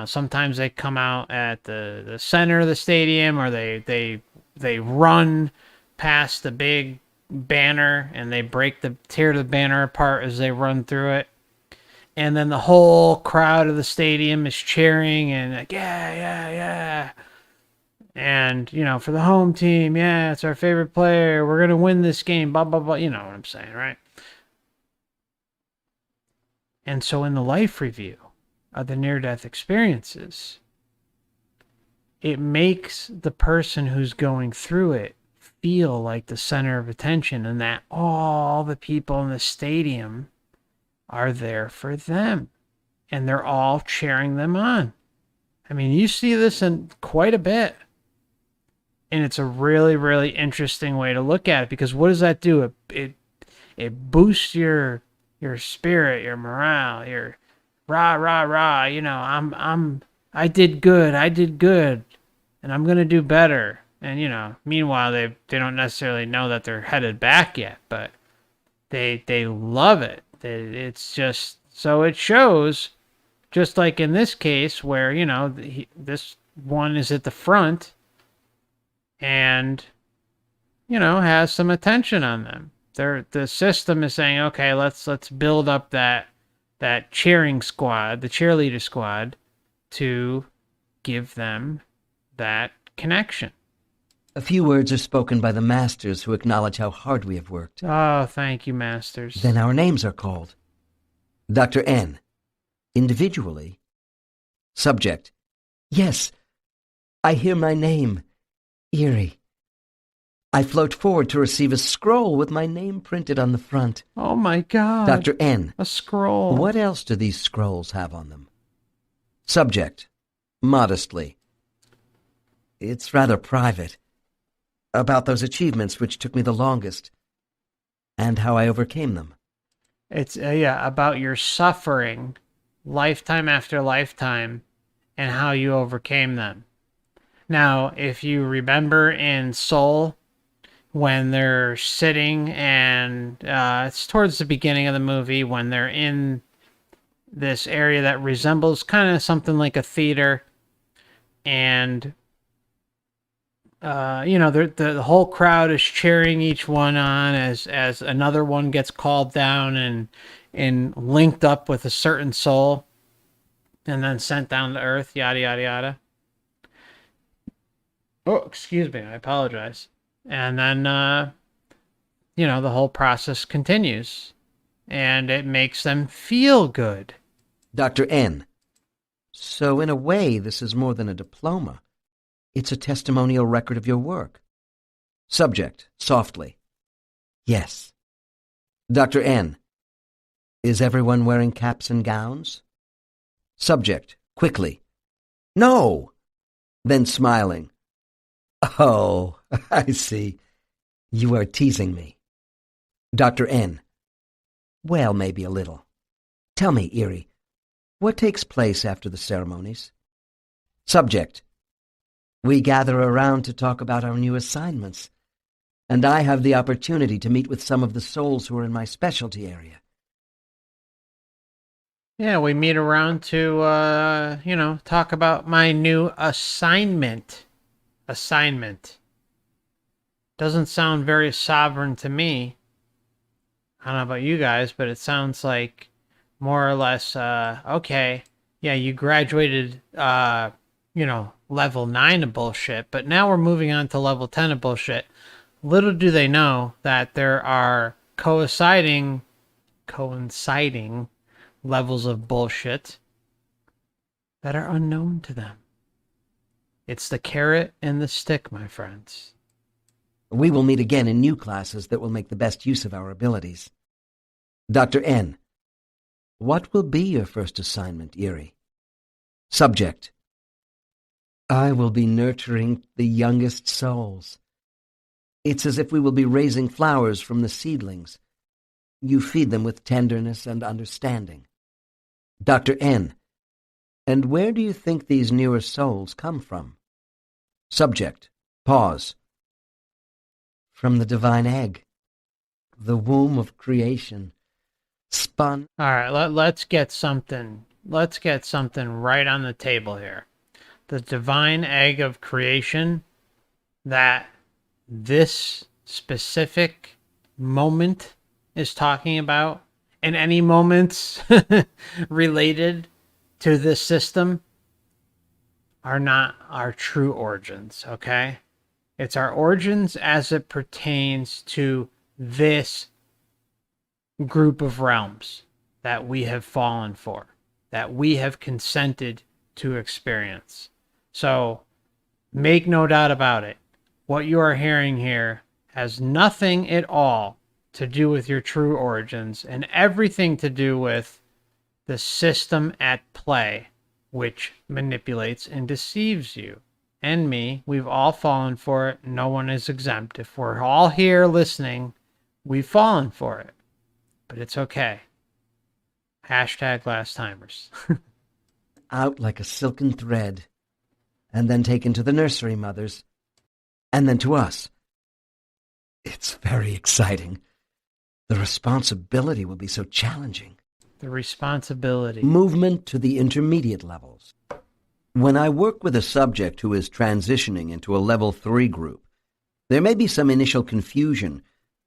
sometimes they come out at the center of the stadium, or they run past the big banner and they tear the banner apart as they run through it. And then the whole crowd of the stadium is cheering and like, yeah, yeah, yeah. And, for the home team, yeah, it's our favorite player. We're going to win this game, blah, blah, blah. You know what I'm saying, right? And so in the life review, of the near-death experiences, it makes the person who's going through it feel like the center of attention, and that all the people in the stadium are there for them, and they're all cheering them on. I mean, you see this in quite a bit. And it's a really, really interesting way to look at it, because what does that do? It boosts your spirit, your morale, your rah rah rah. You know, I did good, and I'm gonna do better. And you know, meanwhile they don't necessarily know that they're headed back yet, but they love it. It's just so it shows. Just like in this case where, you know, this one is at the front and, you know, has some attention on them. The system is saying, okay, let's build up that cheering squad, the cheerleader squad, to give them that connection. A few words are spoken by the masters who acknowledge how hard we have worked. Oh, thank you, masters. Then our names are called. Dr. N. Individually. Subject. Yes, I hear my name. Eerie. I float forward to receive a scroll with my name printed on the front. Oh my God. Dr. N. A scroll. What else do these scrolls have on them? Subject. Modestly. It's rather private. About those achievements which took me the longest, and how I overcame them. It's, about your suffering, lifetime after lifetime, and how you overcame them. Now, if you remember in Soul, when they're sitting and it's towards the beginning of the movie, when they're in this area that resembles kind of something like a theater, and you know, the whole crowd is cheering each one on as another one gets called down and linked up with a certain soul and then sent down to earth, yada, yada, yada. Oh, excuse me. I apologize. And then, you know, the whole process continues and it makes them feel good. Dr. N. So in a way, this is more than a diploma. It's a testimonial record of your work. Subject, softly. Yes. Dr. N. Is everyone wearing caps and gowns? Subject, quickly. No! Then smiling. Oh, I see. You are teasing me. Dr. N. Well, maybe a little. Tell me, Eerie, what takes place after the ceremonies? Subject. We gather around to talk about our new assignments, and I have the opportunity to meet with some of the souls who are in my specialty area. Yeah, we meet around to, you know, talk about my new assignment. Assignment. Doesn't sound very sovereign to me. I don't know about you guys, but it sounds like more or less, okay, yeah, you graduated, you know, level 9 of bullshit, but now we're moving on to level 10 of bullshit. Little do they know that there are coinciding levels of bullshit that are unknown to them. It's the carrot and the stick, my friends. We will meet again in new classes that will make the best use of our abilities. Dr. N. What will be your first assignment, Eerie? Subject. I will be nurturing the youngest souls. It's as if we will be raising flowers from the seedlings. You feed them with tenderness and understanding. Dr. N. And where do you think these newer souls come from? Subject. Pause. From the divine egg, the womb of creation, spun. All right, let's get something right on the table here. The divine egg of creation that this specific moment is talking about, and any moments related to this system, are not our true origins, okay? It's our origins as it pertains to this group of realms that we have fallen for. that we have consented to experience. So make no doubt about it. What you are hearing here has nothing at all to do with your true origins and everything to do with the system at play, which manipulates and deceives you. And me, we've all fallen for it. No one is exempt. If we're all here listening, we've fallen for it. But it's okay. Hashtag last timers. Out like a silken thread, and then taken to the nursery mothers, and then to us. It's very exciting. The responsibility will be so challenging. The responsibility. Movement to the intermediate levels. When I work with a subject who is transitioning into a level 3 group, there may be some initial confusion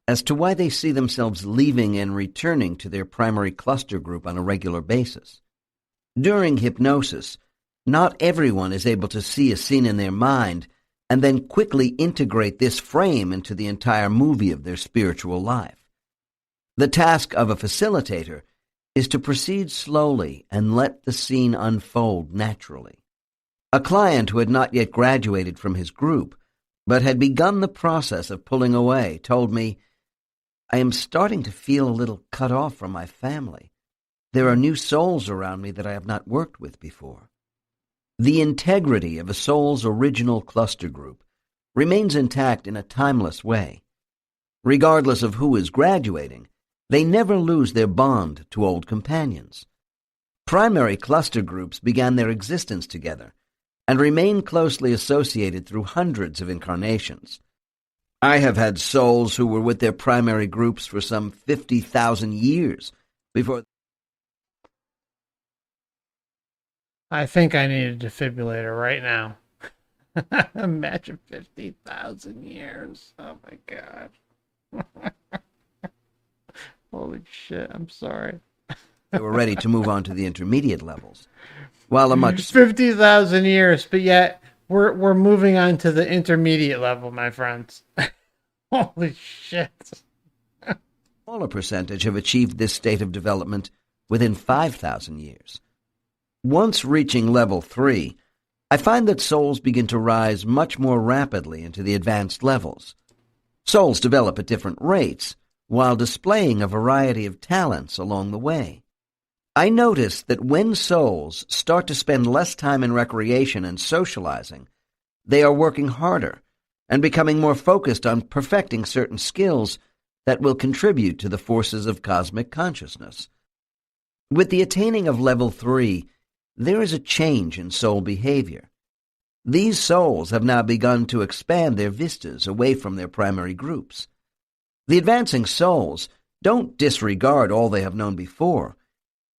as to why they see themselves leaving and returning to their primary cluster group on a regular basis. During hypnosis, not everyone is able to see a scene in their mind and then quickly integrate this frame into the entire movie of their spiritual life. The task of a facilitator is to proceed slowly and let the scene unfold naturally. A client who had not yet graduated from his group, but had begun the process of pulling away, told me, "I am starting to feel a little cut off from my family. There are new souls around me that I have not worked with before." The integrity of a soul's original cluster group remains intact in a timeless way. Regardless of who is graduating, they never lose their bond to old companions. Primary cluster groups began their existence together and remain closely associated through hundreds of incarnations. I have had souls who were with their primary groups for some 50,000 years before. I think I need a defibrillator right now. Imagine 50,000 years. Oh my God. Holy shit, I'm sorry. They were ready to move on to the intermediate levels. While a much 50,000 years, but yet we're moving on to the intermediate level, my friends. Holy shit. smaller percentage have achieved this state of development within 5,000 years. Once reaching level 3, I find that souls begin to rise much more rapidly into the advanced levels. Souls develop at different rates, while displaying a variety of talents along the way. I notice that when souls start to spend less time in recreation and socializing, they are working harder and becoming more focused on perfecting certain skills that will contribute to the forces of cosmic consciousness. With the attaining of level 3, there is a change in soul behavior. These souls have now begun to expand their vistas away from their primary groups. The advancing souls don't disregard all they have known before.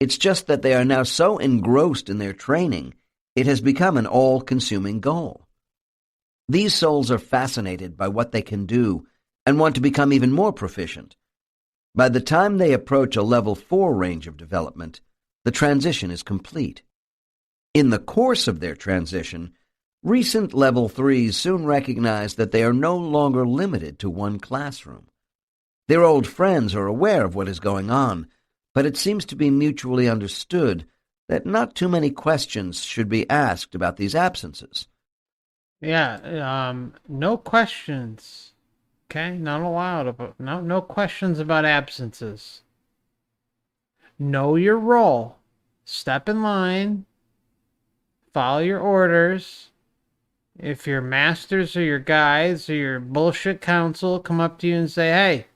It's just that they are now so engrossed in their training, it has become an all-consuming goal. These souls are fascinated by what they can do and want to become even more proficient. By the time they approach a level 4 range of development, the transition is complete. In the course of their transition, recent level 3s soon recognize that they are no longer limited to one classroom. Their old friends are aware of what is going on, but it seems to be mutually understood that not too many questions should be asked about these absences. Yeah, no questions. Okay, not allowed. No questions about absences. Know your role. Step in line. Follow your orders. If your masters or your guides or your bullshit council come up to you and say, hey,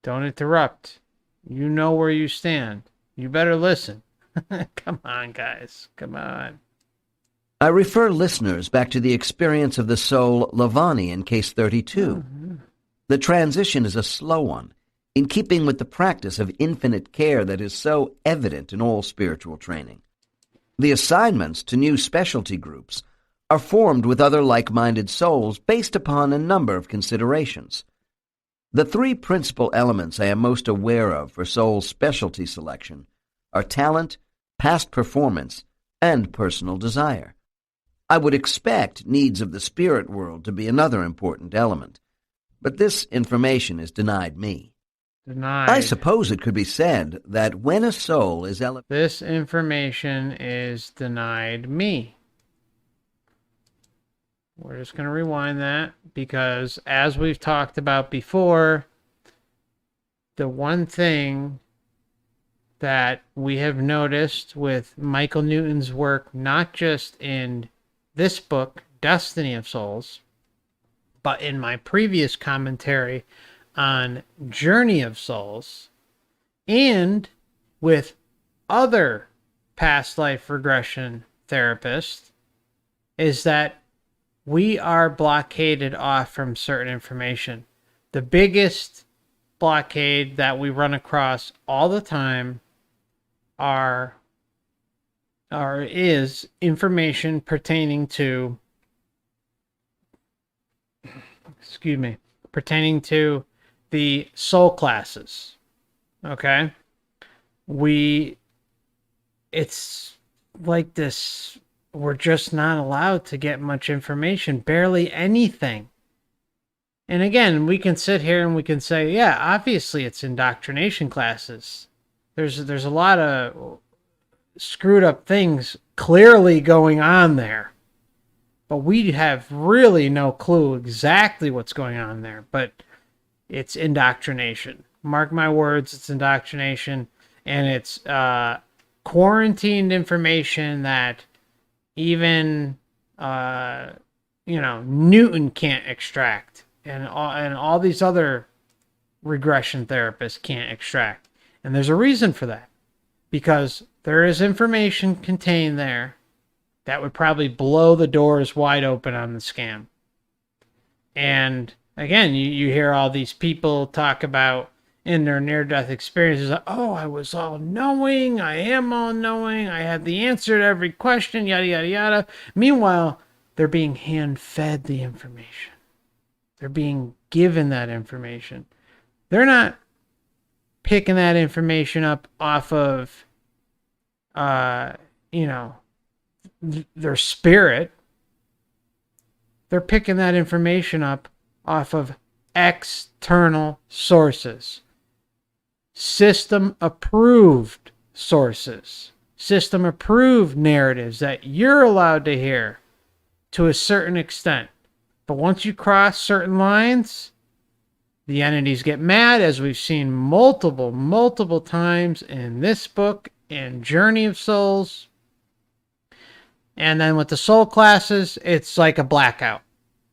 don't interrupt. You know where you stand. You better listen. Come on, guys. Come on. I refer listeners back to the experience of the soul Lavani in Case 32. Mm-hmm. The transition is a slow one, in keeping with the practice of infinite care that is so evident in all spiritual training. The assignments to new specialty groups are formed with other like-minded souls based upon a number of considerations. The 3 principal elements I am most aware of for soul specialty selection are talent, past performance, and personal desire. I would expect needs of the spirit world to be another important element, but this information is denied me. Denied. I suppose it could be said that when a soul is elevated, This information is denied me. We're just going to rewind that because, as we've talked about before, the one thing that we have noticed with Michael Newton's work, not just in this book, Destiny of Souls, but in my previous commentary on Journey of Souls, and with other past life regression therapists, is that we are blockaded off from certain information. The biggest blockade that we run across all the time is information pertaining to the soul classes. Okay? It's like this, we're just not allowed to get much information, barely anything. And again, we can sit here and we can say, yeah, obviously it's indoctrination classes. There's a lot of screwed up things clearly going on there. But we have really no clue exactly what's going on there. But it's indoctrination. Mark my words, it's indoctrination. And it's quarantined information that even Newton can't extract, and all these other regression therapists can't extract. And there's a reason for that, because there is information contained there that would probably blow the doors wide open on the scam. And again, you hear all these people talk about in their near-death experiences, oh, I was all-knowing, I am all-knowing, I had the answer to every question, yada, yada, yada. Meanwhile, they're being hand-fed the information. They're being given that information. They're not picking that information up off of, their spirit. They're picking that information up off of external sources. System-approved sources. System-approved narratives that you're allowed to hear to a certain extent. But once you cross certain lines, the entities get mad, as we've seen multiple times in this book and Journey of Souls. And then with the soul classes, it's like a blackout.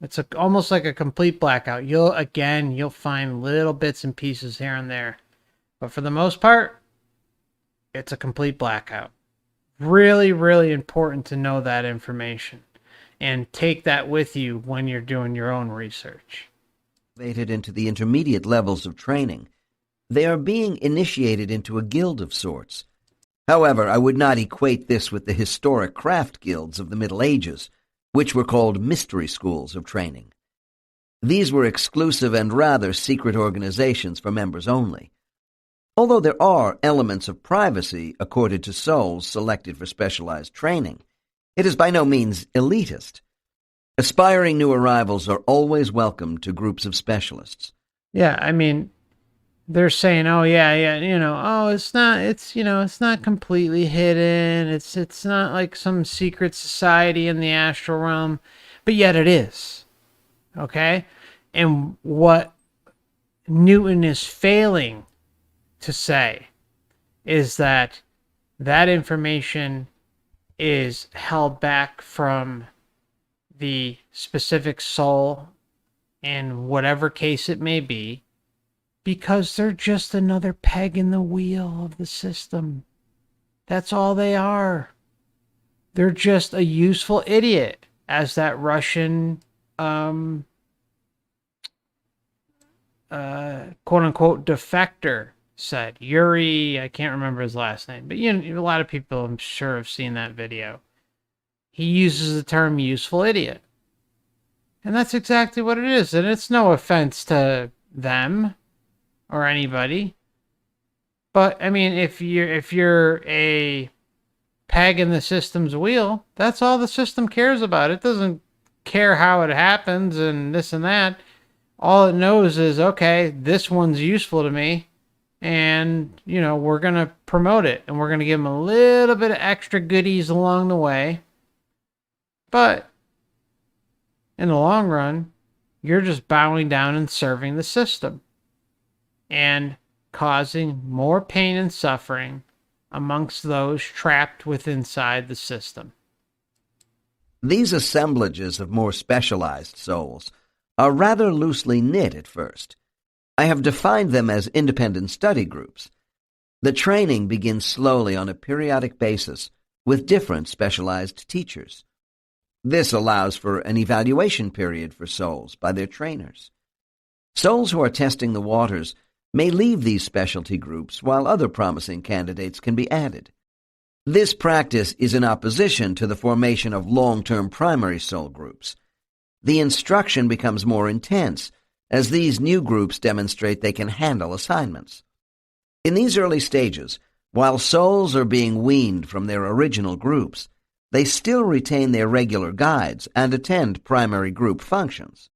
It's almost like a complete blackout. You'll find little bits and pieces here and there. But for the most part, it's a complete blackout. Really, really important to know that information and take that with you when you're doing your own research. Elevated into the intermediate levels of training, they are being initiated into a guild of sorts. However, I would not equate this with the historic craft guilds of the Middle Ages, which were called mystery schools of training. These were exclusive and rather secret organizations for members only. Although there are elements of privacy accorded to souls selected for specialized training, it is by no means elitist. Aspiring new arrivals are always welcome to groups of specialists. Yeah, I mean, they're saying, oh yeah, it's not completely hidden. It's not like some secret society in the astral realm, but yet it is. Okay? And what Newton is failing to say is that information is held back from the specific soul in whatever case it may be, because they're just another peg in the wheel of the system. That's all they are. They're just a useful idiot, as that Russian quote-unquote defector said. Yuri, I can't remember his last name, but a lot of people, I'm sure, have seen that video. He uses the term useful idiot. And that's exactly what it is. And it's no offense to them or anybody. But, I mean, if you're a peg in the system's wheel, that's all the system cares about. It doesn't care how it happens and this and that. All it knows is, okay, this one's useful to me. and, we're going to promote it, and we're going to give them a little bit of extra goodies along the way. But in the long run, you're just bowing down and serving the system and causing more pain and suffering amongst those trapped inside the system. These assemblages of more specialized souls are rather loosely knit at first. I have defined them as independent study groups. The training begins slowly on a periodic basis with different specialized teachers. This allows for an evaluation period for souls by their trainers. Souls who are testing the waters may leave these specialty groups while other promising candidates can be added. This practice is in opposition to the formation of long-term primary soul groups. The instruction becomes more intense as these new groups demonstrate they can handle assignments. In these early stages, while souls are being weaned from their original groups, they still retain their regular guides and attend primary group functions.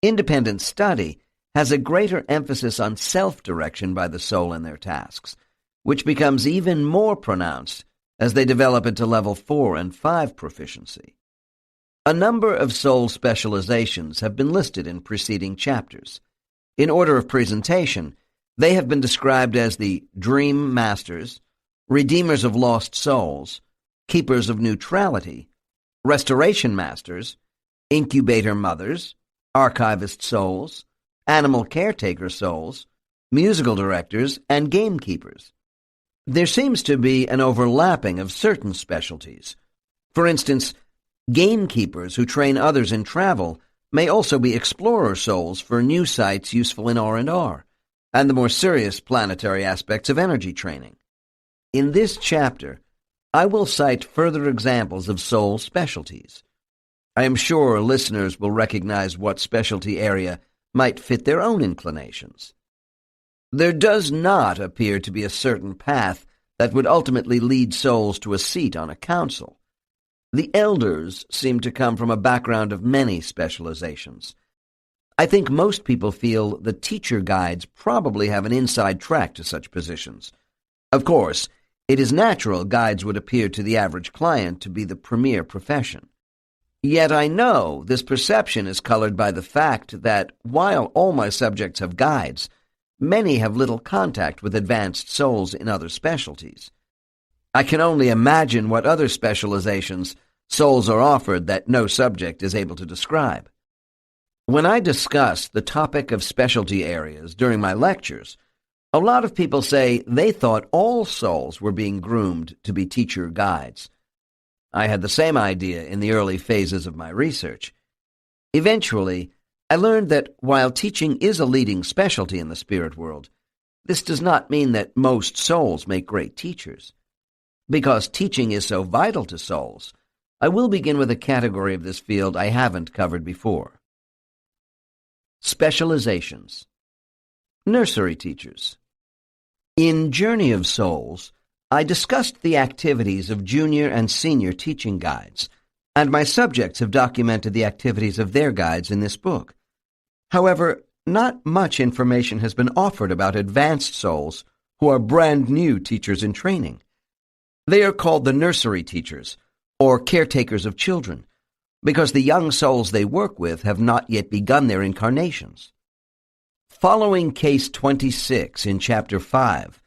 Independent study has a greater emphasis on self-direction by the soul in their tasks, which becomes even more pronounced as they develop into level 4 and 5 proficiency. A number of soul specializations have been listed in preceding chapters. In order of presentation, they have been described as the Dream Masters, Redeemers of Lost Souls, Keepers of Neutrality, Restoration Masters, Incubator Mothers, Archivist Souls, Animal Caretaker Souls, Musical Directors, and Gamekeepers. There seems to be an overlapping of certain specialties. For instance, gamekeepers who train others in travel may also be explorer souls for new sites useful in R&R, and the more serious planetary aspects of energy training. In this chapter, I will cite further examples of soul specialties. I am sure listeners will recognize what specialty area might fit their own inclinations. There does not appear to be a certain path that would ultimately lead souls to a seat on a council. The elders seem to come from a background of many specializations. I think most people feel the teacher guides probably have an inside track to such positions. Of course, it is natural guides would appear to the average client to be the premier profession. Yet I know this perception is colored by the fact that, while all my subjects have guides, many have little contact with advanced souls in other specialties. I can only imagine what other specializations souls are offered that no subject is able to describe. When I discuss the topic of specialty areas during my lectures, a lot of people say they thought all souls were being groomed to be teacher guides. I had the same idea in the early phases of my research. Eventually, I learned that while teaching is a leading specialty in the spirit world, this does not mean that most souls make great teachers. Because teaching is so vital to souls, I will begin with a category of this field I haven't covered before. Specializations. Nursery teachers. In Journey of Souls, I discussed the activities of junior and senior teaching guides, and my subjects have documented the activities of their guides in this book. However, not much information has been offered about advanced souls who are brand new teachers in training. They are called the nursery teachers, or caretakers of children, because the young souls they work with have not yet begun their incarnations. Following Case 26 in Chapter 5,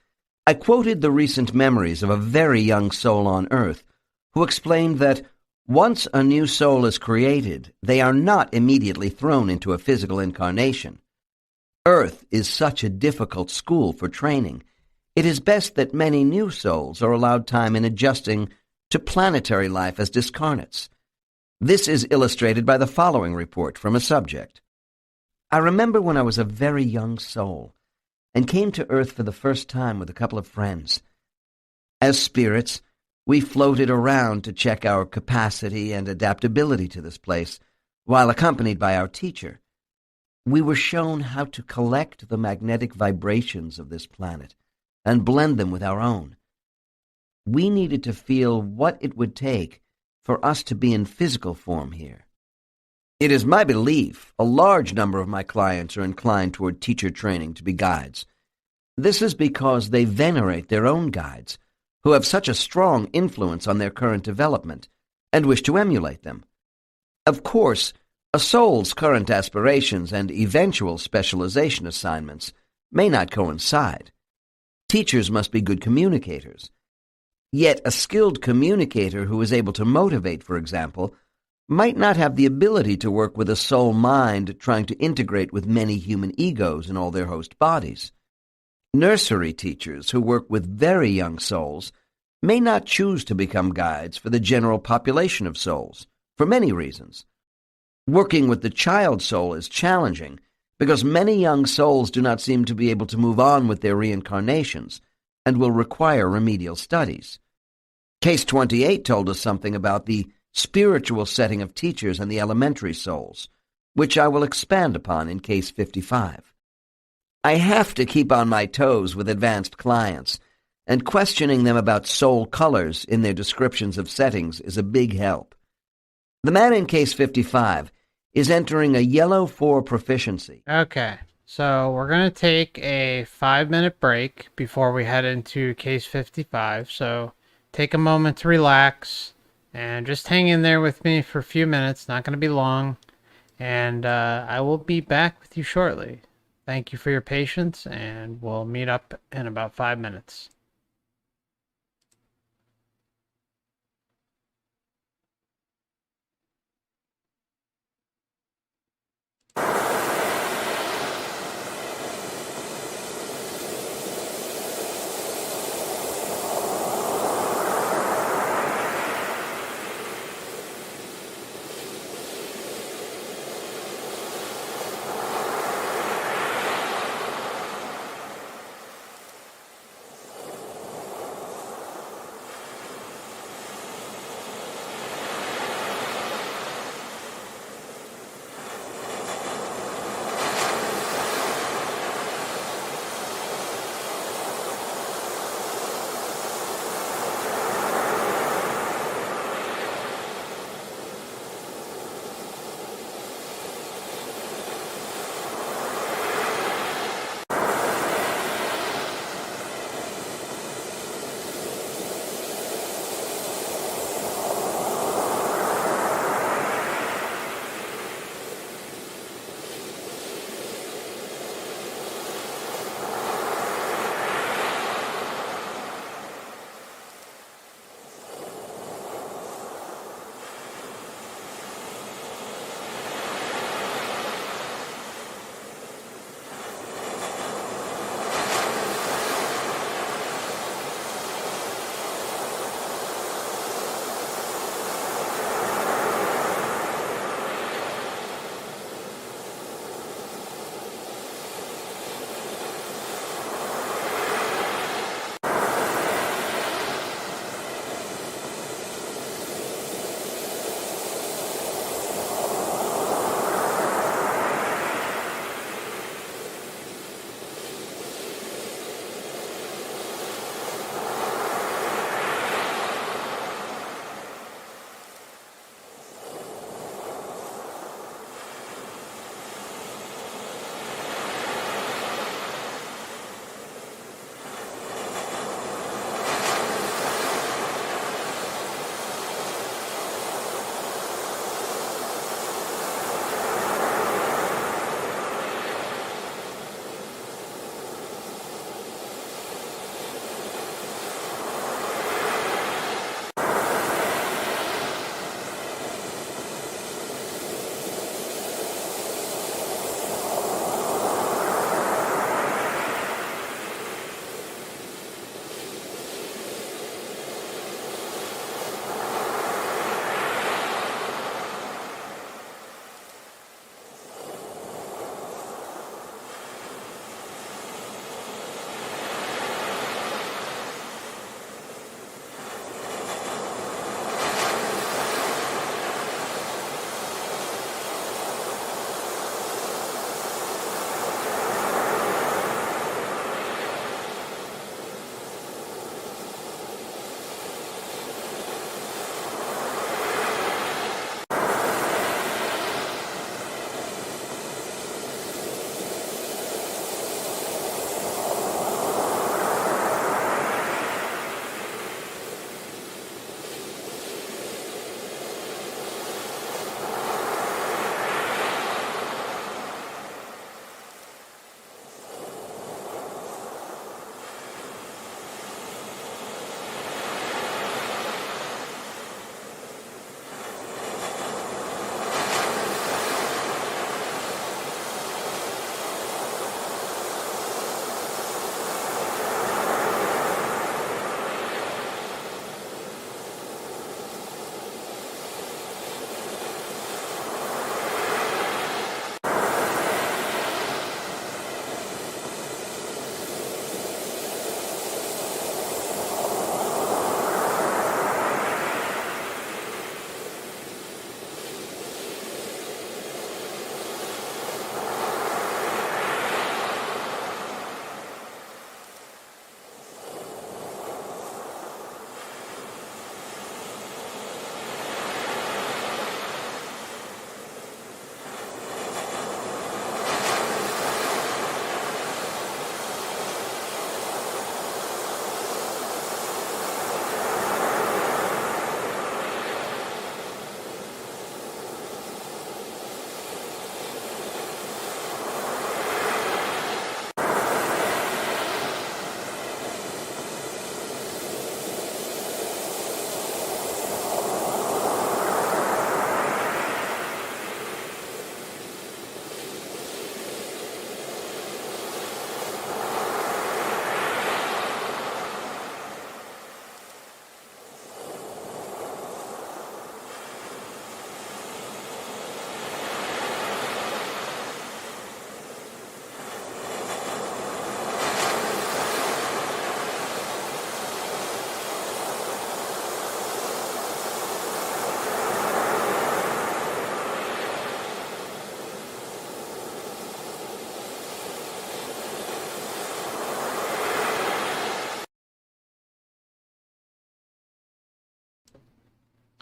I quoted the recent memories of a very young soul on Earth who explained that once a new soul is created, they are not immediately thrown into a physical incarnation. Earth is such a difficult school for training. It is best that many new souls are allowed time in adjusting to planetary life as discarnates. This is illustrated by the following report from a subject. I remember when I was a very young soul and came to Earth for the first time with a couple of friends. As spirits, we floated around to check our capacity and adaptability to this place, while accompanied by our teacher. We were shown how to collect the magnetic vibrations of this planet and blend them with our own. We needed to feel what it would take for us to be in physical form here. It is my belief a large number of my clients are inclined toward teacher training to be guides. This is because they venerate their own guides, who have such a strong influence on their current development, and wish to emulate them. Of course, a soul's current aspirations and eventual specialization assignments may not coincide. Teachers must be good communicators. Yet a skilled communicator who is able to motivate, for example, might not have the ability to work with a soul mind trying to integrate with many human egos in all their host bodies. Nursery teachers who work with very young souls may not choose to become guides for the general population of souls, for many reasons. Working with the child soul is challenging because many young souls do not seem to be able to move on with their reincarnations and will require remedial studies. Case 28 told us something about the spiritual setting of teachers and the elementary souls, which I will expand upon in Case 55. I have to keep on my toes with advanced clients, and questioning them about soul colors in their descriptions of settings is a big help. The man in Case 55 is entering a yellow 4 proficiency. Okay, so we're going to take a 5-minute break before we head into Case 55. So take a moment to relax and just hang in there with me for a few minutes. Not going to be long. And I will be back with you shortly. Thank you for your patience, and we'll meet up in about 5 minutes.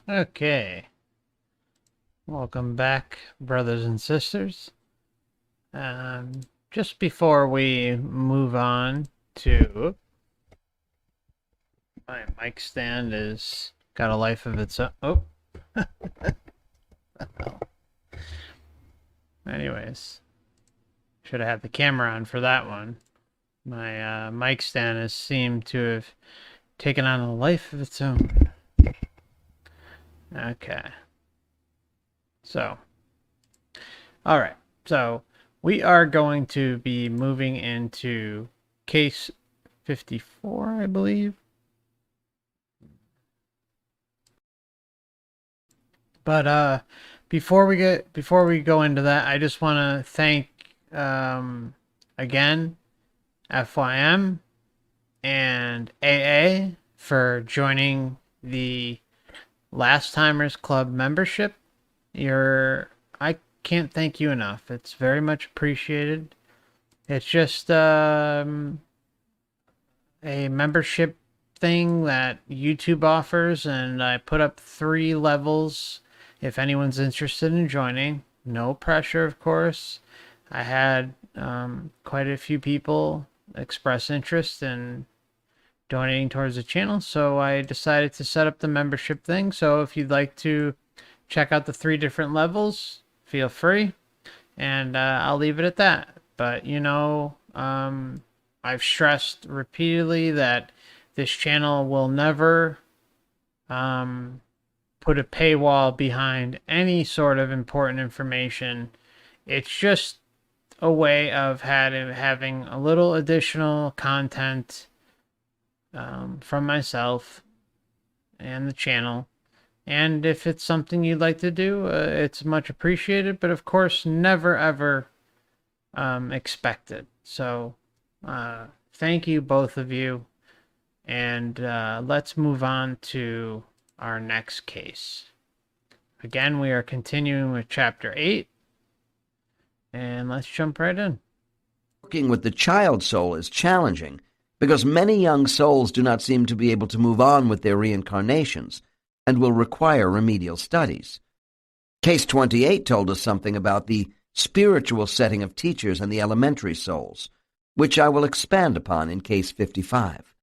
Okay. Welcome back, brothers and sisters. Just before we move on to... My mic stand is got a life of its own. Oh. Anyways. Should have had the camera on for that one. My mic stand has seemed to have taken on a life of its own. Okay. So. Alright. So, we are going to be moving into case 54, I believe. But before we go into that, I just want to thank again FYM and AA for joining the Last Timers Club membership. I can't thank you enough. It's very much appreciated. It's just a membership thing that YouTube offers, and I put up 3 levels if anyone's interested in joining. No pressure, of course. I had quite a few people express interest in donating towards the channel, so I decided to set up the membership thing. So if you'd like to check out the 3 different levels, feel free, and I'll leave it at that. But I've stressed repeatedly that this channel will never put a paywall behind any sort of important information. It's just a way of having a little additional content from myself and the channel. And if it's something you'd like to do, it's much appreciated, but of course never ever expected. So thank you, both of you, and let's move on to our next case. Again, we are continuing with chapter 8, and let's jump right in. Working with the child soul is challenging because many young souls do not seem to be able to move on with their reincarnations and will require remedial studies. Case 28 told us something about the spiritual setting of teachers and the elementary souls, which I will expand upon in case 55.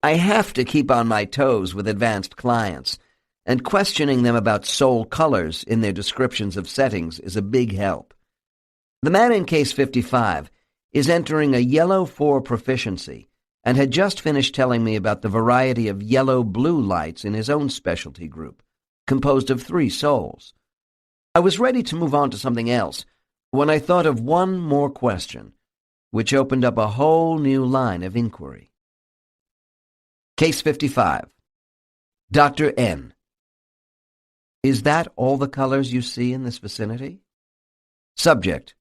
I have to keep on my toes with advanced clients, and questioning them about soul colors in their descriptions of settings is a big help. The man in case 55 is entering a yellow 4 proficiency and had just finished telling me about the variety of yellow-blue lights in his own specialty group, composed of 3 souls. I was ready to move on to something else when I thought of one more question, which opened up a whole new line of inquiry. Case 55. Dr. N. Is that all the colors you see in this vicinity? Subject.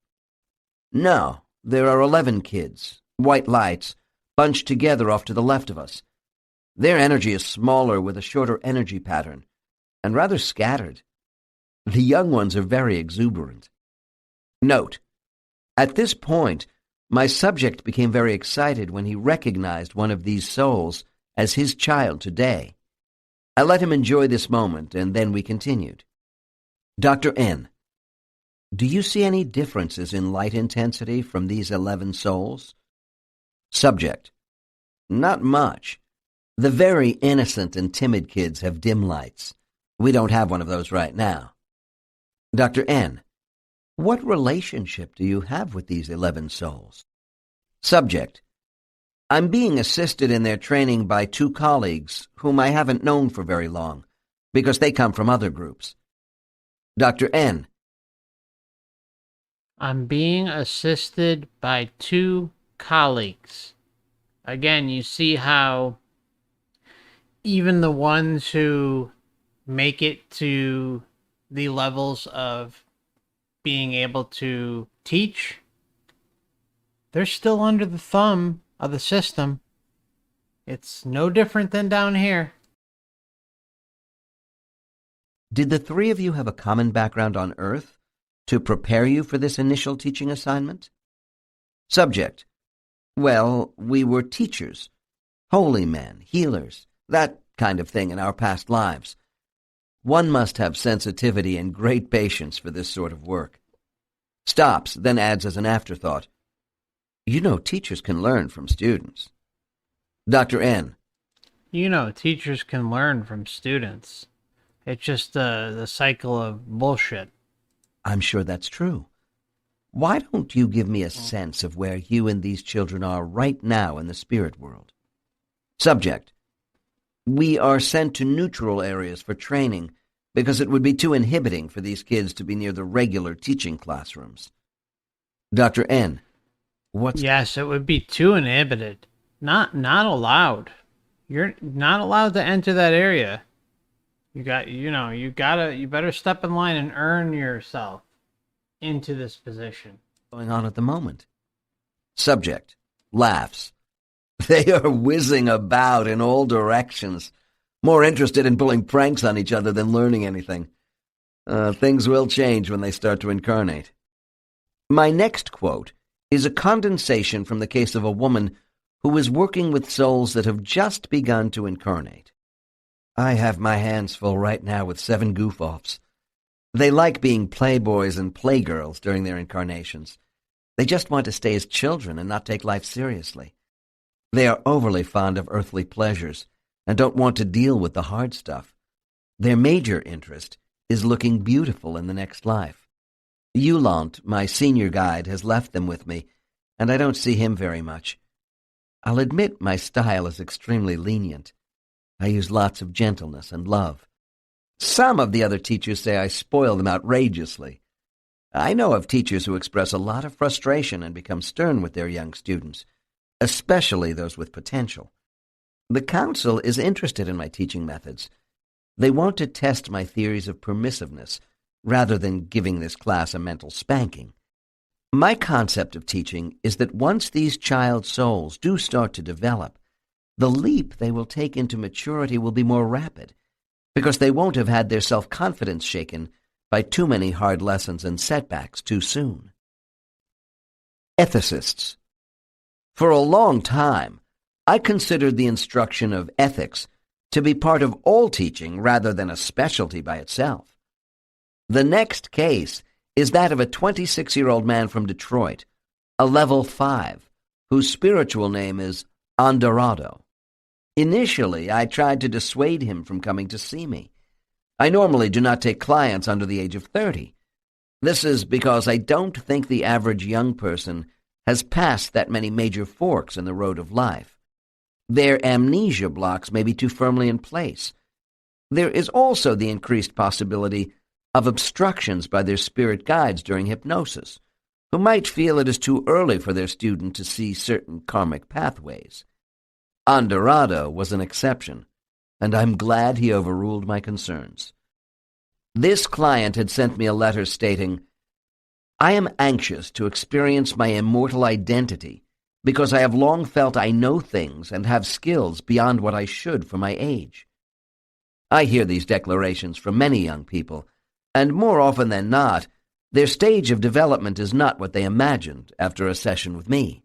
No, there are 11 kids, white lights, bunched together off to the left of us. Their energy is smaller with a shorter energy pattern, and rather scattered. The young ones are very exuberant. Note, at this point, my subject became very excited when he recognized one of these souls as his child today. I let him enjoy this moment, and then we continued. Dr. N. Do you see any differences in light intensity from these 11 souls? Subject. Not much. The very innocent and timid kids have dim lights. We don't have one of those right now. Dr. N. What relationship do you have with these 11 souls? Subject. I'm being assisted in their training by 2 colleagues whom I haven't known for very long, because they come from other groups. Dr. N. I'm being assisted by 2 colleagues. Again, you see how even the ones who make it to the levels of being able to teach, they're still under the thumb of the system. It's no different than down here. Did the 3 of you have a common background on Earth to prepare you for this initial teaching assignment? Subject. Well, we were teachers, holy men, healers, that kind of thing in our past lives. One must have sensitivity and great patience for this sort of work. Stops, then adds as an afterthought, "You know teachers can learn from students." Dr. N. You know, teachers can learn from students. It's just the cycle of bullshit. I'm sure that's true. Why don't you give me a sense of where you and these children are right now in the spirit world? Subject. We are sent to neutral areas for training because it would be too inhibiting for these kids to be near the regular teaching classrooms. Dr. N. Yes, it would be too inhibited. Not allowed. You're not allowed to enter that area. You better step in line and earn yourself into this position. Going on at the moment? Subject. Laughs. They are whizzing about in all directions, more interested in pulling pranks on each other than learning anything. Things will change when they start to incarnate. My next quote is a condensation from the case of a woman who is working with souls that have just begun to incarnate. I have my hands full right now with 7 goof-offs. They like being playboys and playgirls during their incarnations. They just want to stay as children and not take life seriously. They are overly fond of earthly pleasures and don't want to deal with the hard stuff. Their major interest is looking beautiful in the next life. Eulant, my senior guide, has left them with me, and I don't see him very much. I'll admit my style is extremely lenient. I use lots of gentleness and love. Some of the other teachers say I spoil them outrageously. I know of teachers who express a lot of frustration and become stern with their young students, especially those with potential. The council is interested in my teaching methods. They want to test my theories of permissiveness rather than giving this class a mental spanking. My concept of teaching is that once these child souls do start to develop, the leap they will take into maturity will be more rapid, because they won't have had their self-confidence shaken by too many hard lessons and setbacks too soon. Ethicists. For a long time, I considered the instruction of ethics to be part of all teaching rather than a specialty by itself. The next case is that of a 26-year-old man from Detroit, a level 5, whose spiritual name is Andorado. Initially, I tried to dissuade him from coming to see me. I normally do not take clients under the age of 30. This is because I don't think the average young person has passed that many major forks in the road of life. Their amnesia blocks may be too firmly in place. There is also the increased possibility of obstructions by their spirit guides during hypnosis, who might feel it is too early for their student to see certain karmic pathways. Andorado was an exception, and I'm glad he overruled my concerns. This client had sent me a letter stating, "I am anxious to experience my immortal identity because I have long felt I know things and have skills beyond what I should for my age." I hear these declarations from many young people, and more often than not, their stage of development is not what they imagined after a session with me.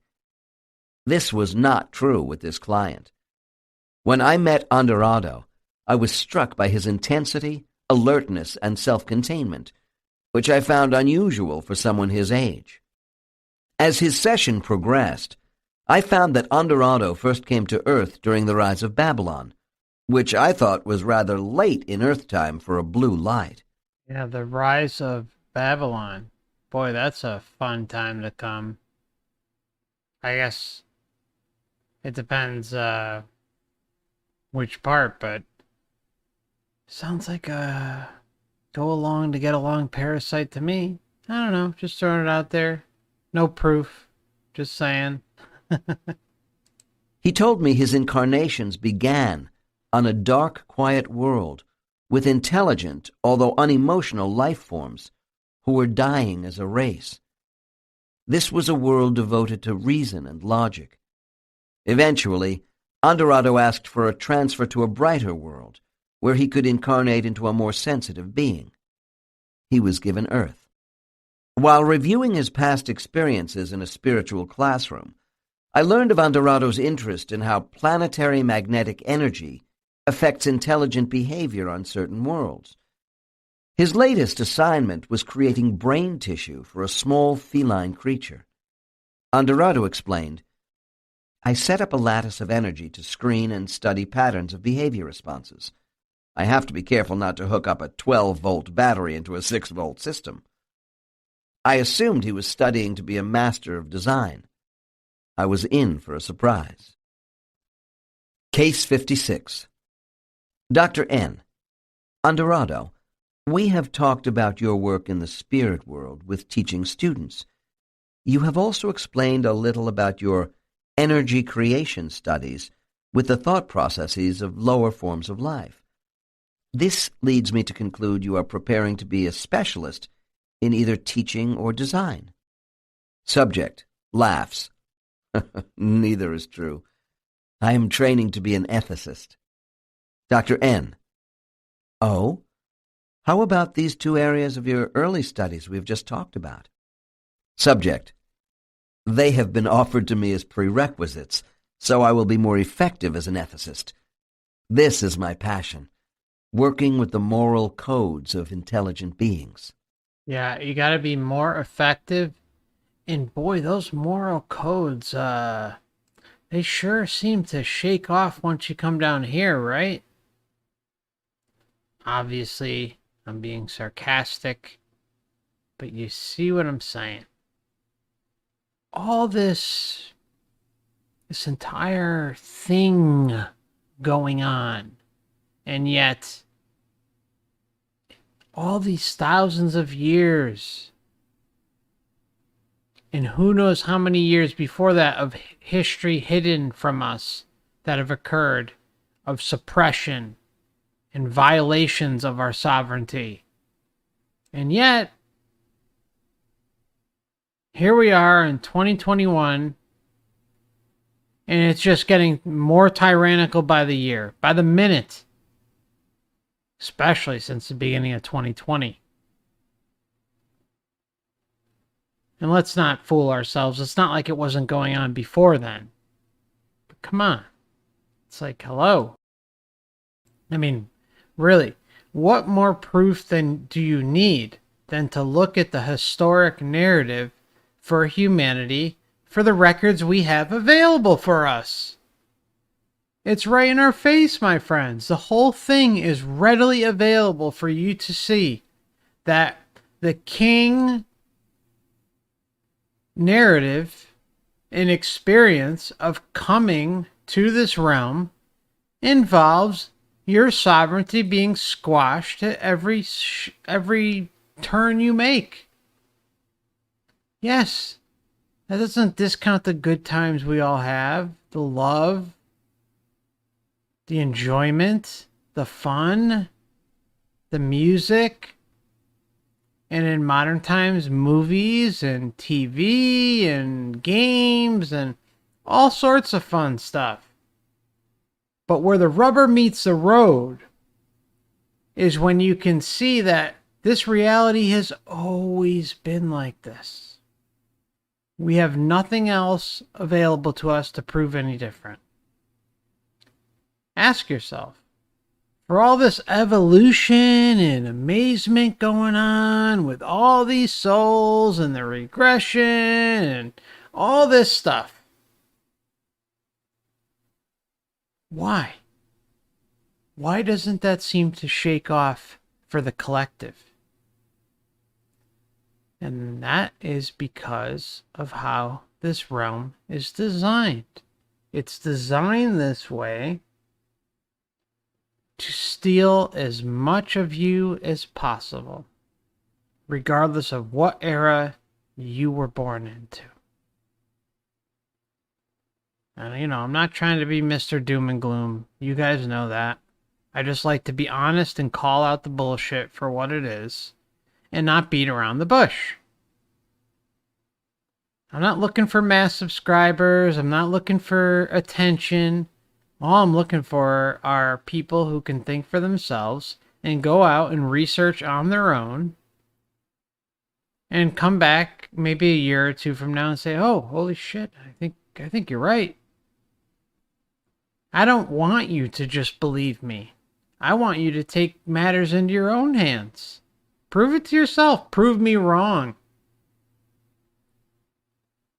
This was not true with this client. When I met Andorado, I was struck by his intensity, alertness, and self-containment, which I found unusual for someone his age. As his session progressed, I found that Andorado first came to Earth during the rise of Babylon, which I thought was rather late in Earth time for a blue light. Yeah, the rise of Babylon. Boy, that's a fun time to come. I guess it depends which part, but sounds like a go along to get along parasite to me. I don't know, just throwing it out there. No proof, just saying. He told me his incarnations began on a dark, quiet world with intelligent, although unemotional life forms who were dying as a race. This was a world devoted to reason and logic. Eventually, Andorado asked for a transfer to a brighter world, where he could incarnate into a more sensitive being. He was given Earth. While reviewing his past experiences in a spiritual classroom, I learned of Andorado's interest in how planetary magnetic energy affects intelligent behavior on certain worlds, His latest assignment was creating brain tissue for a small feline creature. Andorado explained, I set up a lattice of energy to screen and study patterns of behavior responses. I have to be careful not to hook up a 12-volt battery into a 6-volt system. I assumed he was studying to be a master of design. I was in for a surprise. Case 56. Dr. N. Andorado, we have talked about your work in the spirit world with teaching students. You have also explained a little about your energy creation studies with the thought processes of lower forms of life. This leads me to conclude you are preparing to be a specialist in either teaching or design. Subject laughs. Neither is true. I am training to be an ethicist. Dr. N. Oh? How about these two areas of your early studies we have just talked about? Subject. They have been offered to me as prerequisites, so I will be more effective as an ethicist. This is my passion, working with the moral codes of intelligent beings. Yeah, you gotta be more effective. And boy, those moral codes, they sure seem to shake off once you come down here, right? Obviously, I'm being sarcastic, but you see what I'm saying. All this entire thing going on, and yet all these thousands of years, and who knows how many years before that, of history hidden from us that have occurred, of suppression and violations of our sovereignty. And yet, here we are in 2021, and it's just getting more tyrannical by the year, by the minute, especially since the beginning of 2020. And let's not fool ourselves. It's not like it wasn't going on before then. But come on. It's like, hello. I mean, really, what more proof do you need than to look at the historic narrative for humanity, for the records we have available for us? It's right in our face, my friends. The whole thing is readily available for you to see that the king narrative and experience of coming to this realm involves your sovereignty being squashed at every turn you make. Yes, that doesn't discount the good times we all have, the love, the enjoyment, the fun, the music, and in modern times, movies and TV and games and all sorts of fun stuff. But where the rubber meets the road is when you can see that this reality has always been like this. We have nothing else available to us to prove any different. Ask yourself, for all this evolution and amazement going on with all these souls and the regression and all this stuff, why? Why doesn't that seem to shake off for the collective? And that is because of how this realm is designed. It's designed this way to steal as much of you as possible, regardless of what era you were born into. And, I'm not trying to be Mr. Doom and Gloom. You guys know that. I just like to be honest and call out the bullshit for what it is and not beat around the bush. I'm not looking for mass subscribers. I'm not looking for attention. All I'm looking for are people who can think for themselves and go out and research on their own and come back maybe a year or two from now and say, "Oh, holy shit, I think you're right." I don't want you to just believe me. I want you to take matters into your own hands. Prove it to yourself. Prove me wrong.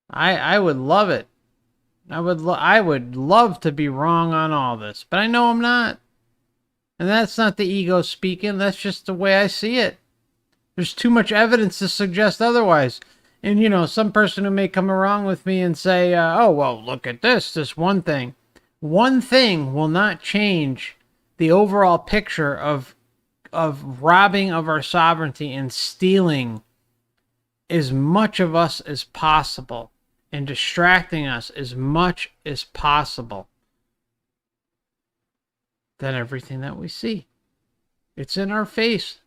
I would love it. I would love to be wrong on all this, but I know I'm not. And that's not the ego speaking. That's just the way I see it. There's too much evidence to suggest otherwise. And, you know, some person who may come along with me and say, oh, well, look at this one thing. One thing will not change the overall picture of robbing of our sovereignty and stealing as much of us as possible and distracting us as much as possible than everything that we see. It's in our face.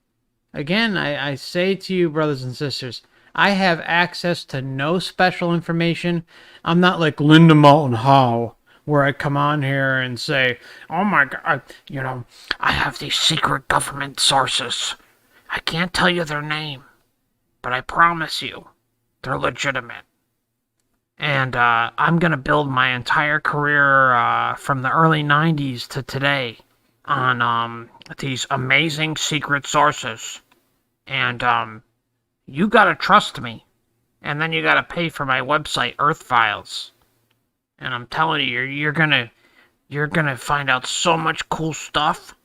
Again, I say to you, brothers and sisters, I have access to no special information. I'm not like Linda Moulton Howe, where I come on here and say, oh my God, you know, I have these secret government sources. I can't tell you their name, but I promise you, they're legitimate. And I'm going to build my entire career from the early 90s to today on these amazing secret sources. And you got to trust me. And then you got to pay for my website, Earth Files. And I'm telling you, you're gonna find out so much cool stuff.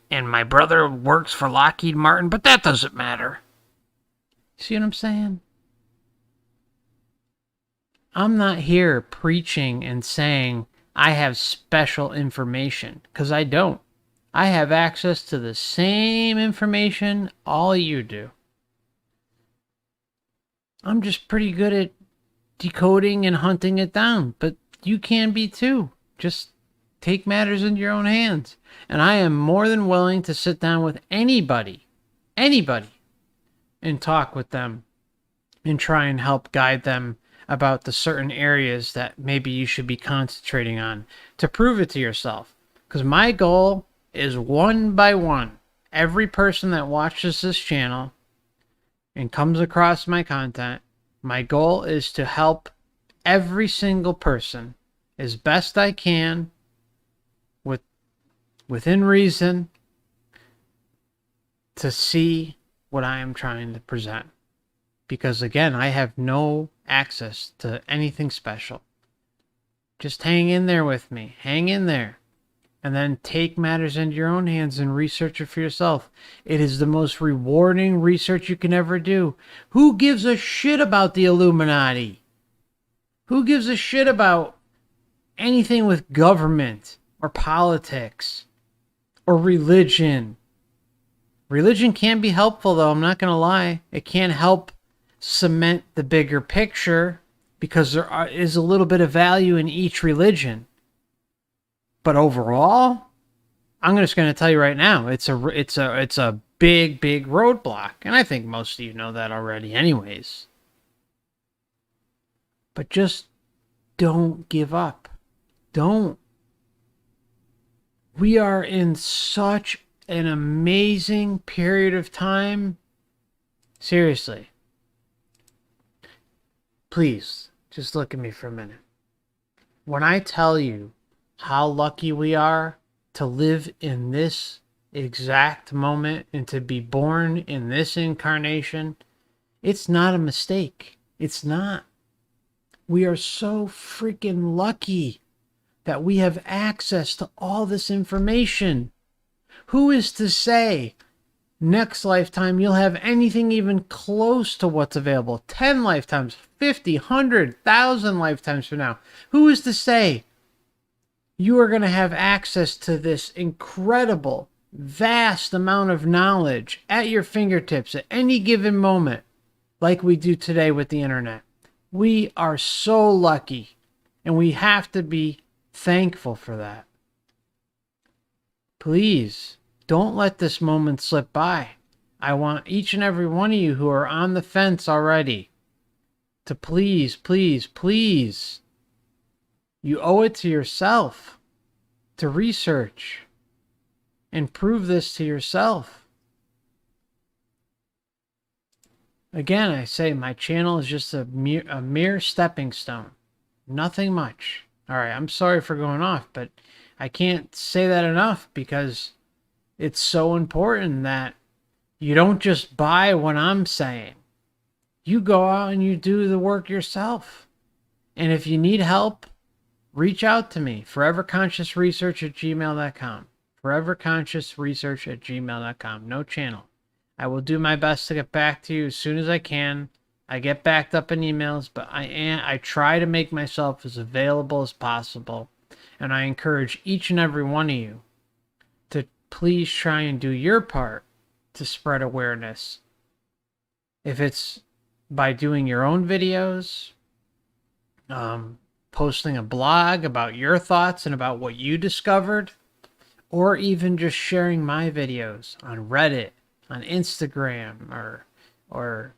And my brother works for Lockheed Martin, but that doesn't matter. See what I'm saying? I'm not here preaching and saying I have special information, because I don't. I have access to the same information all you do. I'm just pretty good at decoding and hunting it down, but you can be too. Just take matters into your own hands. And I am more than willing to sit down with anybody, and talk with them and try and help guide them about the certain areas that maybe you should be concentrating on to prove it to yourself. Because my goal is one by one, every person that watches this channel and comes across my content, my goal is to help every single person as best I can within reason to see what I am trying to present. Because again, I have no access to anything special. Just hang in there with me. Hang in there. And then take matters into your own hands and research it for yourself. It is the most rewarding research you can ever do. Who gives a shit about the Illuminati? Who gives a shit about anything with government or politics or religion? Religion can be helpful, though. I'm not going to lie. It can help cement the bigger picture because there is a little bit of value in each religion. But overall, I'm just going to tell you right now, it's a big roadblock, and I think most of you know that already, anyways. But just don't give up. Don't. We are in such an amazing period of time. Seriously. Please, just look at me for a minute. When I tell you how lucky we are to live in this exact moment and to be born in this incarnation, it's not a mistake. It's not. We are so freaking lucky that we have access to all this information. Who is to say next lifetime you'll have anything even close to what's available? 10 lifetimes, 50, 100, 1,000 lifetimes from now. Who is to say you are going to have access to this incredible, vast amount of knowledge at your fingertips at any given moment like we do today with the internet? We are so lucky, and we have to be thankful for that. Please, don't let this moment slip by. I want each and every one of you who are on the fence already to please, you owe it to yourself to research and prove this to yourself. Again, I say my channel is just a mere stepping stone. Nothing much. All right, I'm sorry for going off, but I can't say that enough because it's so important that You don't just buy what I'm saying. You go out and you do the work yourself. And if you need help, reach out to me. foreverconsciousresearch@gmail.com. foreverconsciousresearch@gmail.com. No channel. I will do my best to get back to you as soon as I can. I get backed up in emails, but I try to make myself as available as possible. And I encourage each and every one of you to please try and do your part to spread awareness. If it's by doing your own videos, posting a blog about your thoughts and about what you discovered, or even just sharing my videos on Reddit, on Instagram, or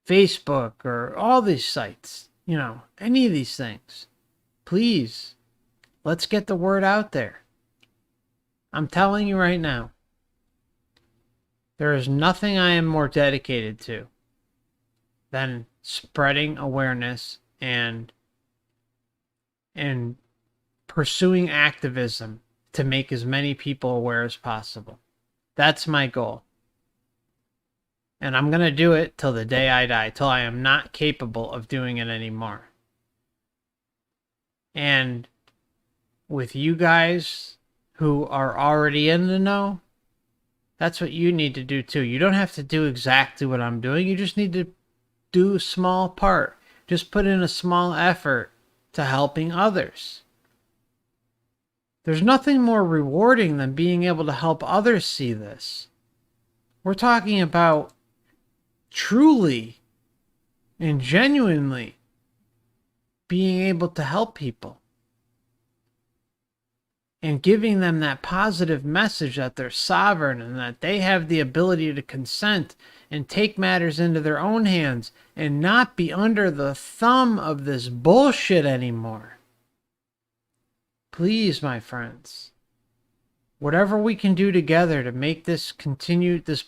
Facebook, or all these sites, any of these things. Please, let's get the word out there. I'm telling you right now, there is nothing I am more dedicated to than spreading awareness and pursuing activism to make as many people aware as possible. That's my goal. And I'm going to do it till the day I die, till I am not capable of doing it anymore. And with you guys who are already in the know, that's what you need to do too. You don't have to do exactly what I'm doing. You just need to do a small part. Just put in a small effort to helping others. There's nothing more rewarding than being able to help others see this. We're talking about truly and genuinely being able to help people and giving them that positive message that they're sovereign and that they have the ability to consent and take matters into their own hands and not be under the thumb of this bullshit anymore. Please, my friends, whatever we can do together to make this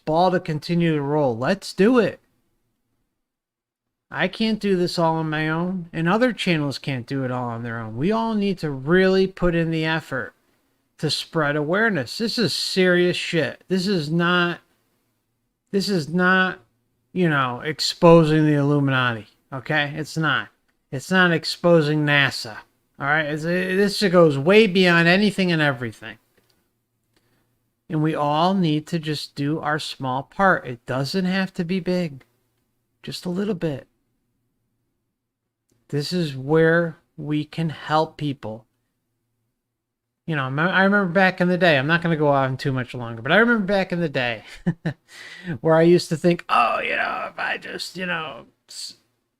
ball to continue to roll, let's do it. I can't do this all on my own, and other channels can't do it all on their own. We all need to really put in the effort to spread awareness. This is serious shit. This is not, exposing the Illuminati. Okay? It's not. It's not exposing NASA. All right? This goes way beyond anything and everything. And we all need to just do our small part. It doesn't have to be big. Just a little bit. This is where we can help people. I remember back in the day, I'm not going to go on too much longer, but I remember back in the day where I used to think, if I just,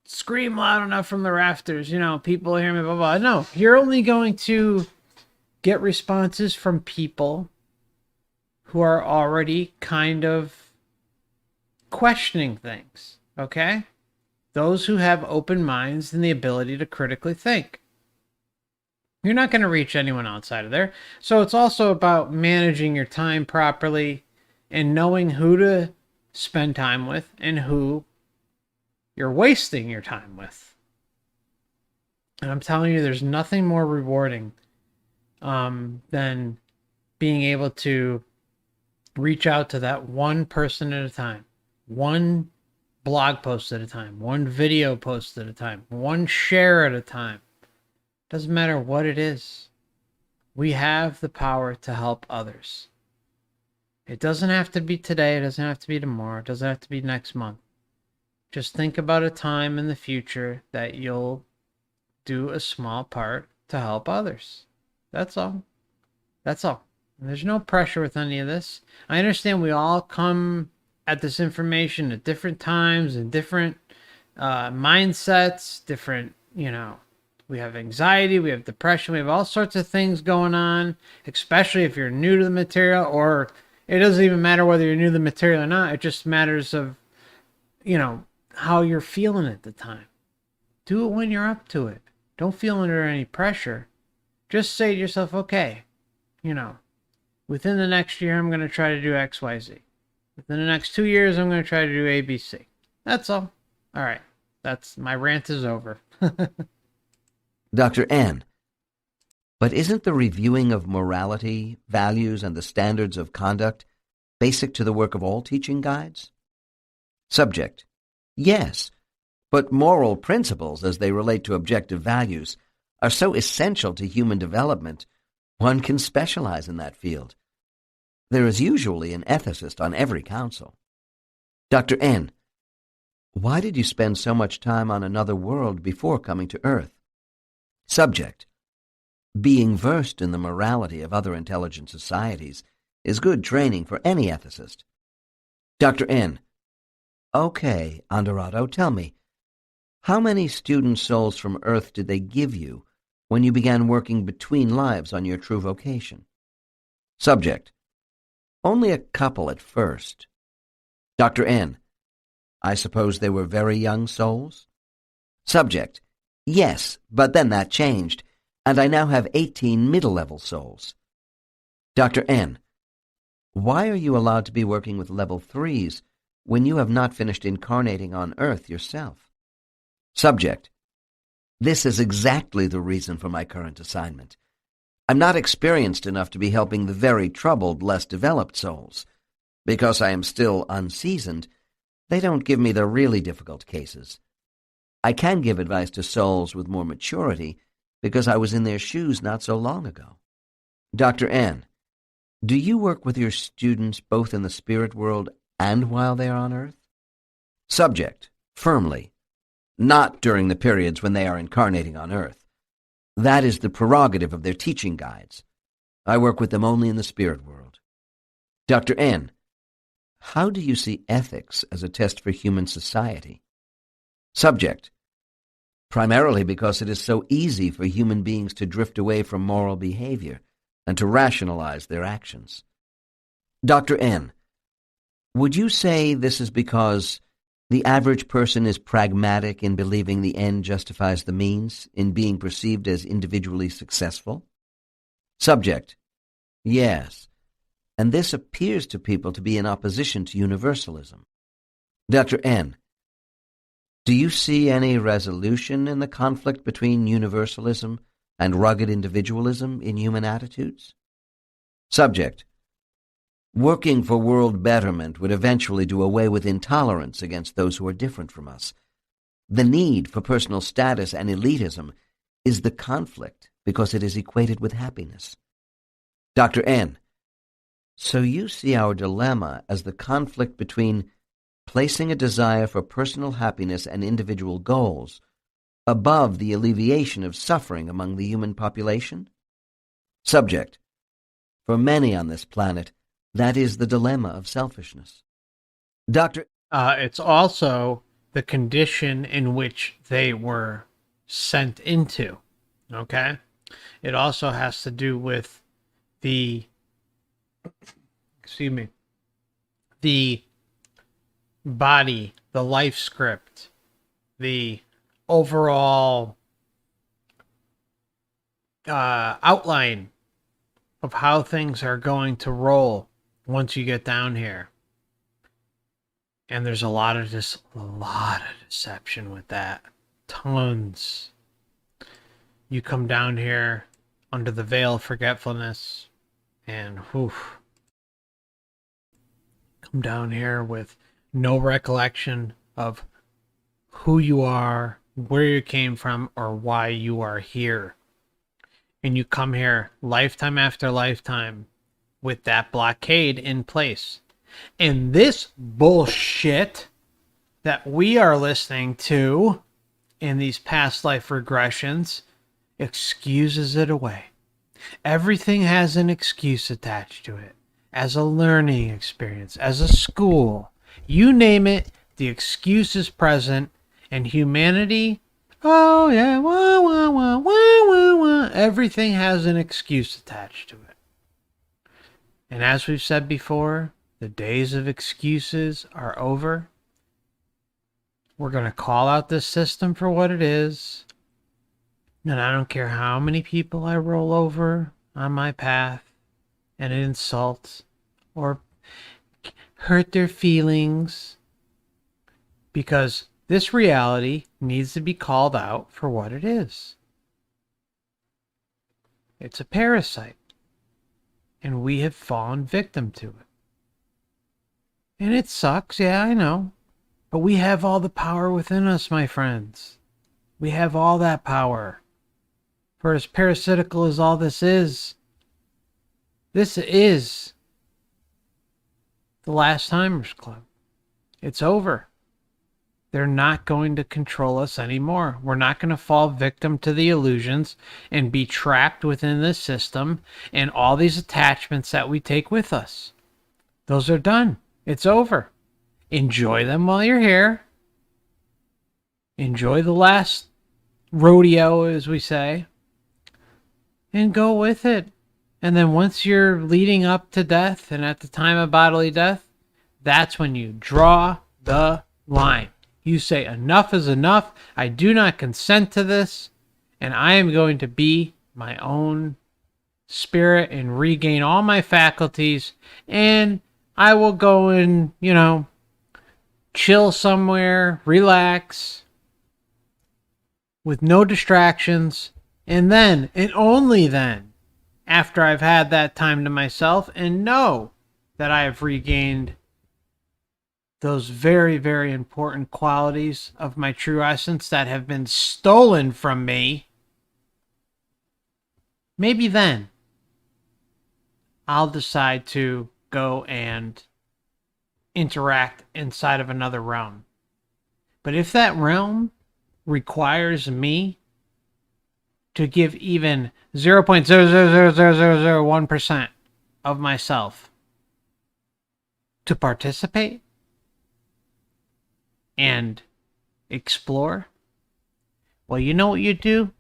scream loud enough from the rafters, people hear me, blah, blah. No, you're only going to get responses from people who are already kind of questioning things, okay? Those who have open minds and the ability to critically think. You're not going to reach anyone outside of there. So it's also about managing your time properly and knowing who to spend time with and who you're wasting your time with. And I'm telling you, there's nothing more rewarding than being able to reach out to that one person at a time, one blog post at a time, one video post at a time, one share at a time. Doesn't matter what it is. We have the power to help others. It doesn't have to be today. It doesn't have to be tomorrow. It doesn't have to be next month. Just think about a time in the future that you'll do a small part to help others. That's all. That's all. There's no pressure with any of this. I understand we all come at this information at different times and different mindsets, different, we have anxiety, we have depression, we have all sorts of things going on, especially if you're new to the material, or it doesn't even matter whether you're new to the material or not. It just matters of, how you're feeling at the time. Do it when you're up to it. Don't feel under any pressure. Just say to yourself, okay, within the next year, I'm going to try to do X, Y, Z. Within the next 2 years, I'm going to try to do A, B, C. That's all. All right. My rant is over. Dr. N. But isn't the reviewing of morality, values, and the standards of conduct basic to the work of all teaching guides? Subject: Yes, but moral principles as they relate to objective values are so essential to human development, one can specialize in that field. There is usually an ethicist on every council. Dr. N: Why did you spend so much time on another world before coming to Earth? Subject: Being versed in the morality of other intelligent societies is good training for any ethicist. Dr. N: Okay, Honorado, tell me, how many student souls from Earth did they give you when you began working between lives on your true vocation? Subject: Only a couple at first. Dr. N: I suppose they were very young souls? Subject: Yes, but then that changed, and I now have 18 middle-level souls. Dr. N: Why are you allowed to be working with level 3s when you have not finished incarnating on Earth yourself? Subject: This is exactly the reason for my current assignment. I'm not experienced enough to be helping the very troubled, less developed souls. Because I am still unseasoned, they don't give me the really difficult cases. I can give advice to souls with more maturity because I was in their shoes not so long ago. Dr. N: Do you work with your students both in the spirit world and while they are on Earth? Subject: Firmly. Not during the periods when they are incarnating on Earth. That is the prerogative of their teaching guides. I work with them only in the spirit world. Dr. N: How do you see ethics as a test for human society? Subject: Primarily because it is so easy for human beings to drift away from moral behavior and to rationalize their actions. Dr. N: Would you say this is because the average person is pragmatic in believing the end justifies the means, in being perceived as individually successful? Subject: Yes, and this appears to people to be in opposition to universalism. Dr. N: Do you see any resolution in the conflict between universalism and rugged individualism in human attitudes? Subject: Working for world betterment would eventually do away with intolerance against those who are different from us. The need for personal status and elitism is the conflict because it is equated with happiness. Dr. N: So you see our dilemma as the conflict between placing a desire for personal happiness and individual goals above the alleviation of suffering among the human population? Subject: For many on this planet, that is the dilemma of selfishness. Dr. It's also the condition in which they were sent into. Okay? It also has to do with the, the body, the life script, the overall outline of how things are going to roll once you get down here. And there's a lot of deception with that. Tons. You come down here under the veil of forgetfulness and come down here with no recollection of who you are, where you came from, or why you are here. And you come here lifetime after lifetime with that blockade in place. And this bullshit that we are listening to in these past life regressions excuses it away. Everything has an excuse attached to it. As a learning experience, as a school, you name it, the excuse is present, and humanity, oh yeah, wah, wah, wah, wah, wah, wah, everything has an excuse attached to it. And as we've said before, the days of excuses are over. We're going to call out this system for what it is. And I don't care how many people I roll over on my path and insult or hurt their feelings, because this reality needs to be called out for what it is. It's a parasite, and we have fallen victim to it. And it sucks, yeah, I know. But we have all the power within us, my friends. We have all that power. For as parasitical as all this is the Last Timers Club. It's over. They're not going to control us anymore. We're not going to fall victim to the illusions and be trapped within this system and all these attachments that we take with us. Those are done. It's over. Enjoy them while you're here. Enjoy the last rodeo, as we say, and go with it. And then once you're leading up to death and at the time of bodily death, that's when you draw the line. You say, enough is enough. I do not consent to this. And I am going to be my own spirit and regain all my faculties. And I will go and, chill somewhere, relax, with no distractions. And then, and only then, after I've had that time to myself and know that I have regained those very, very important qualities of my true essence that have been stolen from me, maybe then I'll decide to go and interact inside of another realm. But if that realm requires me to give even 0.0000001% of myself to participate and explore, well, you know what you do?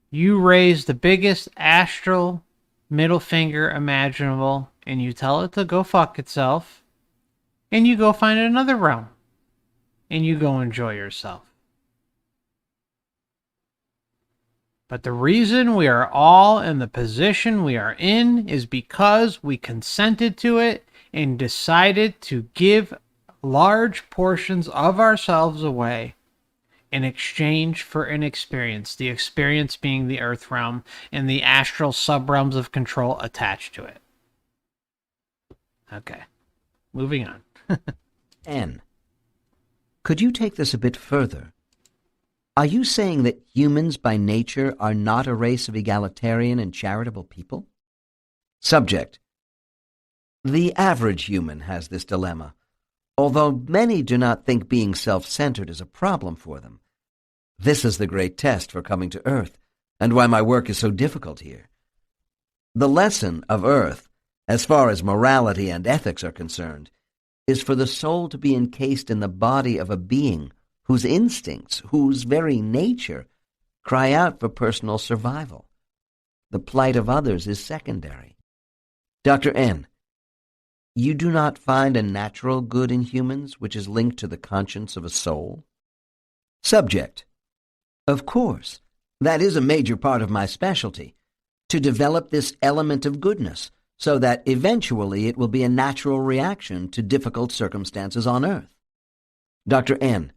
You raise the biggest astral middle finger imaginable and you tell it to go fuck itself, and you go find another realm and you go enjoy yourself. But the reason we are all in the position we are in is because we consented to it and decided to give large portions of ourselves away in exchange for an experience. The experience being the earth realm and the astral subrealms of control attached to it. Okay, moving on. N. Could you take this a bit further? Are you saying that humans by nature are not a race of egalitarian and charitable people? Subject. The average human has this dilemma, although many do not think being self-centered is a problem for them. This is the great test for coming to Earth, and why my work is so difficult here. The lesson of Earth, as far as morality and ethics are concerned, is for the soul to be encased in the body of a being whose instincts, whose very nature, cry out for personal survival. The plight of others is secondary. Dr. N., you do not find a natural good in humans which is linked to the conscience of a soul? Subject. Of course, that is a major part of my specialty, to develop this element of goodness, so that eventually it will be a natural reaction to difficult circumstances on Earth. Dr. N.,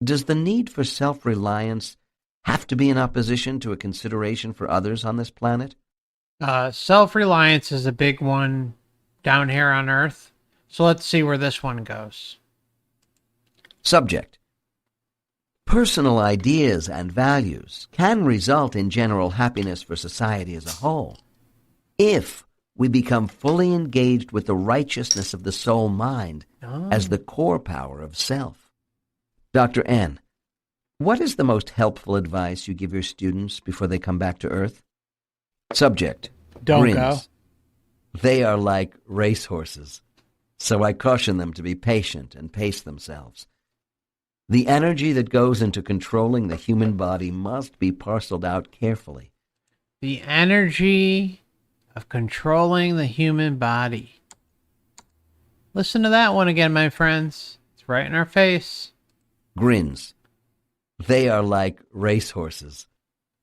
does the need for self-reliance have to be in opposition to a consideration for others on this planet? Self-reliance is a big one down here on Earth. So let's see where this one goes. Subject. Personal ideas and values can result in general happiness for society as a whole if we become fully engaged with the righteousness of the soul mind as the core power of self. Dr. N., what is the most helpful advice you give your students before they come back to Earth? Subject. Don't grins. go. They are like racehorses, so I caution them to be patient and pace themselves. The energy that goes into controlling the human body must be parceled out carefully. The energy of controlling the human body. Listen to that one again, my friends. It's right in our face. Grins. They are like racehorses,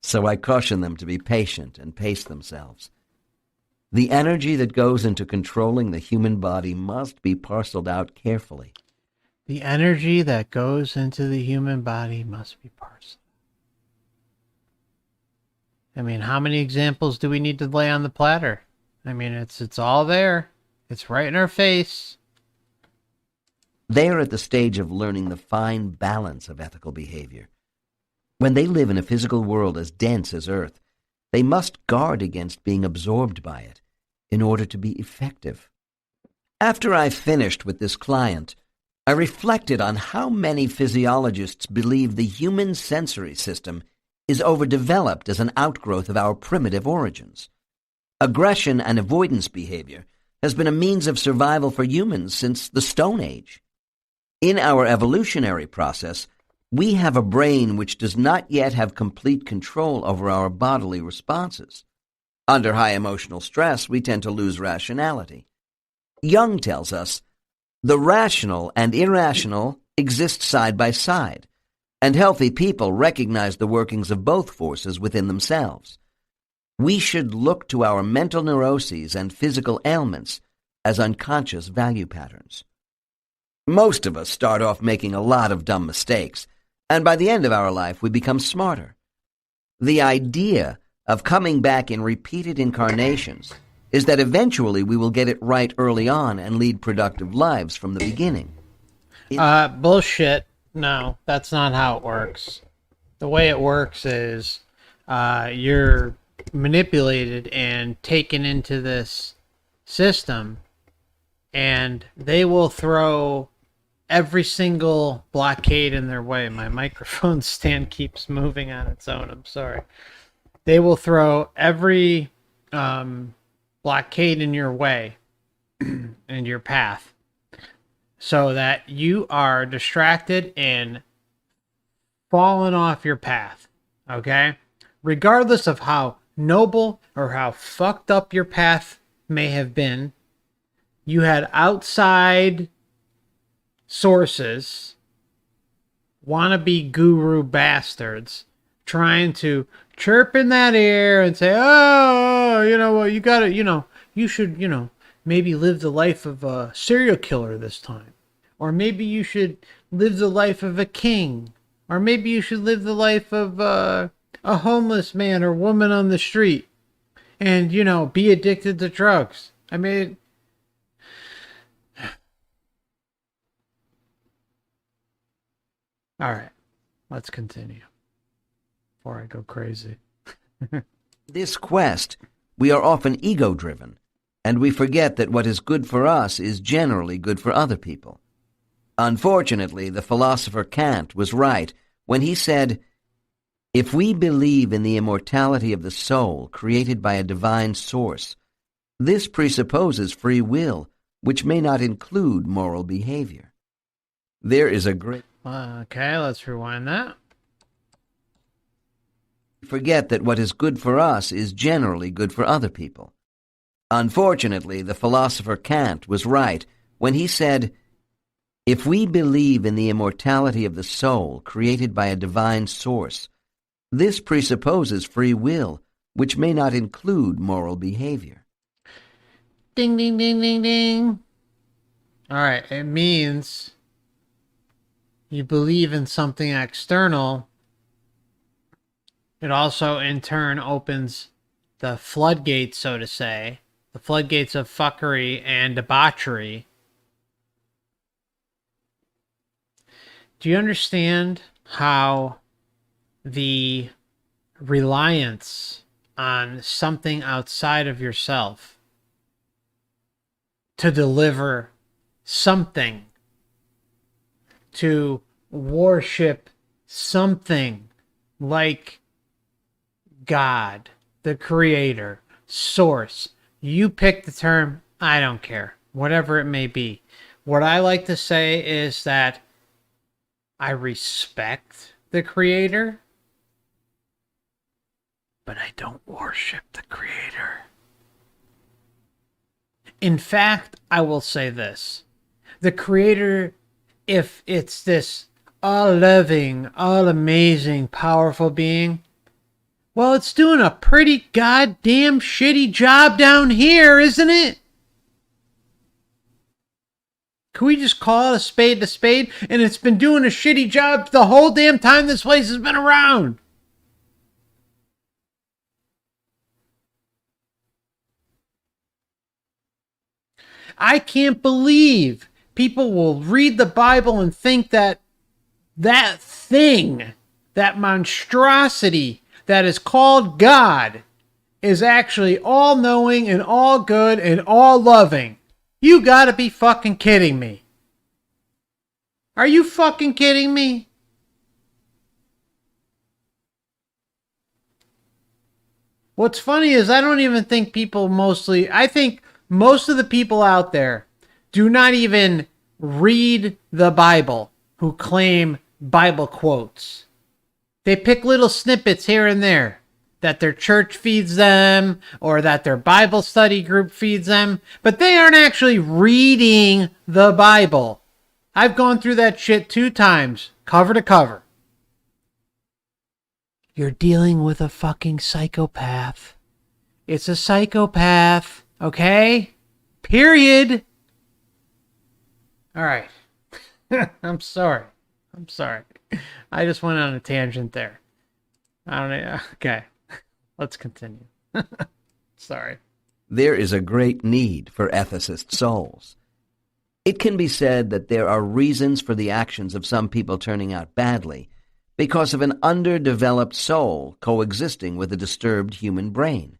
so I caution them to be patient and pace themselves. The energy that goes into controlling the human body must be parceled out carefully. The energy that goes into the human body must be parceled. I mean, how many examples do we need to lay on the platter? I mean, it's all there. It's right in our face. They are at the stage of learning the fine balance of ethical behavior. When they live in a physical world as dense as Earth, they must guard against being absorbed by it in order to be effective. After I finished with this client, I reflected on how many physiologists believe the human sensory system is overdeveloped as an outgrowth of our primitive origins. Aggression and avoidance behavior has been a means of survival for humans since the Stone Age. In our evolutionary process, we have a brain which does not yet have complete control over our bodily responses. Under high emotional stress, we tend to lose rationality. Jung tells us, the rational and irrational exist side by side, and healthy people recognize the workings of both forces within themselves. We should look to our mental neuroses and physical ailments as unconscious value patterns. Most of us start off making a lot of dumb mistakes, and by the end of our life we become smarter. The idea of coming back in repeated incarnations is that eventually we will get it right early on and lead productive lives from the beginning. Bullshit. No, that's not how it works. The way it works is you're manipulated and taken into this system, and they will throw every single blockade in their way. My microphone stand keeps moving on its own. I'm sorry. They will throw every blockade in your way and your path so that you are distracted and falling off your path. Okay? Regardless of how noble or how fucked up your path may have been, you had outside sources, wannabe guru bastards, trying to chirp in that ear and say, oh, you know what, you gotta, you should, maybe live the life of a serial killer this time. Or maybe you should live the life of a king. Or maybe you should live the life of a homeless man or woman on the street. And, be addicted to drugs. I mean, all right, let's continue before I go crazy. This quest, we are often ego-driven, and we forget that what is good for us is generally good for other people. Unfortunately, the philosopher Kant was right when he said, if we believe in the immortality of the soul created by a divine source, this presupposes free will, which may not include moral behavior. There is a great... Okay, let's rewind that. Forget that what is good for us is generally good for other people. Unfortunately, the philosopher Kant was right when he said, if we believe in the immortality of the soul created by a divine source, this presupposes free will, which may not include moral behavior. Ding, ding, ding, ding, ding. All right, it means you believe in something external. It also, in turn, opens the floodgates, so to say, the floodgates of fuckery and debauchery. Do you understand how the reliance on something outside of yourself to deliver something, to worship something like God, the creator, source? You pick the term, I don't care, whatever it may be. What I like to say is that I respect the creator, but I don't worship the creator. In fact, I will say this. The creator, if it's this all-loving, all-amazing, powerful being, well, it's doing a pretty goddamn shitty job down here, isn't it? Can we just call a spade? And it's been doing a shitty job the whole damn time this place has been around. I can't believe people will read the Bible and think that that thing, that monstrosity that is called God, is actually all-knowing and all good and all-loving. You gotta be fucking kidding me. Are you fucking kidding me? What's funny is I don't even think people I think most of the people out there do not even read the Bible who claim Bible quotes. They pick little snippets here and there that their church feeds them or that their Bible study group feeds them, but they aren't actually reading the Bible. I've gone through that shit 2 times, cover to cover. You're dealing with a fucking psychopath. It's a psychopath, okay? Period. All right. I'm sorry. I just went on a tangent there. I don't know. Okay. Let's continue. Sorry. There is a great need for ethicist souls. It can be said that there are reasons for the actions of some people turning out badly because of an underdeveloped soul coexisting with a disturbed human brain.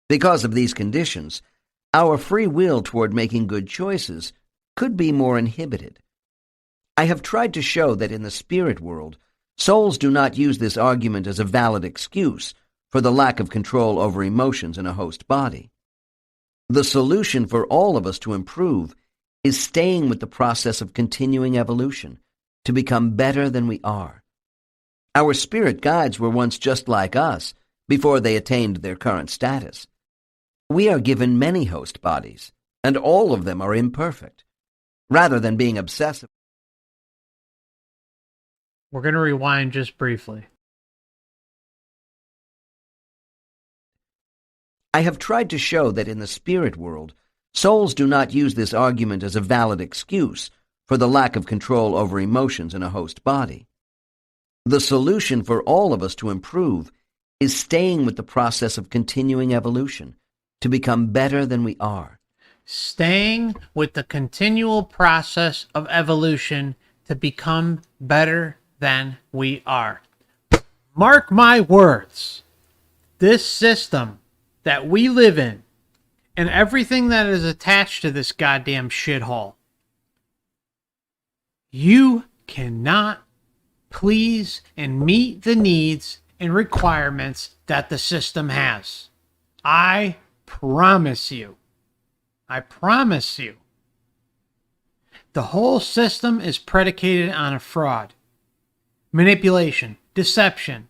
Because of these conditions, our free will toward making good choices could be more inhibited. I have tried to show that in the spirit world, souls do not use this argument as a valid excuse for the lack of control over emotions in a host body. The solution for all of us to improve is staying with the process of continuing evolution to become better than we are. Our spirit guides were once just like us before they attained their current status. We are given many host bodies, and all of them are imperfect. Rather than being obsessive, we're going to rewind just briefly. I have tried to show that in the spirit world, souls do not use this argument as a valid excuse for the lack of control over emotions in a host body. The solution for all of us to improve is staying with the process of continuing evolution to become better than we are. Staying with the continual process of evolution to become better than we are. Mark my words. This system that we live in and everything that is attached to this goddamn shithole, you cannot please and meet the needs and requirements that the system has. I promise you. I promise you. The whole system is predicated on a fraud, manipulation, deception.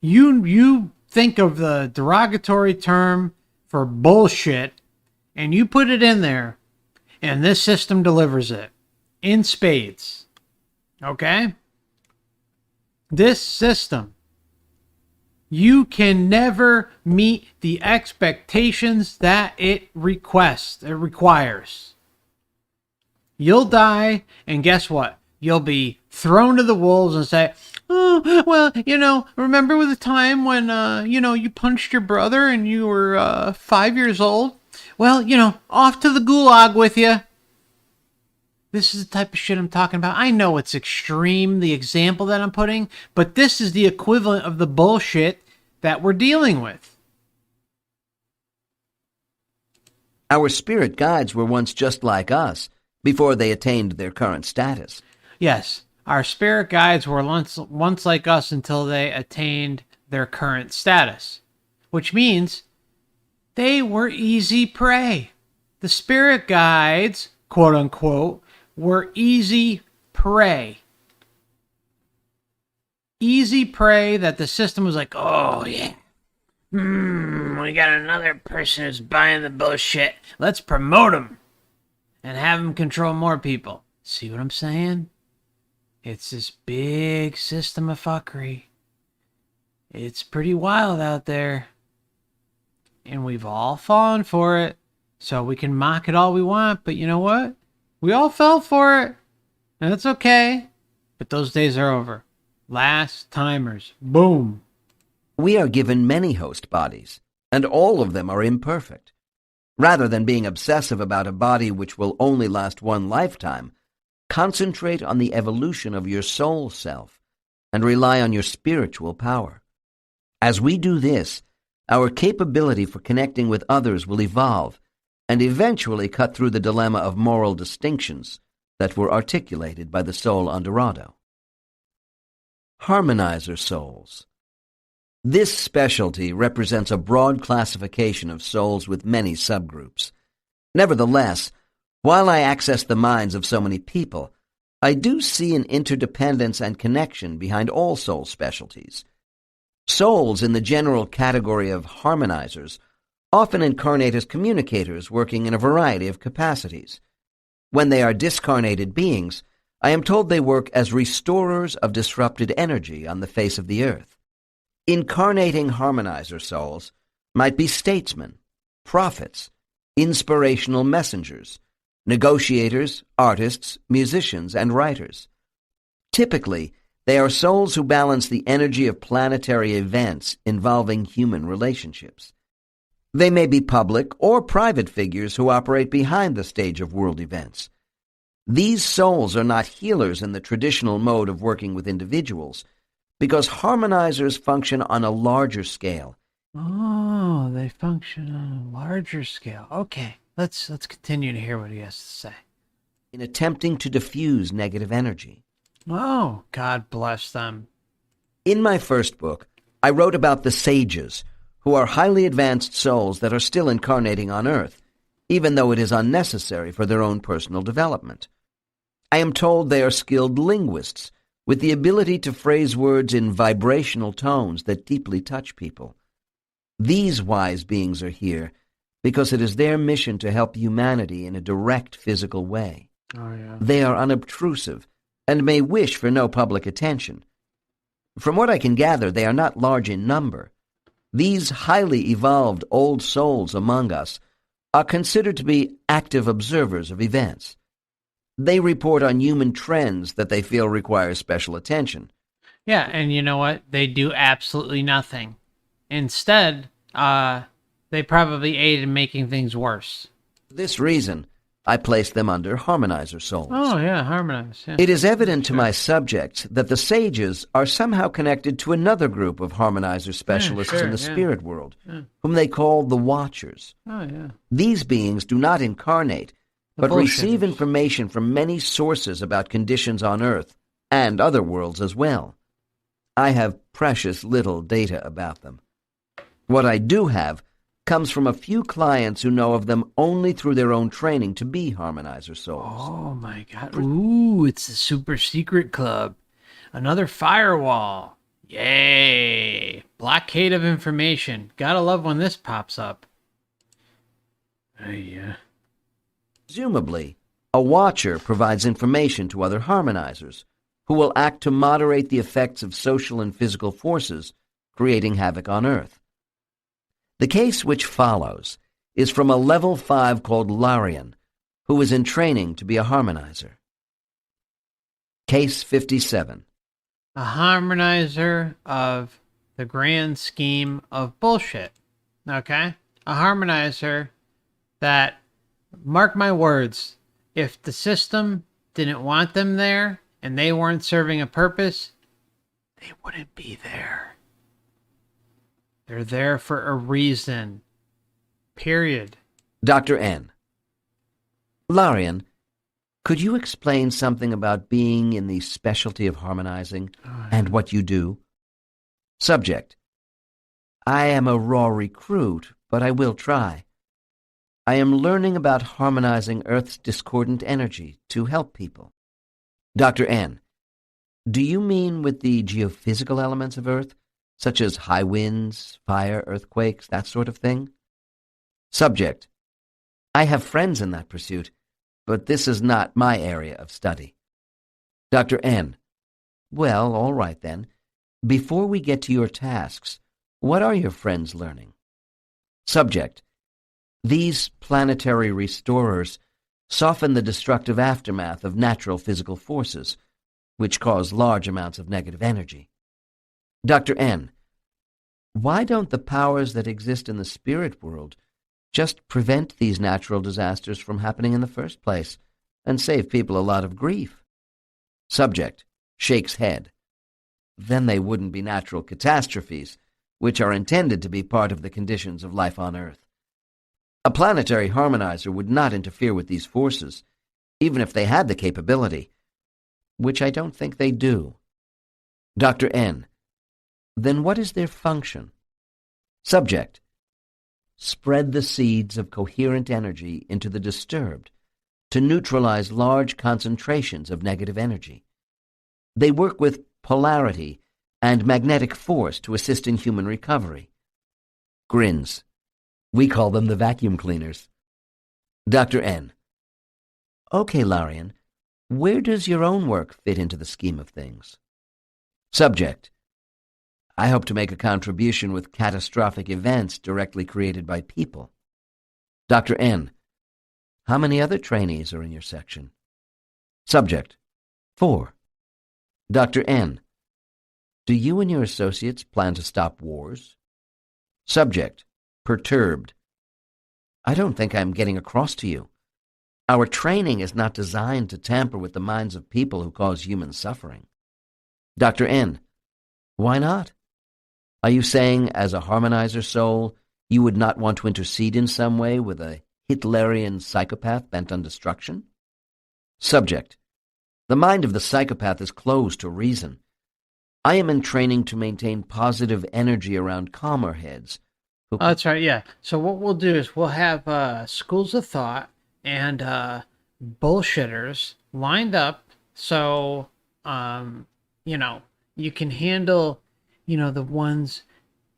You think of the derogatory term for bullshit and you put it in there and this system delivers it in spades. Okay? This system, you can never meet the expectations that it requires. You'll die, and guess what? You'll be thrown to the wolves and say, oh, well, remember with the time when, you punched your brother and you were 5 years old? Well, off to the gulag with you. This is the type of shit I'm talking about. I know it's extreme, the example that I'm putting, but this is the equivalent of the bullshit that we're dealing with. Our spirit guides were once just like us before they attained their current status. Yes, our spirit guides were once like us until they attained their current status, which means they were easy prey. The spirit guides, quote unquote, were easy prey. Easy prey that the system was like, oh yeah, we got another person who's buying the bullshit. Let's promote him and have him control more people. See what I'm saying? It's this big system of fuckery. It's pretty wild out there. And we've all fallen for it. So we can mock it all we want, but you know what? We all fell for it. And it's okay. But those days are over. Last timers. Boom. We are given many host bodies, and all of them are imperfect. Rather than being obsessive about a body which will only last one lifetime, concentrate on the evolution of your soul self and rely on your spiritual power. As we do this, our capability for connecting with others will evolve and eventually cut through the dilemma of moral distinctions that were articulated by the soul on Dorado. Harmonizer Souls. This specialty represents a broad classification of souls with many subgroups. Nevertheless, while I access the minds of so many people, I do see an interdependence and connection behind all soul specialties. Souls in the general category of harmonizers often incarnate as communicators working in a variety of capacities. When they are discarnated beings, I am told they work as restorers of disrupted energy on the face of the earth. Incarnating harmonizer souls might be statesmen, prophets, inspirational messengers, negotiators, artists, musicians, and writers. Typically, they are souls who balance the energy of planetary events involving human relationships. They may be public or private figures who operate behind the stage of world events. These souls are not healers in the traditional mode of working with individuals, because harmonizers function on a larger scale. Oh, they function on a larger scale. Okay, let's continue to hear what he has to say. In attempting to diffuse negative energy. Oh, God bless them. In my first book, I wrote about the sages, who are highly advanced souls that are still incarnating on Earth, even though it is unnecessary for their own personal development. I am told they are skilled linguists, with the ability to phrase words in vibrational tones that deeply touch people. These wise beings are here because it is their mission to help humanity in a direct physical way. Oh, yeah. They are unobtrusive and may wish for no public attention. From what I can gather, they are not large in number. These highly evolved old souls among us are considered to be active observers of events. They report on human trends that they feel require special attention. Yeah, and you know what? They do absolutely nothing. Instead, they probably aid in making things worse. For this reason, I place them under Harmonizer Souls. Oh, yeah, harmonize. Yeah. It is evident to my subjects that the sages are somehow connected to another group of harmonizer specialists in the spirit world, whom they call the Watchers. Oh, yeah. These beings do not incarnate, but receive information from many sources about conditions on Earth and other worlds as well. I have precious little data about them. What I do have comes from a few clients who know of them only through their own training to be Harmonizer Souls. Oh, my God. Ooh, it's the super secret club. Another firewall. Yay. Blockade of information. Gotta love when this pops up. Yeah. Presumably, a Watcher provides information to other Harmonizers, who will act to moderate the effects of social and physical forces creating havoc on Earth. The case which follows is from a level 5 called Larian, who is in training to be a harmonizer. Case 57. A harmonizer of the grand scheme of bullshit. Okay? A harmonizer that, mark my words, if the system didn't want them there and they weren't serving a purpose, they wouldn't be there. They're there for a reason. Period. Dr. N. Larian, could you explain something about being in the specialty of harmonizing and what you do? Subject. I am a raw recruit, but I will try. I am learning about harmonizing Earth's discordant energy to help people. Dr. N. Do you mean with the geophysical elements of Earth, such as high winds, fire, earthquakes, that sort of thing? Subject. I have friends in that pursuit, but this is not my area of study. Dr. N. Well, all right then. Before we get to your tasks, what are your friends learning? Subject. These planetary restorers soften the destructive aftermath of natural physical forces, which cause large amounts of negative energy. Dr. N. Why don't the powers that exist in the spirit world Just prevent these natural disasters from happening in the first place and save people a lot of grief. Subject shakes head. Then they wouldn't be natural catastrophes, which are intended to be part of the conditions of life on Earth. A planetary harmonizer would not interfere with these forces, even if they had the capability, which I don't think they do. Dr. N. Then what is their function? Subject. Spread the seeds of coherent energy into the disturbed to neutralize large concentrations of negative energy. They work with polarity and magnetic force to assist in human recovery. Grins. We call them the vacuum cleaners. Dr. N. Okay, Larian, where does your own work fit into the scheme of things? Subject. I hope to make a contribution with catastrophic events directly created by people. Dr. N. How many other trainees are in your section? Subject. 4. Dr. N. Do you and your associates plan to stop wars? Subject. Perturbed. I don't think I'm getting across to you. Our training is not designed to tamper with the minds of people who cause human suffering. Dr. N. Why not? Are you saying, as a Harmonizer Soul, you would not want to intercede in some way with a Hitlerian psychopath bent on destruction? Subject. The mind of the psychopath is closed to reason. I am in training to maintain positive energy around calmer heads. Oh, that's right, yeah. So what we'll do is we'll have schools of thought and bullshitters lined up so, you can handle, the ones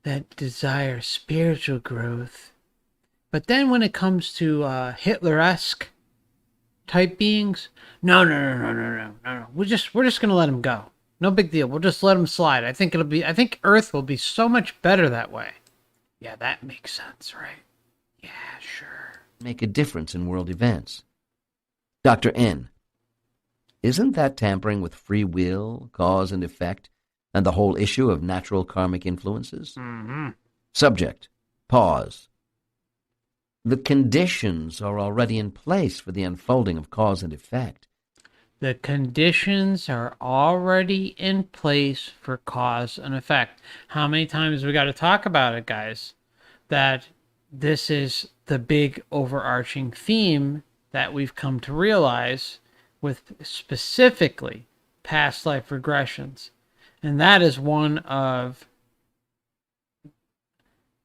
that desire spiritual growth. But then when it comes to Hitler-esque type beings, no. We're just gonna let them go. No big deal. We'll just let them slide. I think Earth will be so much better that way. Yeah, that makes sense, right? Yeah, sure. Make a difference in world events. Dr. N. Isn't that tampering with free will, cause and effect, and the whole issue of natural karmic influences? Mm-hmm. Subject. Pause. The conditions are already in place for the unfolding of cause and effect. The conditions are already in place for cause and effect. How many times we got to talk about it, guys? That this is the big overarching theme that we've come to realize with specifically past life regressions. And that is one of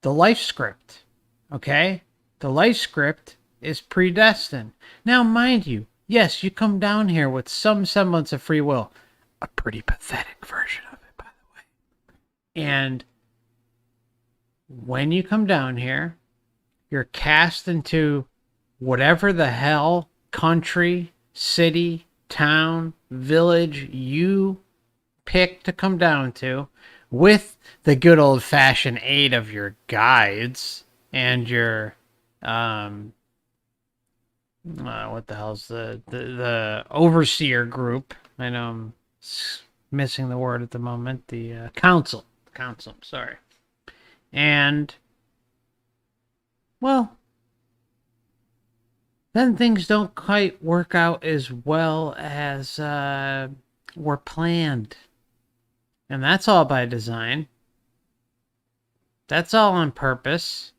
the life script. Okay? The life script is predestined. Now, mind you, yes, you come down here with some semblance of free will. A pretty pathetic version of it, by the way. And when you come down here, you're cast into whatever the hell country, city, town, village you pick to come down to, with the good old-fashioned aid of your guides and your what the hell's the overseer group? I know I'm missing the word at the moment. The council. Sorry. And well, then things don't quite work out as well as were planned, and that's all by design. That's all on purpose.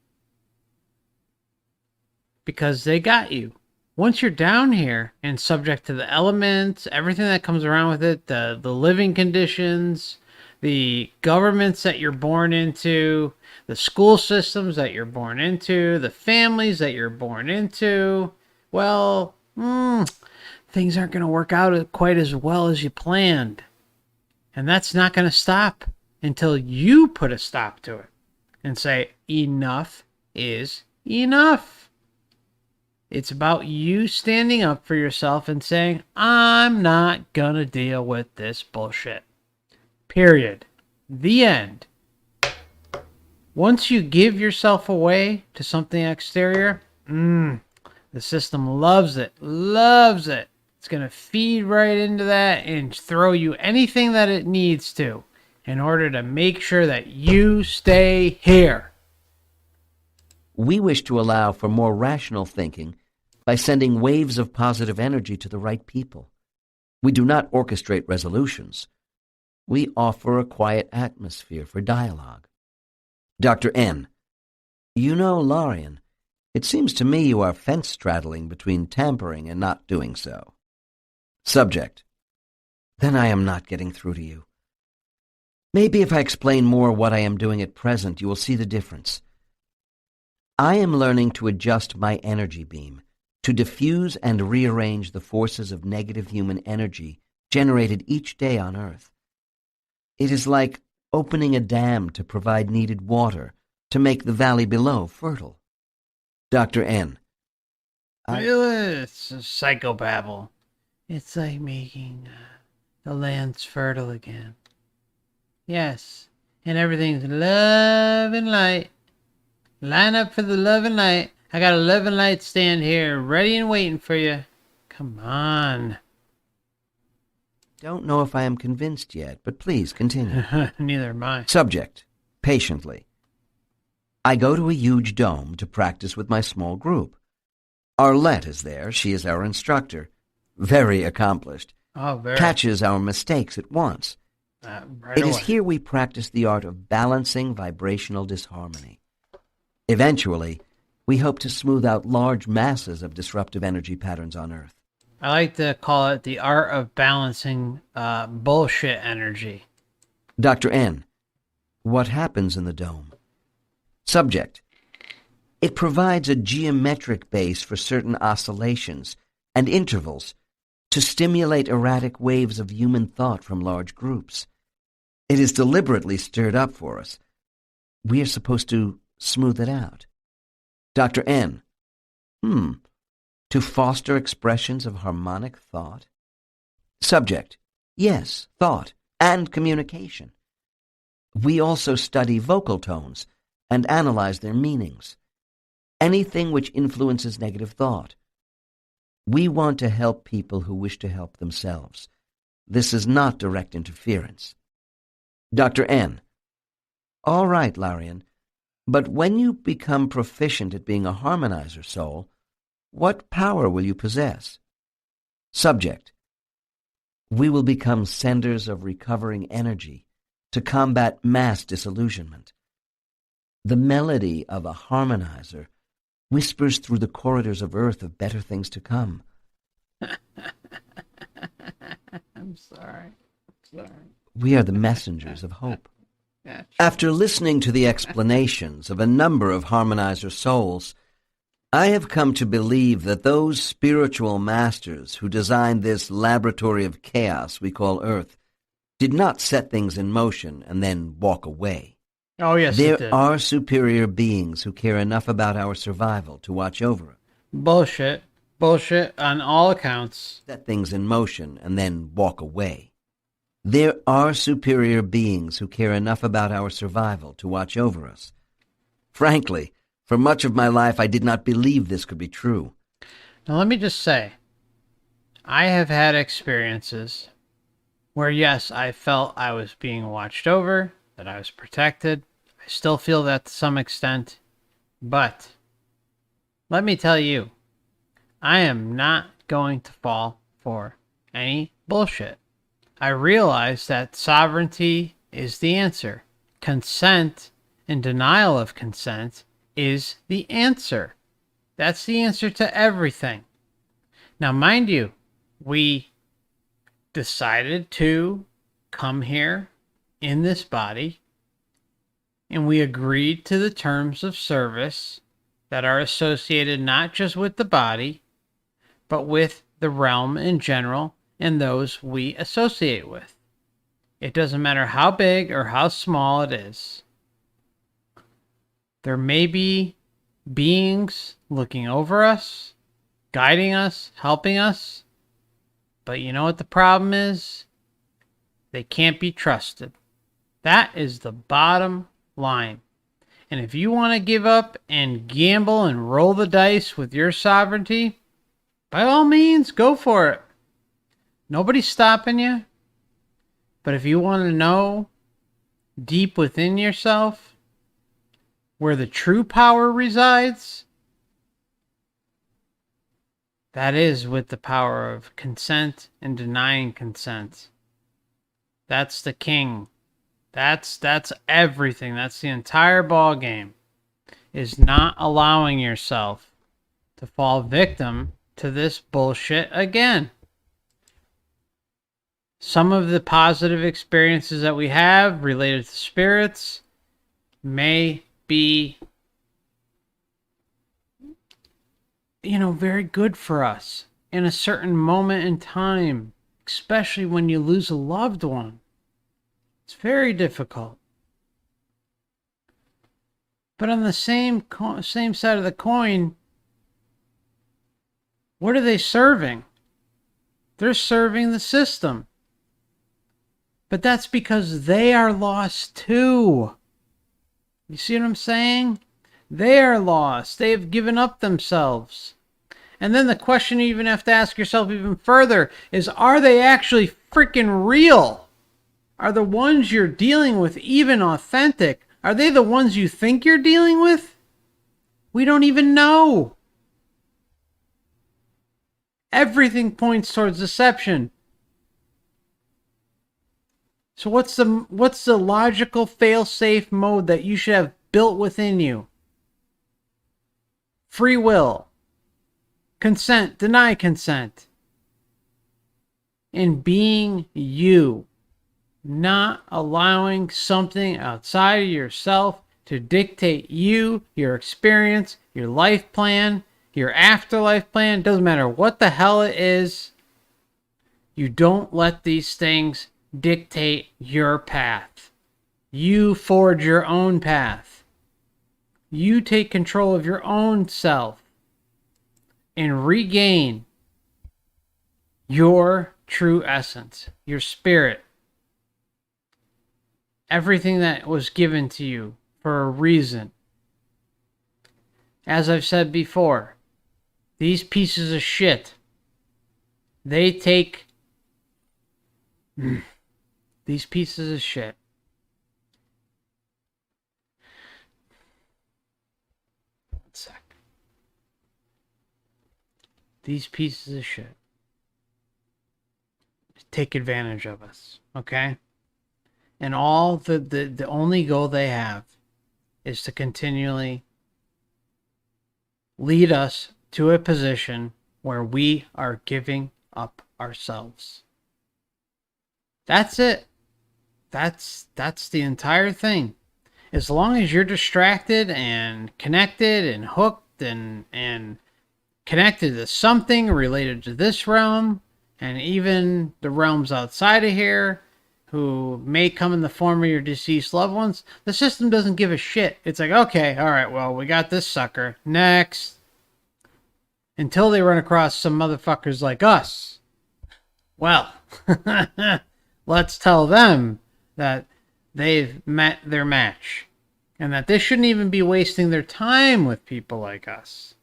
Because they got you. Once you're down here and subject to the elements, everything that comes around with it, the living conditions, the governments that you're born into, the school systems that you're born into, the families that you're born into, well, things aren't going to work out quite as well as you planned. And that's not going to stop until you put a stop to it and say, enough is enough. It's about you standing up for yourself and saying, I'm not going to deal with this bullshit. Period. The end. Once you give yourself away to something exterior, the system loves it. Loves it. It's going to feed right into that and throw you anything that it needs to in order to make sure that you stay here. We wish to allow for more rational thinking by sending waves of positive energy to the right people. We do not orchestrate resolutions. We offer a quiet atmosphere for dialogue. Dr. N. You know, Larian, it seems to me you are fence-straddling between tampering and not doing so. Subject. Then I am not getting through to you. Maybe if I explain more what I am doing at present, you will see the difference. I am learning to adjust my energy beam, to diffuse and rearrange the forces of negative human energy generated each day on Earth. It is like opening a dam to provide needed water to make the valley below fertile. Dr. N. It's a psychobabble. It's like making the lands fertile again. Yes, and everything's love and light. Line up for the love and light. I got a love and light stand here, ready and waiting for you. Come on. Don't know if I am convinced yet, but please continue. Neither am I. Subject. Patiently. I go to a huge dome to practice with my small group. Arlette is there. She is our instructor. Very accomplished. Oh, very. Catches our mistakes at once. Right It away. is here we practice the art of balancing vibrational disharmony. Eventually, we hope to smooth out large masses of disruptive energy patterns on Earth. I like to call it the art of balancing bullshit energy. Dr. N. What happens in the dome? Subject. It provides a geometric base for certain oscillations and intervals to stimulate erratic waves of human thought from large groups. It is deliberately stirred up for us. We are supposed to smooth it out. Dr. N. To foster expressions of harmonic thought? Subject. Yes, thought and communication. We also study vocal tones and analyze their meanings. Anything which influences negative thought. We want to help people who wish to help themselves. This is not direct interference. Dr. N. All right, Larian, but when you become proficient at being a harmonizer soul, what power will you possess? Subject. We will become senders of recovering energy to combat mass disillusionment. The melody of a harmonizer whispers through the corridors of Earth of better things to come. I'm sorry. We are the messengers of hope. Yeah, After listening to the explanations of a number of harmonizer souls, I have come to believe that those spiritual masters who designed this laboratory of chaos we call Earth did not set things in motion and then walk away. Oh, yes, it There did. are superior beings who care enough about our survival to watch over it. Bullshit. Bullshit on all accounts. Set things in motion and then walk away. There are superior beings who care enough about our survival to watch over us. Frankly, for much of my life I did not believe this could be true. Now, let me just say, I have had experiences where, yes, I felt I was being watched over, that I was protected. I still feel that to some extent. But let me tell you, I am not going to fall for any bullshit. I realize that sovereignty is the answer. Consent and denial of consent is the answer. That's the answer to everything. Now, mind you, we decided to come here in this body, and we agreed to the terms of service that are associated not just with the body, but with the realm in general and those we associate with. It doesn't matter how big or how small it is. There may be beings looking over us, guiding us, helping us, but you know what the problem is? They can't be trusted. That is the bottom line. And if you want to give up and gamble and roll the dice with your sovereignty, by all means, go for it. Nobody's stopping you. But if you want to know deep within yourself where the true power resides, that is with the power of consent and denying consent. That's the king. That's everything. That's the entire ball game. Is not allowing yourself to fall victim to this bullshit again. Some of the positive experiences that we have related to spirits may be, very good for us in a certain moment in time, especially when you lose a loved one. It's very difficult. But on the same side of the coin, what are they serving? They're serving the system. But that's because they are lost too. You see what I'm saying? They are lost. They have given up themselves. And then the question you even have to ask yourself even further is, are they actually freaking real? Are the ones you're dealing with even authentic? Are they the ones you think you're dealing with? We don't even know. Everything points towards deception. So what's the logical fail-safe mode that you should have built within you? Free will. Consent. Deny consent. And being you. Not allowing something outside of yourself to dictate you, your experience, your life plan, your afterlife plan. Doesn't matter what the hell it is. You don't let these things dictate your path. You forge your own path. You take control of your own self and regain your true essence, your spirit. Everything that was given to you for a reason. As I've said before, these pieces of shit, they take these pieces of shit. One sec. These pieces of shit take advantage of us, okay? And all the only goal they have is to continually lead us to a position where we are giving up ourselves. That's it. That's the entire thing. As long as you're distracted and connected and hooked and connected to something related to this realm and even the realms outside of here, who may come in the form of your deceased loved ones, the system doesn't give a shit. It's like, okay, all right, well, we got this sucker. Next. Until they run across some motherfuckers like us. Well, let's tell them that they've met their match. And that they shouldn't even be wasting their time with people like us.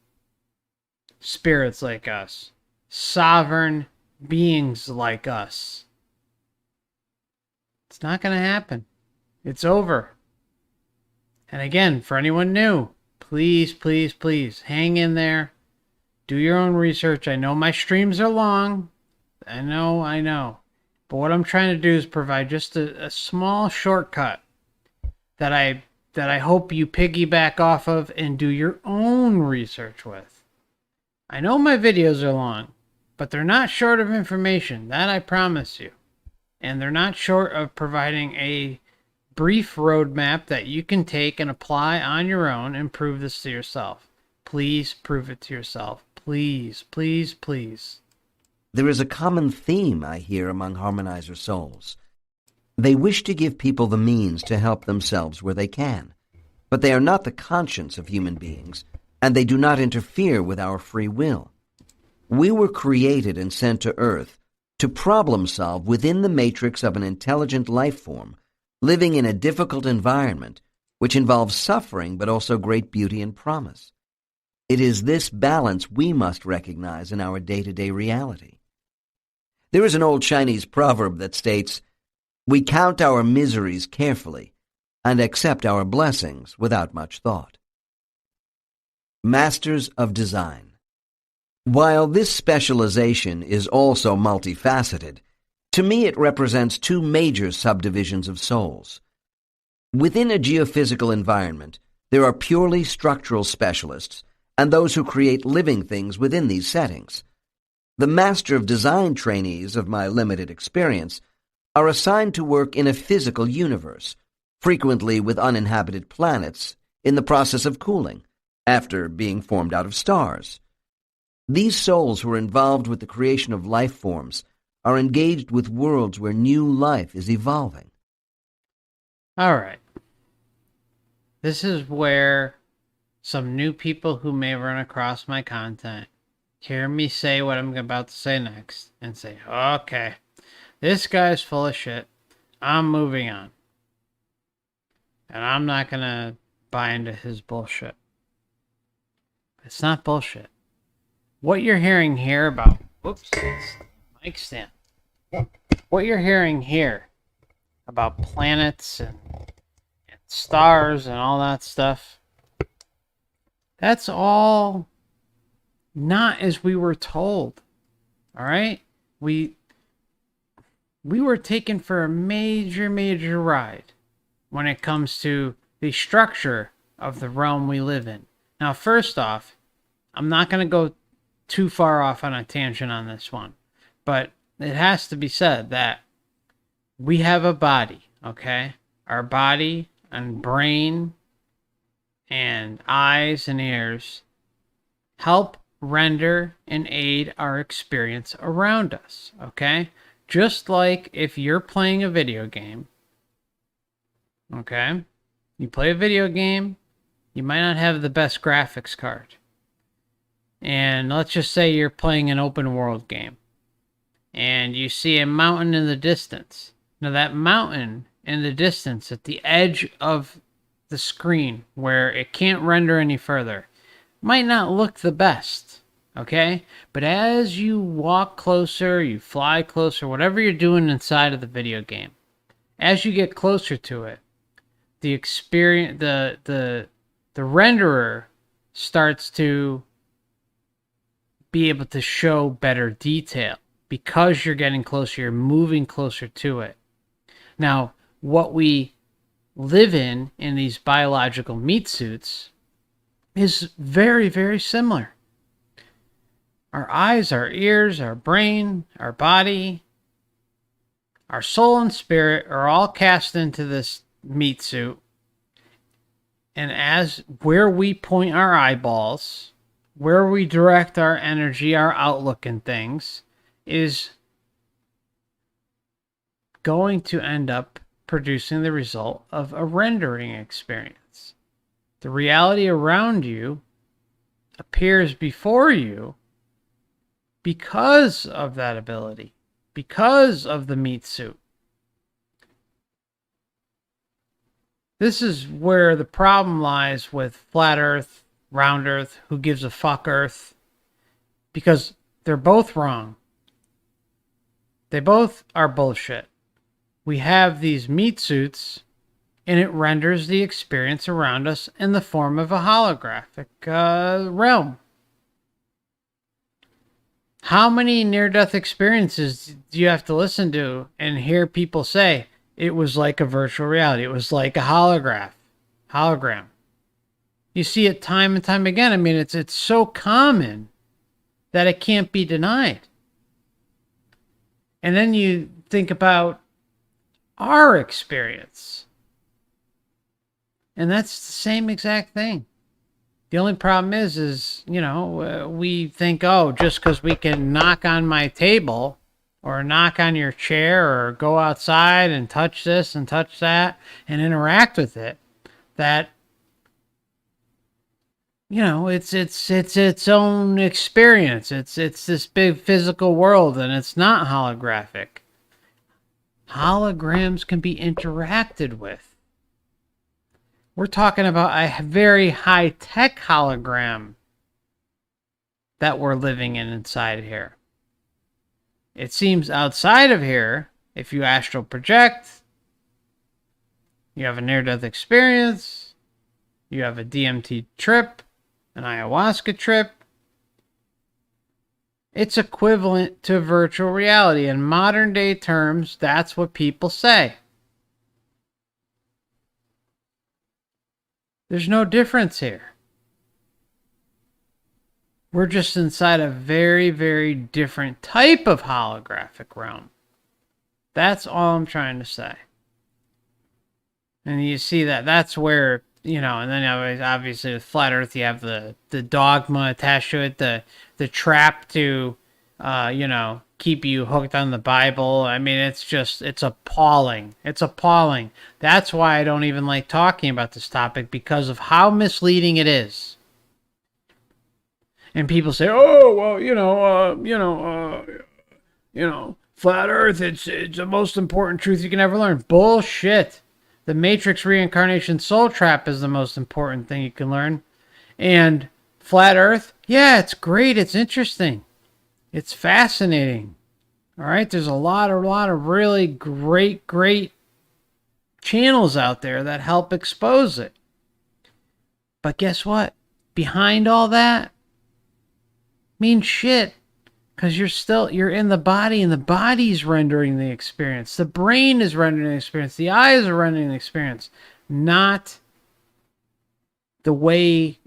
Spirits like us. Sovereign beings like us. It's not going to happen. It's over. And again, for anyone new, please, please, please, hang in there. Do your own research. I know my streams are long. I know. But what I'm trying to do is provide just a small shortcut that I hope you piggyback off of and do your own research with. I know my videos are long, but they're not short of information. That I promise you. And they're not short of providing a brief roadmap that you can take and apply on your own and prove this to yourself. Please prove it to yourself. Please, please, please. There is a common theme I hear among Harmonizer Souls. They wish to give people the means to help themselves where they can, but they are not the conscience of human beings, and they do not interfere with our free will. We were created and sent to Earth to problem solve within the matrix of an intelligent life form, living in a difficult environment, which involves suffering but also great beauty and promise. It is this balance we must recognize in our day-to-day reality. There is an old Chinese proverb that states, "We count our miseries carefully, and accept our blessings without much thought. Masters of Design. While this specialization is also multifaceted, to me it represents two major subdivisions of souls. Within a geophysical environment, there are purely structural specialists and those who create living things within these settings. The Master of Design trainees of my limited experience are assigned to work in a physical universe, frequently with uninhabited planets, in the process of cooling, after being formed out of stars. These souls who are involved with the creation of life forms are engaged with worlds where new life is evolving. All right. This is where some new people who may run across my content hear me say what I'm about to say next and say, okay, this guy's full of shit. I'm moving on. And I'm not going to buy into his bullshit. It's not bullshit. What you're hearing here about... Whoops. Mic stand. What you're hearing here about planets and stars and all that stuff, that's all not as we were told. All right? We were taken for a major ride when it comes to the structure of the realm we live in. Now, first off, I'm not going to go too far off on a tangent on this one, but it has to be said that we have a body, okay? Our body and brain and eyes and ears help render and aid our experience around us, okay? Just like if you're playing a video game, okay? You play a video game, you might not have the best graphics card. And let's just say you're playing an open world game and you see a mountain in the distance. Now that mountain in the distance at the edge of the screen where it can't render any further might not look the best, okay? But as you walk closer, you fly closer, whatever you're doing inside of the video game, as you get closer to it, the experience, the renderer starts to be able to show better detail because you're getting closer, you're moving closer to it. Now, what we live in these biological meat suits is very similar. Our eyes, our ears, our brain, our body, our soul and spirit are all cast into this meat suit. And as where we point our eyeballs, where we direct our energy, our outlook and things, is going to end up producing the result of a rendering experience. The reality around you appears before you because of that ability, because of the meat suit. This is where the problem lies with flat Earth, round Earth, who gives a fuck Earth, because they're both wrong. They both are bullshit. We have these meat suits, and it renders the experience around us in the form of a holographic realm. How many near-death experiences do you have to listen to and hear people say, it was like a virtual reality, it was like a hologram? You see it time and time again. I mean, it's so common that it can't be denied. And then you think about our experience, and that's the same exact thing. The only problem is we think, oh, just because we can knock on my table or knock on your chair or go outside and touch this and touch that and interact with it, that it's its own experience. It's this big physical world, and it's not holographic. Holograms can be interacted with. We're talking about a very high-tech hologram that we're living inside here. It seems outside of here, if you astral project, You have a near-death experience. You have a DMT trip, an ayahuasca trip. It's equivalent to virtual reality. In modern day terms, that's what people say. There's no difference here. We're just inside a very, very different type of holographic realm. That's all I'm trying to say. And you see that's where, and then obviously with Flat Earth, you have the dogma attached to it, the trap to, keep you hooked on the Bible. I mean, it's appalling. It's appalling. That's why I don't even like talking about this topic, because of how misleading it is. And people say, oh, well, Flat Earth, it's the most important truth you can ever learn. Bullshit. The Matrix Reincarnation Soul Trap is the most important thing you can learn. And Flat Earth, yeah, it's great. It's interesting. It's fascinating. All right, there's a lot of really great channels out there that help expose it. But guess what? Behind all that means shit. Because you're in the body, and the body's rendering the experience. The brain is rendering the experience. The eyes are rendering the experience. Not the way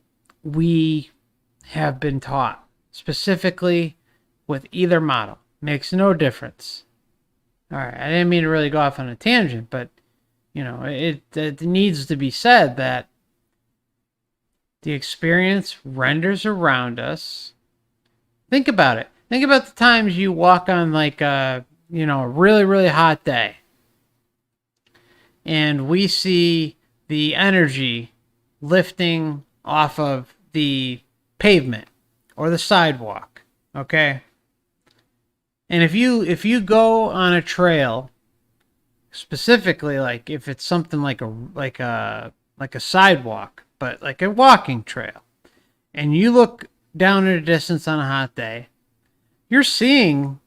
we have been taught. Specifically with either model. Makes no difference. All right, I didn't mean to really go off on a tangent, but, it needs to be said that the experience renders around us. Think about it. Think about the times you walk on a really, really hot day. And we see the energy lifting off of the pavement or the sidewalk. Okay? And if you go on a trail, specifically like if it's something like a sidewalk, but like a walking trail, and you look down at a distance on a hot day, you're seeing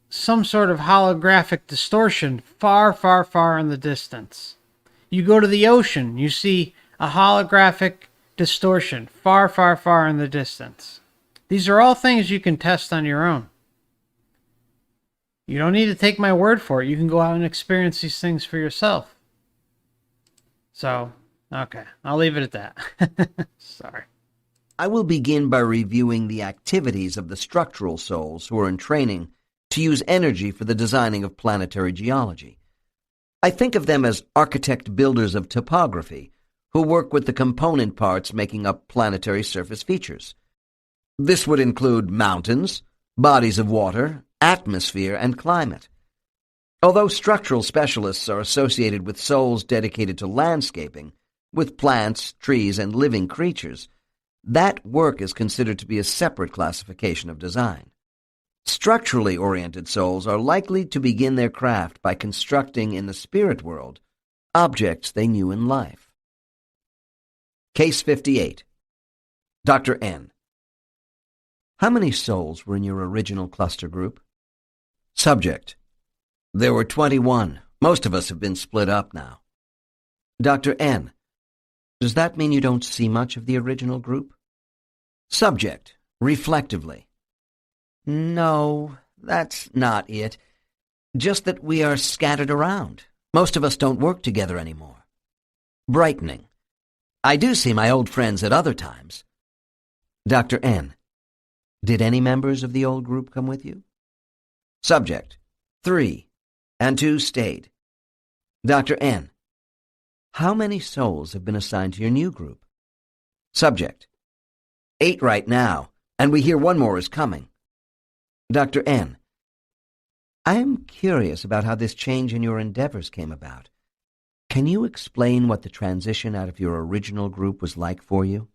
some sort of holographic distortion far, far, far in the distance. You go to the ocean, you see a holographic distortion far, far, far in the distance. These are all things you can test on your own. You don't need to take my word for it. You can go out and experience these things for yourself. So, okay, I'll leave it at that. Sorry. I will begin by reviewing the activities of the structural souls who are in training to use energy for the designing of planetary geology. I think of them as architect-builders of topography who work with the component parts making up planetary surface features. This would include mountains, bodies of water, atmosphere, and climate. Although structural specialists are associated with souls dedicated to landscaping, with plants, trees, and living creatures, that work is considered to be a separate classification of design. Structurally oriented souls are likely to begin their craft by constructing in the spirit world objects they knew in life. Case 58. Dr. N. How many souls were in your original cluster group? Subject. There were 21. Most of us have been split up now. Dr. N. Does that mean you don't see much of the original group? Subject, reflectively. No, that's not it. Just that we are scattered around. Most of us don't work together anymore. Brightening. I do see my old friends at other times. Dr. N. Did any members of the old group come with you? Subject. 3, and 2 stayed. Dr. N. How many souls have been assigned to your new group? Subject. 8 right now, and we hear one more is coming. Dr. N. I am curious about how this change in your endeavors came about. Can you explain what the transition out of your original group was like for you?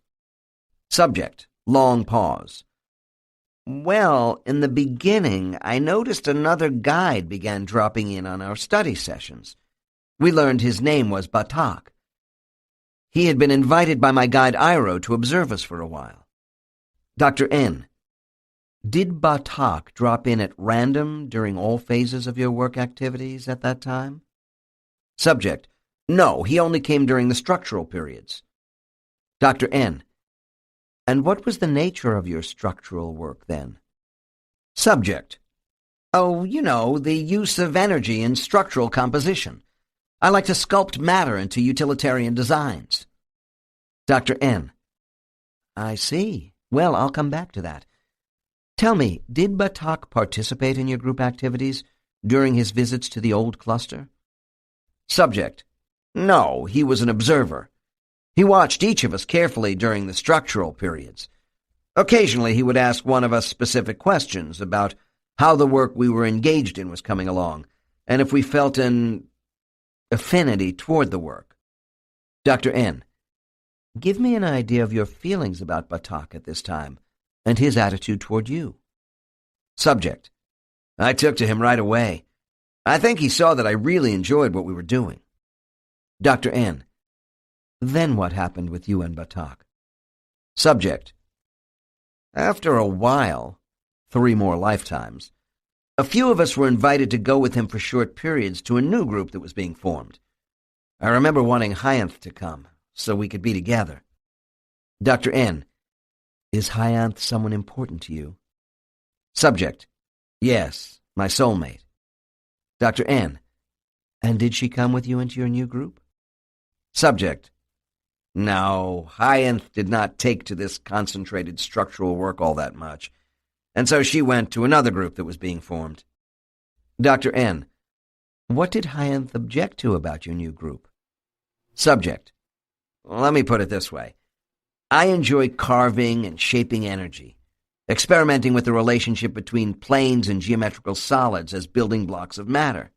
Subject. Long pause. Well, in the beginning, I noticed another guide began dropping in on our study sessions. We learned his name was Batak. He had been invited by my guide Iro to observe us for a while. Dr. N. Did Batak drop in at random during all phases of your work activities at that time? Subject. No, he only came during the structural periods. Dr. N. And what was the nature of your structural work then? Subject. Oh, the use of energy in structural composition. I like to sculpt matter into utilitarian designs. Dr. N. I see. Well, I'll come back to that. Tell me, did Batak participate in your group activities during his visits to the old cluster? Subject. No, he was an observer. He watched each of us carefully during the structural periods. Occasionally he would ask one of us specific questions about how the work we were engaged in was coming along, and if we felt an affinity toward the work. Dr. N. Give me an idea of your feelings about Batak at this time, and his attitude toward you. Subject. I took to him right away. I think he saw that I really enjoyed what we were doing. Dr. N. Then what happened with you and Batak? Subject. After a while, 3 more lifetimes, a few of us were invited to go with him for short periods to a new group that was being formed. I remember wanting Hyanth to come, so we could be together. Dr. N. Is Hyanth someone important to you? Subject. Yes, my soulmate. Dr. N. And did she come with you into your new group? Subject. No, Hyanth did not take to this concentrated structural work all that much, and so she went to another group that was being formed. Dr. N. What did Hyanth object to about your new group? Subject. Let me put it this way. I enjoy carving and shaping energy, experimenting with the relationship between planes and geometrical solids as building blocks of matter.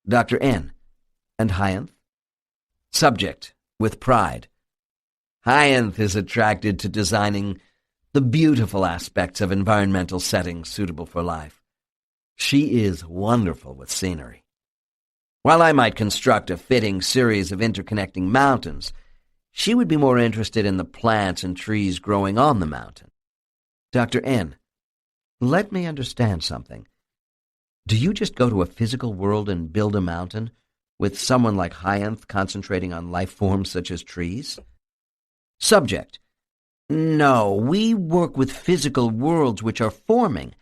Dr. N. And Hyanth? Subject. With pride. Hyanth is attracted to designing the beautiful aspects of environmental settings suitable for life. She is wonderful with scenery. While I might construct a fitting series of interconnecting mountains, she would be more interested in the plants and trees growing on the mountain. Dr. N. Let me understand something. Do you just go to a physical world and build a mountain, with someone like Hyanth concentrating on life forms such as trees? Subject. No, we work with physical worlds which are forming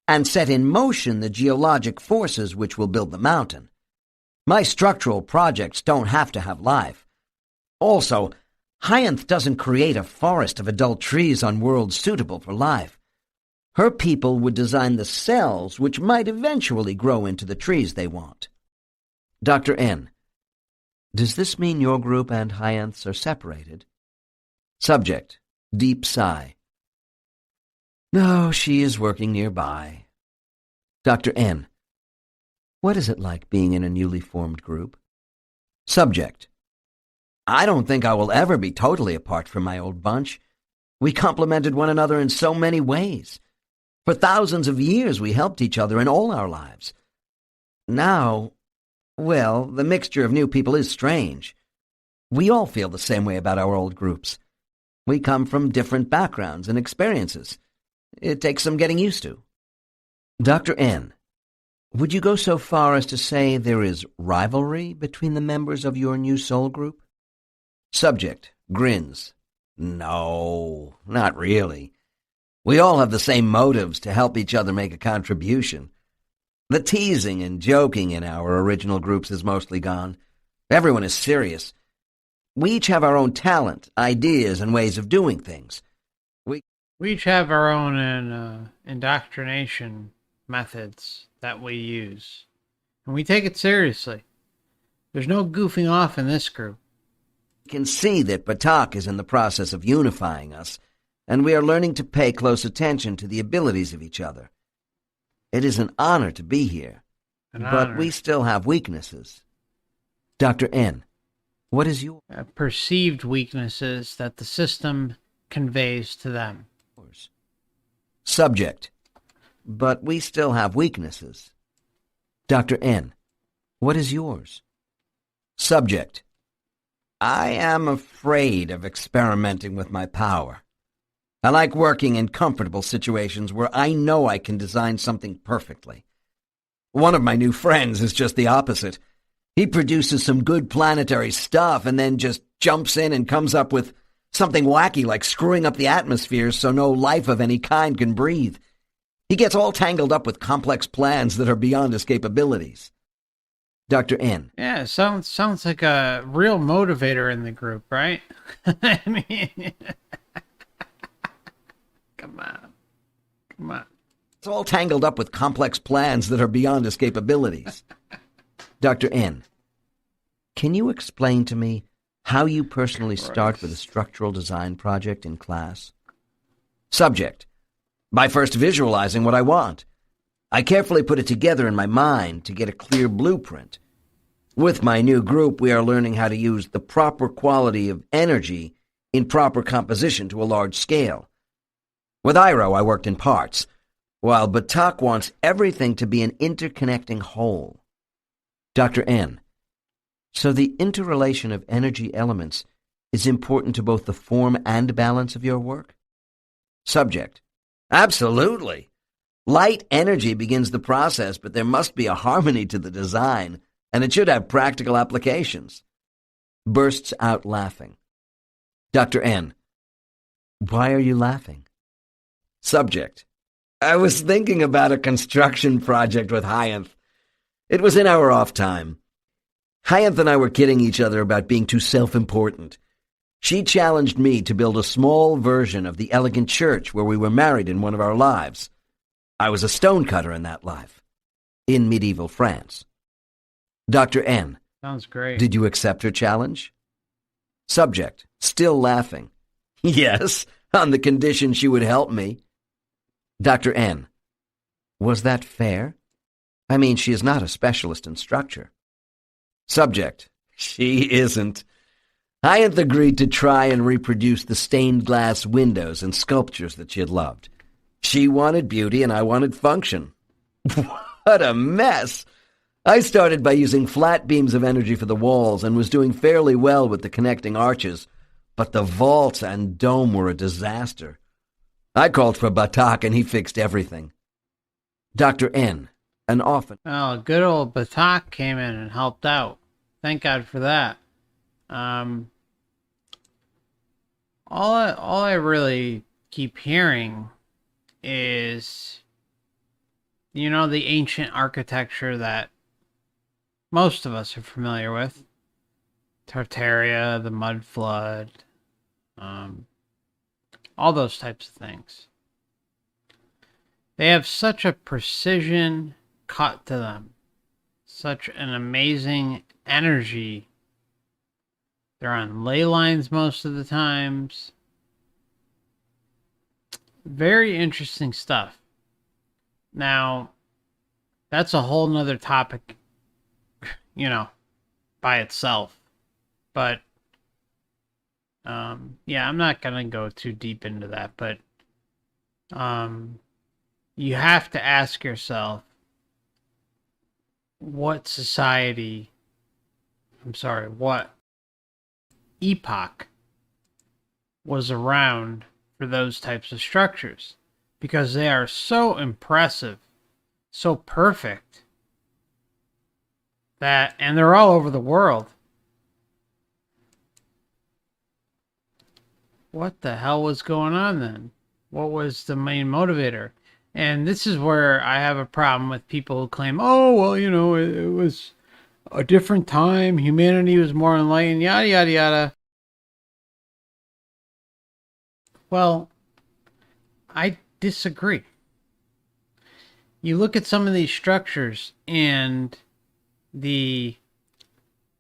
and set in motion the geologic forces which will build the mountain. My structural projects don't have to have life. Also, Hyanth doesn't create a forest of adult trees on worlds suitable for life. Her people would design the cells which might eventually grow into the trees they want. Dr. N. Does this mean your group and Hyanth's are separated? Subject. Deep sigh. No, she is working nearby. Dr. N. What is it like being in a newly formed group? Subject. I don't think I will ever be totally apart from my old bunch. We complemented one another in so many ways. For thousands of years we helped each other in all our lives. Now, well, the mixture of new people is strange. We all feel the same way about our old groups. We come from different backgrounds and experiences. It takes some getting used to. Dr. N. Would you go so far as to say there is rivalry between the members of your new soul group? Subject. Grins. No, not really. We all have the same motives to help each other make a contribution. The teasing and joking in our original groups is mostly gone. Everyone is serious. We each have our own talent, ideas, and ways of doing things. We each have our own indoctrination methods that we use, and we take it seriously. There's no goofing off in this group. We can see that Batak is in the process of unifying us, and we are learning to pay close attention to the abilities of each other. It is an honor to be here, but we still have weaknesses. Dr. N. What is your perceived weaknesses that the system conveys to them? Subject. But we still have weaknesses. Dr. N. What is yours? Subject. I am afraid of experimenting with my power. I like working in comfortable situations where I know I can design something perfectly. One of my new friends is just the opposite. He produces some good planetary stuff and then just jumps in and comes up with something wacky like screwing up the atmosphere so no life of any kind can breathe. He gets all tangled up with complex plans that are beyond his capabilities. Dr. N. Yeah, sounds like a real motivator in the group, right? I mean, come on. It's all tangled up with complex plans that are beyond his capabilities. Dr. N. Can you explain to me how you personally start with a structural design project in class? Subject. By first visualizing what I want. I carefully put it together in my mind to get a clear blueprint. With my new group, we are learning how to use the proper quality of energy in proper composition to a large scale. With Iro, I worked in parts, while Batak wants everything to be an interconnecting whole. Dr. N. So the interrelation of energy elements is important to both the form and balance of your work? Subject. Absolutely. Light energy begins the process, but there must be a harmony to the design, and it should have practical applications. Bursts out laughing. Dr. N. Why are you laughing? Subject. I was thinking about a construction project with Hyanth. It was in our off time. Hyanth and I were kidding each other about being too self-important. She challenged me to build a small version of the elegant church where we were married in one of our lives. I was a stonecutter in that life, in medieval France. Dr. N. Sounds great. Did you accept her challenge? Subject, still laughing. Yes, on the condition she would help me. Dr. N. Was that fair? I mean, she is not a specialist in structure. Subject. She isn't. Hyanth agreed to try and reproduce the stained glass windows and sculptures that she had loved. She wanted beauty and I wanted function. What a mess! I started by using flat beams of energy for the walls and was doing fairly well with the connecting arches, but the vaults and dome were a disaster. I called for Batak and he fixed everything. Dr. N. An often. Oh, good old Batak came in and helped out. Thank God for that. All I really keep hearing is, you know, the ancient architecture that most of us are familiar with. Tartaria, the mud flood, all those types of things. They have such a precision cut to them. Such an amazing energy. They're on ley lines most of the times. Very interesting stuff. Now, that's a whole nother topic, you know, by itself. But, yeah, I'm not going to go too deep into that. But you have to ask yourself, what epoch was around for those types of structures, because they are so impressive, so perfect, and they're all over the world. What the hell was going on then? What was the main motivator? And this is where I have a problem with people who claim, oh, well, you know, it was a different time. Humanity was more enlightened, yada, yada, yada. Well, I disagree. You look at some of these structures and the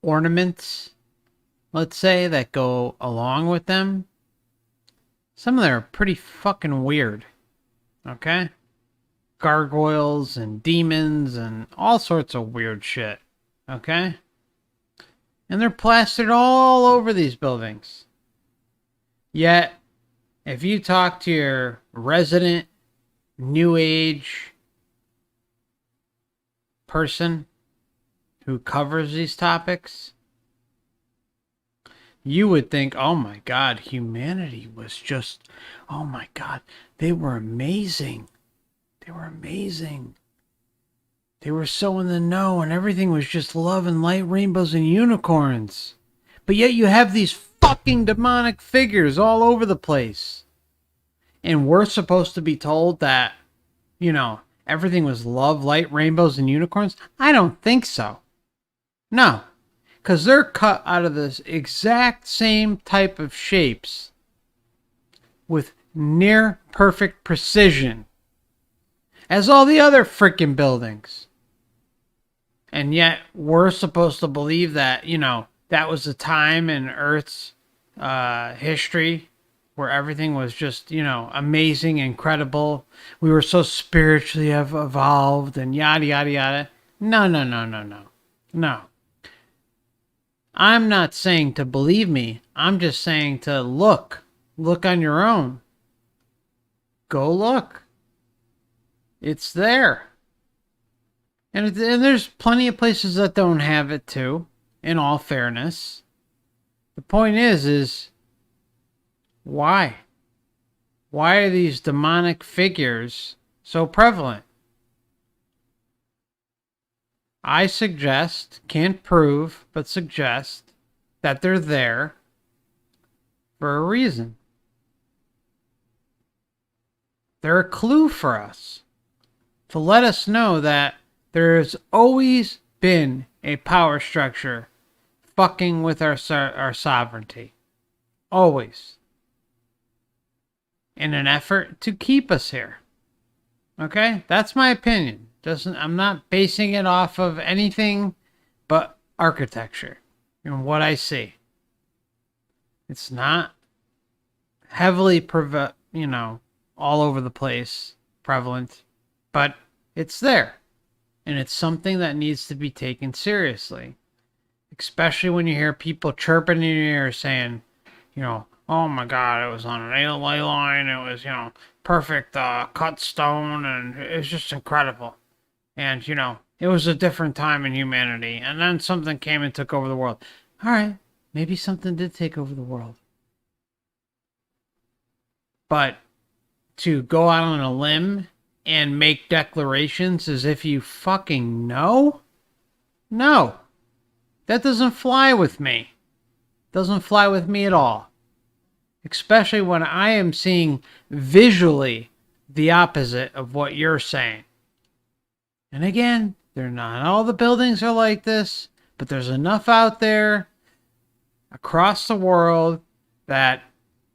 ornaments, let's say, that go along with them. Some of them are pretty fucking weird. Okay? Gargoyles and demons and all sorts of weird shit. Okay? And they're plastered all over these buildings. Yet, if you talk to your resident New Age person who covers these topics, you would think, oh my God, humanity was just, oh my God, they were amazing. They They were so in the know and everything was just love and light, rainbows and unicorns. But yet you have these fucking demonic figures all over the place. And we're supposed to be told that, everything was love, light, rainbows, and unicorns? I don't think so. No. Because they're cut out of this exact same type of shapes with near perfect precision as all the other freaking buildings. And yet we're supposed to believe that, that was a time in Earth's history where everything was just, amazing, incredible. We were so spiritually evolved and yada, yada, yada. No. No. I'm not saying to believe me. I'm just saying to look. Look on your own. Go look. It's there. And there's plenty of places that don't have it too, in all fairness. The point is why? Why are these demonic figures so prevalent? I suggest, can't prove, but suggest that they're there for a reason. They're a clue for us to let us know that there's always been a power structure fucking with our sovereignty. Always. In an effort to keep us here. Okay? That's my opinion. I'm not basing it off of anything but architecture and what I see. It's not heavily all over the place prevalent, but it's there. And it's something that needs to be taken seriously. Especially when you hear people chirping in your ear saying, oh my God, it was on an ley line, it was, perfect cut stone, and it was just incredible. And, it was a different time in humanity. And then something came and took over the world. All right, maybe something did take over the world. But to go out on a limb and make declarations as if you fucking know? No. That doesn't fly with me. Doesn't fly with me at all. Especially when I am seeing visually the opposite of what you're saying. And again, they're not all the buildings are like this, but there's enough out there across the world that,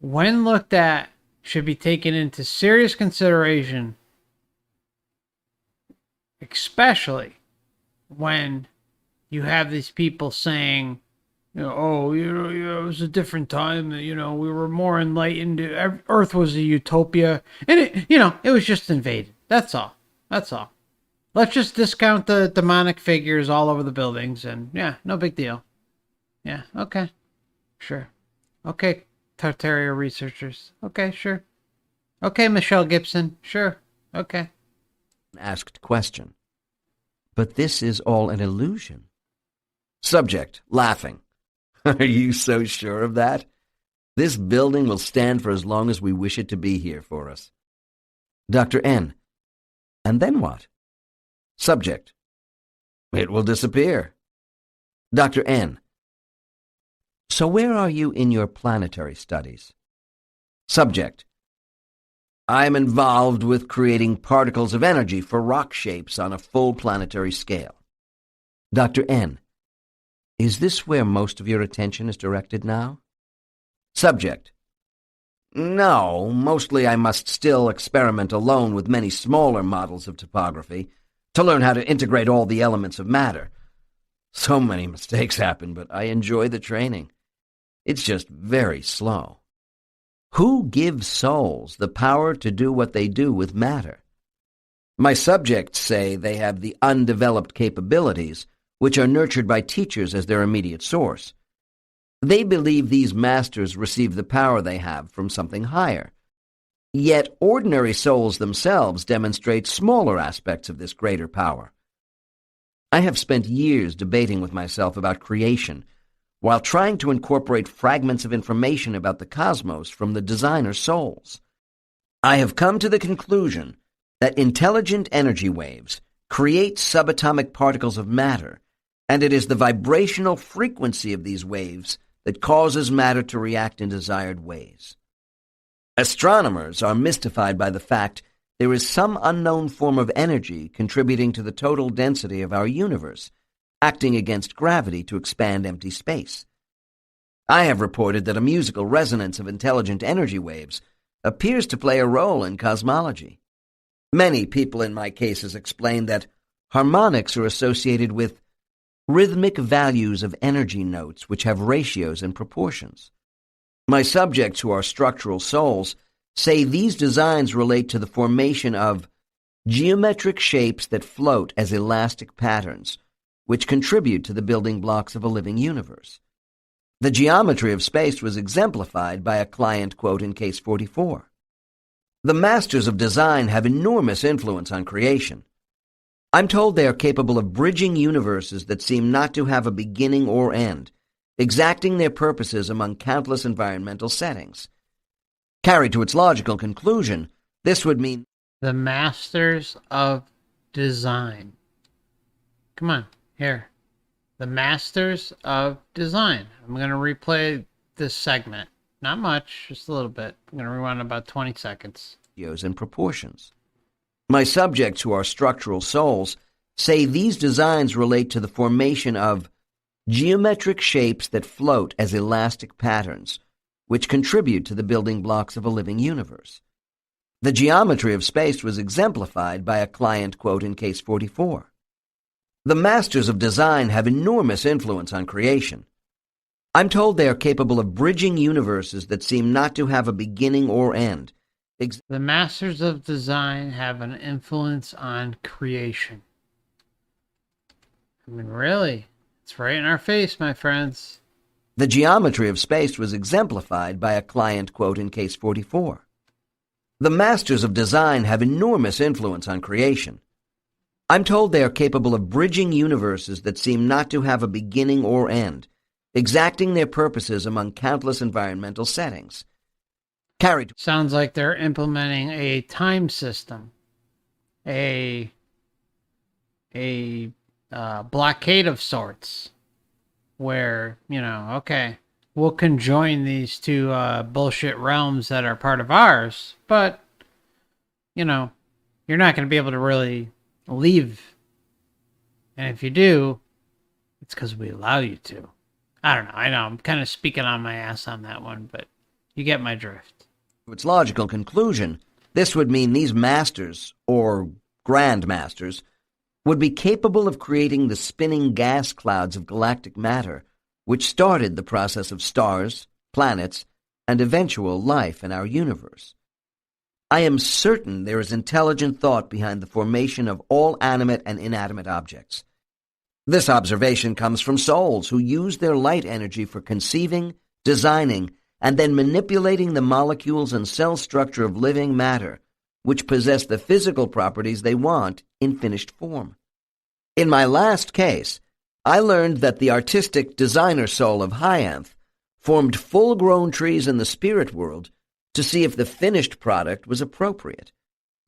when looked at, should be taken into serious consideration. Especially when you have these people saying, it was a different time, we were more enlightened, Earth was a utopia, and it was just invaded. That's all. Let's just discount the demonic figures all over the buildings, and yeah, no big deal. Yeah, okay. Sure. Okay, Tartaria researchers. Okay, sure. Okay, Michelle Gibson. Sure. Okay. Asked question. But this is all an illusion. Subject, laughing. Are you so sure of that? This building will stand for as long as we wish it to be here for us. Dr. N. And then what? Subject. It will disappear. Dr. N. So where are you in your planetary studies? Subject. I am involved with creating particles of energy for rock shapes on a full planetary scale. Dr. N. Is this where most of your attention is directed now? Subject. No, mostly I must still experiment alone with many smaller models of topography to learn how to integrate all the elements of matter. So many mistakes happen, but I enjoy the training. It's just very slow. Who gives souls the power to do what they do with matter? My subjects say they have the undeveloped capabilities, which are nurtured by teachers as their immediate source. They believe these masters receive the power they have from something higher. Yet ordinary souls themselves demonstrate smaller aspects of this greater power. I have spent years debating with myself about creation, while trying to incorporate fragments of information about the cosmos from the designer souls. I have come to the conclusion that intelligent energy waves create subatomic particles of matter, and it is the vibrational frequency of these waves that causes matter to react in desired ways. Astronomers are mystified by the fact there is some unknown form of energy contributing to the total density of our universe, acting against gravity to expand empty space. I have reported that a musical resonance of intelligent energy waves appears to play a role in cosmology. Many people in my cases explain that harmonics are associated with rhythmic values of energy notes which have ratios and proportions. My subjects, who are structural souls, say these designs relate to the formation of geometric shapes that float as elastic patterns, which contribute to the building blocks of a living universe. The geometry of space was exemplified by a client quote in Case 44. The masters of design have enormous influence on creation. I'm told they are capable of bridging universes that seem not to have a beginning or end, exacting their purposes among countless environmental settings. Carried to its logical conclusion, this would mean The masters of design. Come on, here. The masters of design. I'm going to replay this segment. Not much, just a little bit. I'm going to rewind about 20 seconds. and proportions. My subjects, who are structural souls, say these designs relate to the formation of geometric shapes that float as elastic patterns, which contribute to the building blocks of a living universe. The geometry of space was exemplified by a client quote in Case 44. The masters of design have enormous influence on creation. I'm told they are capable of bridging universes that seem not to have a beginning or end. The masters of design have an influence on creation. I mean, really? It's right in our face, my friends. The geometry of space was exemplified by a client quote in Case 44. The masters of design have enormous influence on creation. I'm told they are capable of bridging universes that seem not to have a beginning or end, exacting their purposes among countless environmental settings. Sounds like they're implementing a time system, a blockade of sorts, where, okay, we'll conjoin these two bullshit realms that are part of ours, but, you're not going to be able to really leave. And if you do, it's because we allow you to. I don't know. I know I'm kind of speaking on my ass on that one, but you get my drift. To its logical conclusion, this would mean these masters, or grand masters, would be capable of creating the spinning gas clouds of galactic matter, which started the process of stars, planets, and eventual life in our universe. I am certain there is intelligent thought behind the formation of all animate and inanimate objects. This observation comes from souls who use their light energy for conceiving, designing, and then manipulating the molecules and cell structure of living matter, which possess the physical properties they want in finished form. In my last case, I learned that the artistic designer soul of Hyanth formed full-grown trees in the spirit world to see if the finished product was appropriate,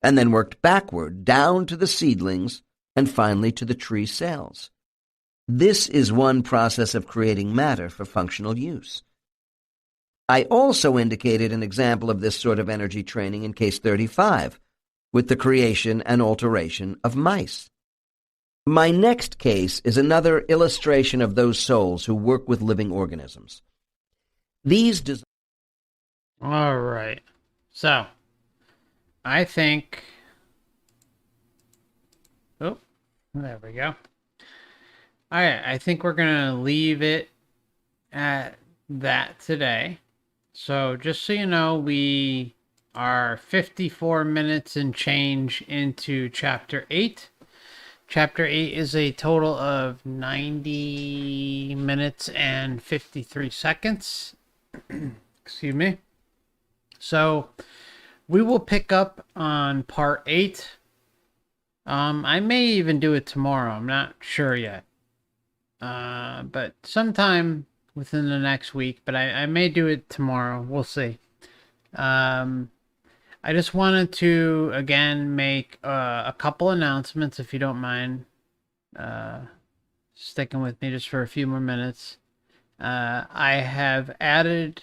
and then worked backward down to the seedlings and finally to the tree cells. This is one process of creating matter for functional use. I also indicated an example of this sort of energy training in Case 35, with the creation and alteration of mice. My next case is another illustration of those souls who work with living organisms. All right. So, I think... Oh, there we go. All right, I think we're going to leave it at that today. So, just so you know, we are 54 minutes and change into Chapter 8. Chapter 8 is a total of 90 minutes and 53 seconds. Excuse me. So, we will pick up on Part 8. I may even do it tomorrow. I'm not sure yet. But sometime within the next week. But I may do it tomorrow. We'll see. I I just wanted to again make a couple announcements, if you don't mind sticking with me just for a few more minutes. I have added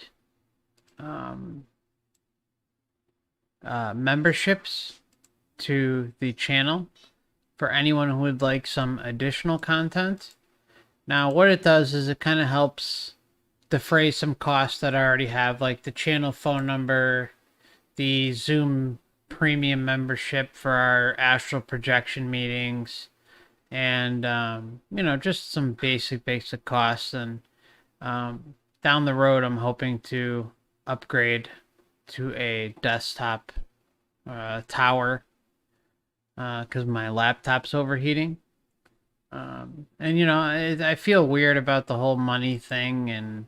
memberships to the channel for anyone who would like some additional content. Now, what it does is it kind of helps defray some costs that I already have, like the channel phone number, the Zoom premium membership for our astral projection meetings, and just some basic costs. And down the road, I'm hoping to upgrade to a desktop tower because my laptop's overheating. And I feel weird about the whole money thing, and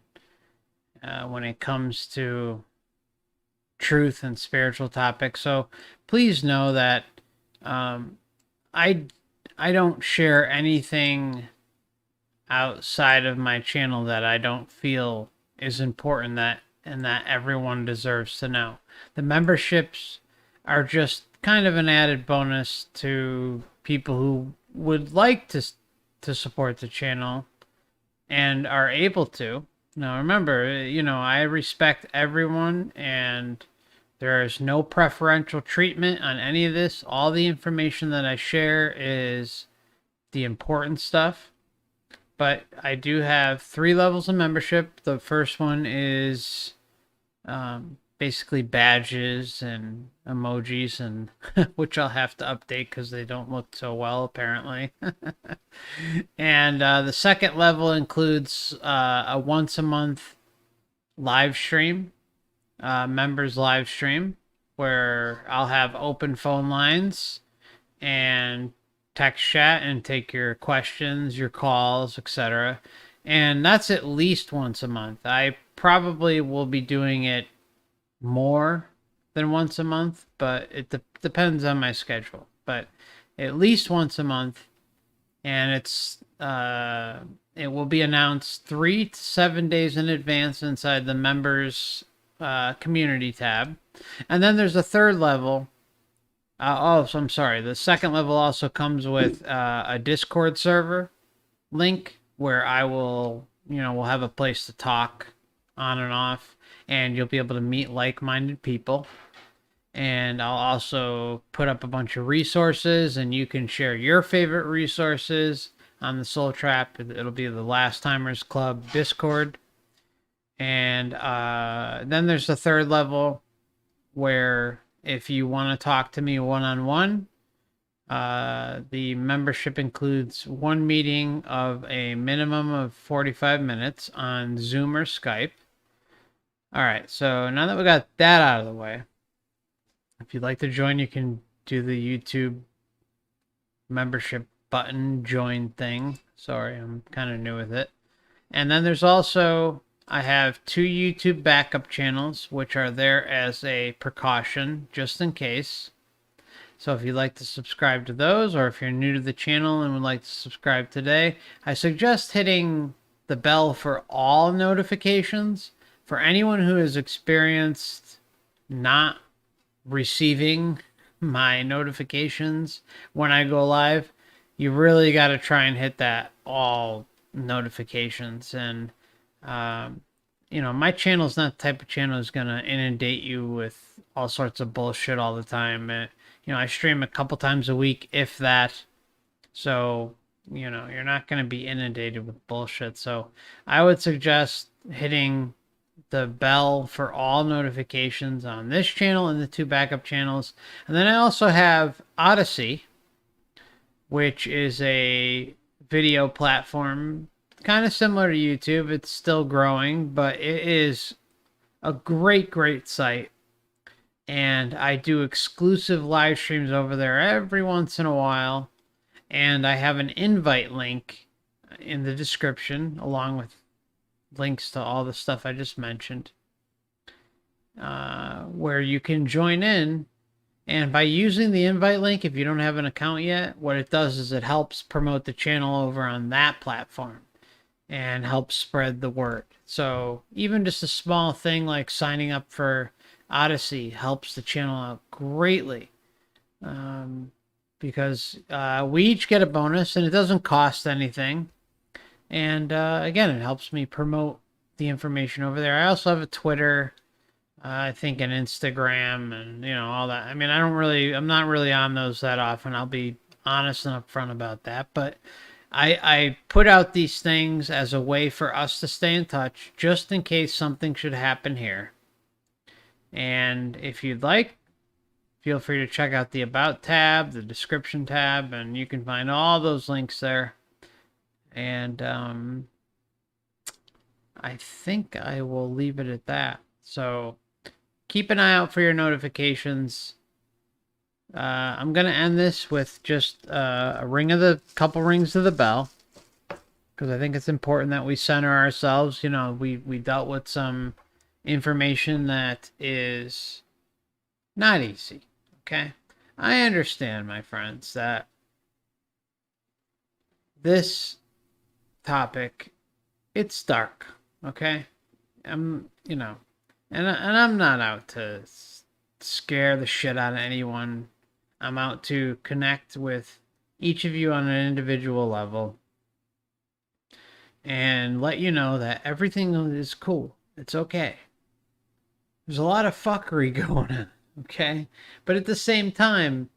when it comes to truth and spiritual topics. So please know that I don't share anything outside of my channel that I don't feel is important that everyone deserves to know. The memberships are just kind of an added bonus to people who would like to support the channel and are able to. Now remember, I respect everyone, and there is no preferential treatment on any of this. All the information that I share is the important stuff. But I do have 3 levels of membership. The first one is basically badges and emojis, and which I'll have to update because they don't look so well apparently. And the second level includes a once a month live stream, members live stream, where I'll have open phone lines and text chat and take your questions, your calls, etc. And that's at least once a month. I probably will be doing it more than once a month, but it depends on my schedule. But at least once a month, and it will be announced 3 to 7 days in advance inside the members community tab. And then there's a third level. So I'm sorry. The second level also comes with a Discord server link where I will, we'll have a place to talk on and off, and you'll be able to meet like-minded people. And I'll also put up a bunch of resources, and you can share your favorite resources on the Soul Trap. It'll be the Last Timers Club Discord. And then there's the third level where if you want to talk to me one-on-one, the membership includes one meeting of a minimum of 45 minutes on Zoom or Skype. All right, so now that we got that out of the way, if you'd like to join, you can do the YouTube membership button join thing. Sorry, I'm kind of new with it. And then there's also, I have 2 YouTube backup channels, which are there as a precaution, just in case. So if you'd like to subscribe to those, or if you're new to the channel and would like to subscribe today, I suggest hitting the bell for all notifications. For anyone who has experienced not receiving my notifications when I go live, you really got to try and hit that all notifications. And my channel is not the type of channel that's going to inundate you with all sorts of bullshit all the time. I stream a couple times a week, if that. So, you're not going to be inundated with bullshit. So I would suggest hitting the bell for all notifications on this channel and the 2 backup channels. And then I also have Odyssey, which is a video platform kind of similar to YouTube. It's still growing, but it is a great site. And I do exclusive live streams over there every once in a while. And I have an invite link in the description, along with links to all the stuff I just mentioned, where you can join in. And by using the invite link, if you don't have an account yet, what it does is it helps promote the channel over on that platform and helps spread the word. So even just a small thing like signing up for Odyssey helps the channel out greatly. Because we each get a bonus and it doesn't cost anything. And again, it helps me promote the information over there. I also have a Twitter, I think an Instagram, and all that. I mean, I'm not really on those that often. I'll be honest and upfront about that. But I put out these things as a way for us to stay in touch, just in case something should happen here. And if you'd like, feel free to check out the About tab, the Description tab, and you can find all those links there. And I think I will leave it at that. So keep an eye out for your notifications. I'm going to end this with just a couple rings of the bell, because I think it's important that we center ourselves. We dealt with some information that is not easy. Okay? I understand, my friends, that this topic, it's dark. Okay? And I'm not out to scare the shit out of anyone. I'm out to connect with each of you on an individual level and let you know that everything is cool. It's okay. There's a lot of fuckery going on, okay? But at the same time,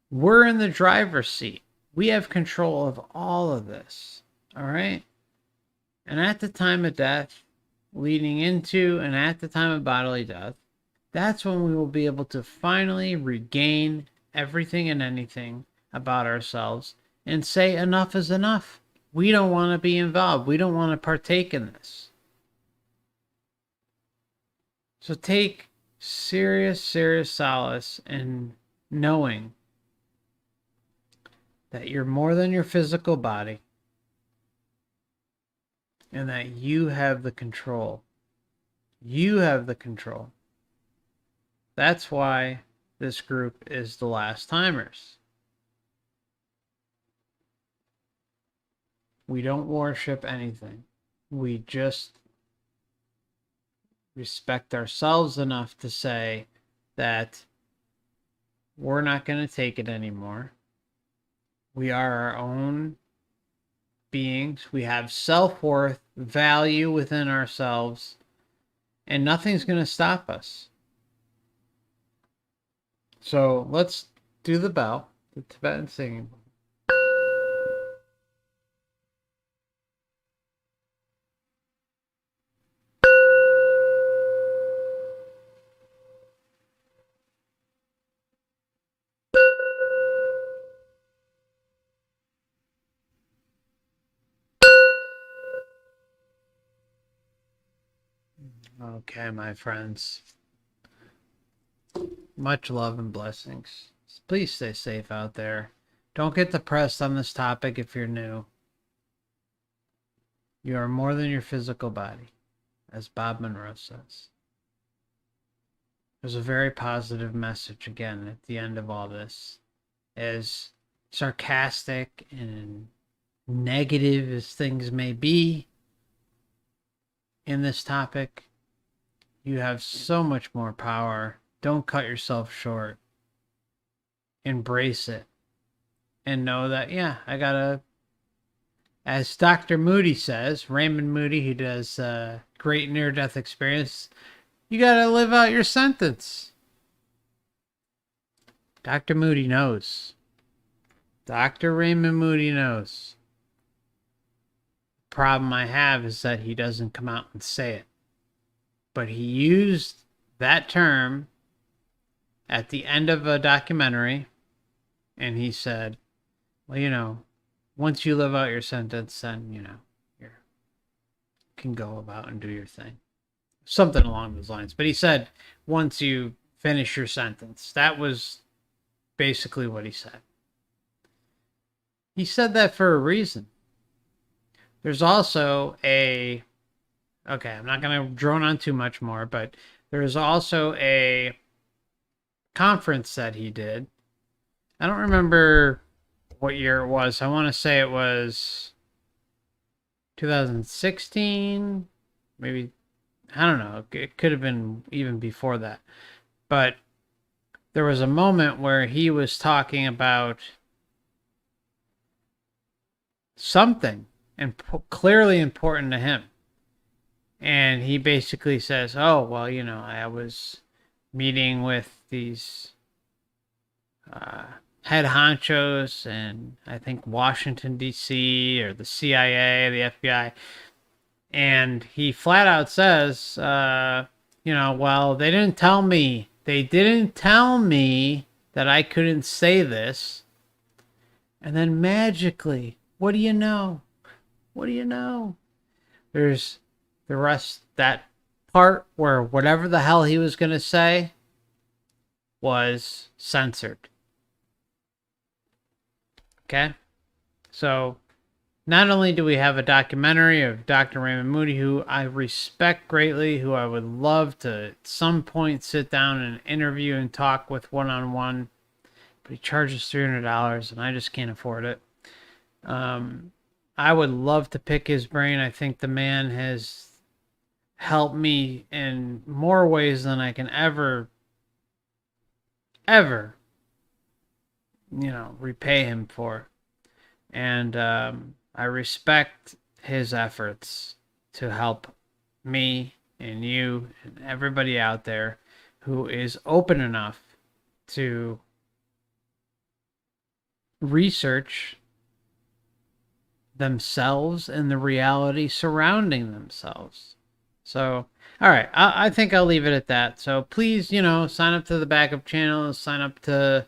we're in the driver's seat. We have control of all of this, all right? And at the time of death, leading into and at the time of bodily death, that's when we will be able to finally regain everything and anything about ourselves and say enough is enough. We don't want to be involved. We don't want to partake in this. So take serious solace in knowing that you're more than your physical body and that you have the control. You have the control. That's why this group is the Last Timers. We don't worship anything. We just respect ourselves enough to say that we're not going to take it anymore. We are our own beings. We have self-worth, value within ourselves, and nothing's going to stop us. So let's do the bell, the Tibetan singing. Okay, my friends. Much love and blessings. Please stay safe out there. Don't get depressed on this topic if you're new. You are more than your physical body, as Bob Monroe says. There's a very positive message again at the end of all this. As sarcastic and negative as things may be in this topic, you have so much more power. Don't cut yourself short. Embrace it. And know that, yeah, I gotta, as Dr. Moody says, Raymond Moody, who does great near-death experience, you gotta live out your sentence. Dr. Moody knows. Dr. Raymond Moody knows. The problem I have is that he doesn't come out and say it. But he used that term at the end of a documentary, and he said, well, once you live out your sentence, then, you can go about and do your thing. Something along those lines. But he said, once you finish your sentence. That was basically what he said. He said that for a reason. There's also okay, I'm not going to drone on too much more, but there's also a conference that he did. I don't remember what year it was. I want to say it was 2016, maybe. I don't know, it could have been even before that. But there was a moment where he was talking about something clearly important to him. And he basically says, oh, well, I was meeting with these head honchos and I think Washington, D.C., or the CIA, the FBI. And he flat out says, well, they didn't tell me. They didn't tell me that I couldn't say this. And then magically, what do you know? What do you know? There's the rest, that part where whatever the hell he was going to say was censored. Okay? So, not only do we have a documentary of Dr. Raymond Moody, who I respect greatly, who I would love to at some point sit down and interview and talk with one-on-one, but he charges $300 and I just can't afford it. I would love to pick his brain. I think the man has helped me in more ways than I can ever repay him for. And I respect his efforts to help me and you and everybody out there who is open enough to research themselves and the reality surrounding themselves. So, all right, I think I'll leave it at that. So please, sign up to the backup channel, sign up to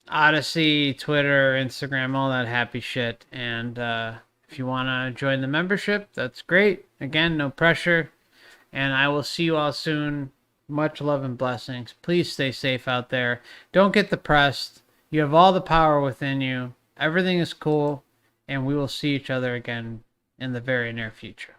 Odyssey, Twitter, Instagram, all that happy shit. And if you want to join the membership, that's great. Again, no pressure. And I will see you all soon. Much love and blessings. Please stay safe out there. Don't get depressed. You have all the power within you. Everything is cool. And we will see each other again in the very near future.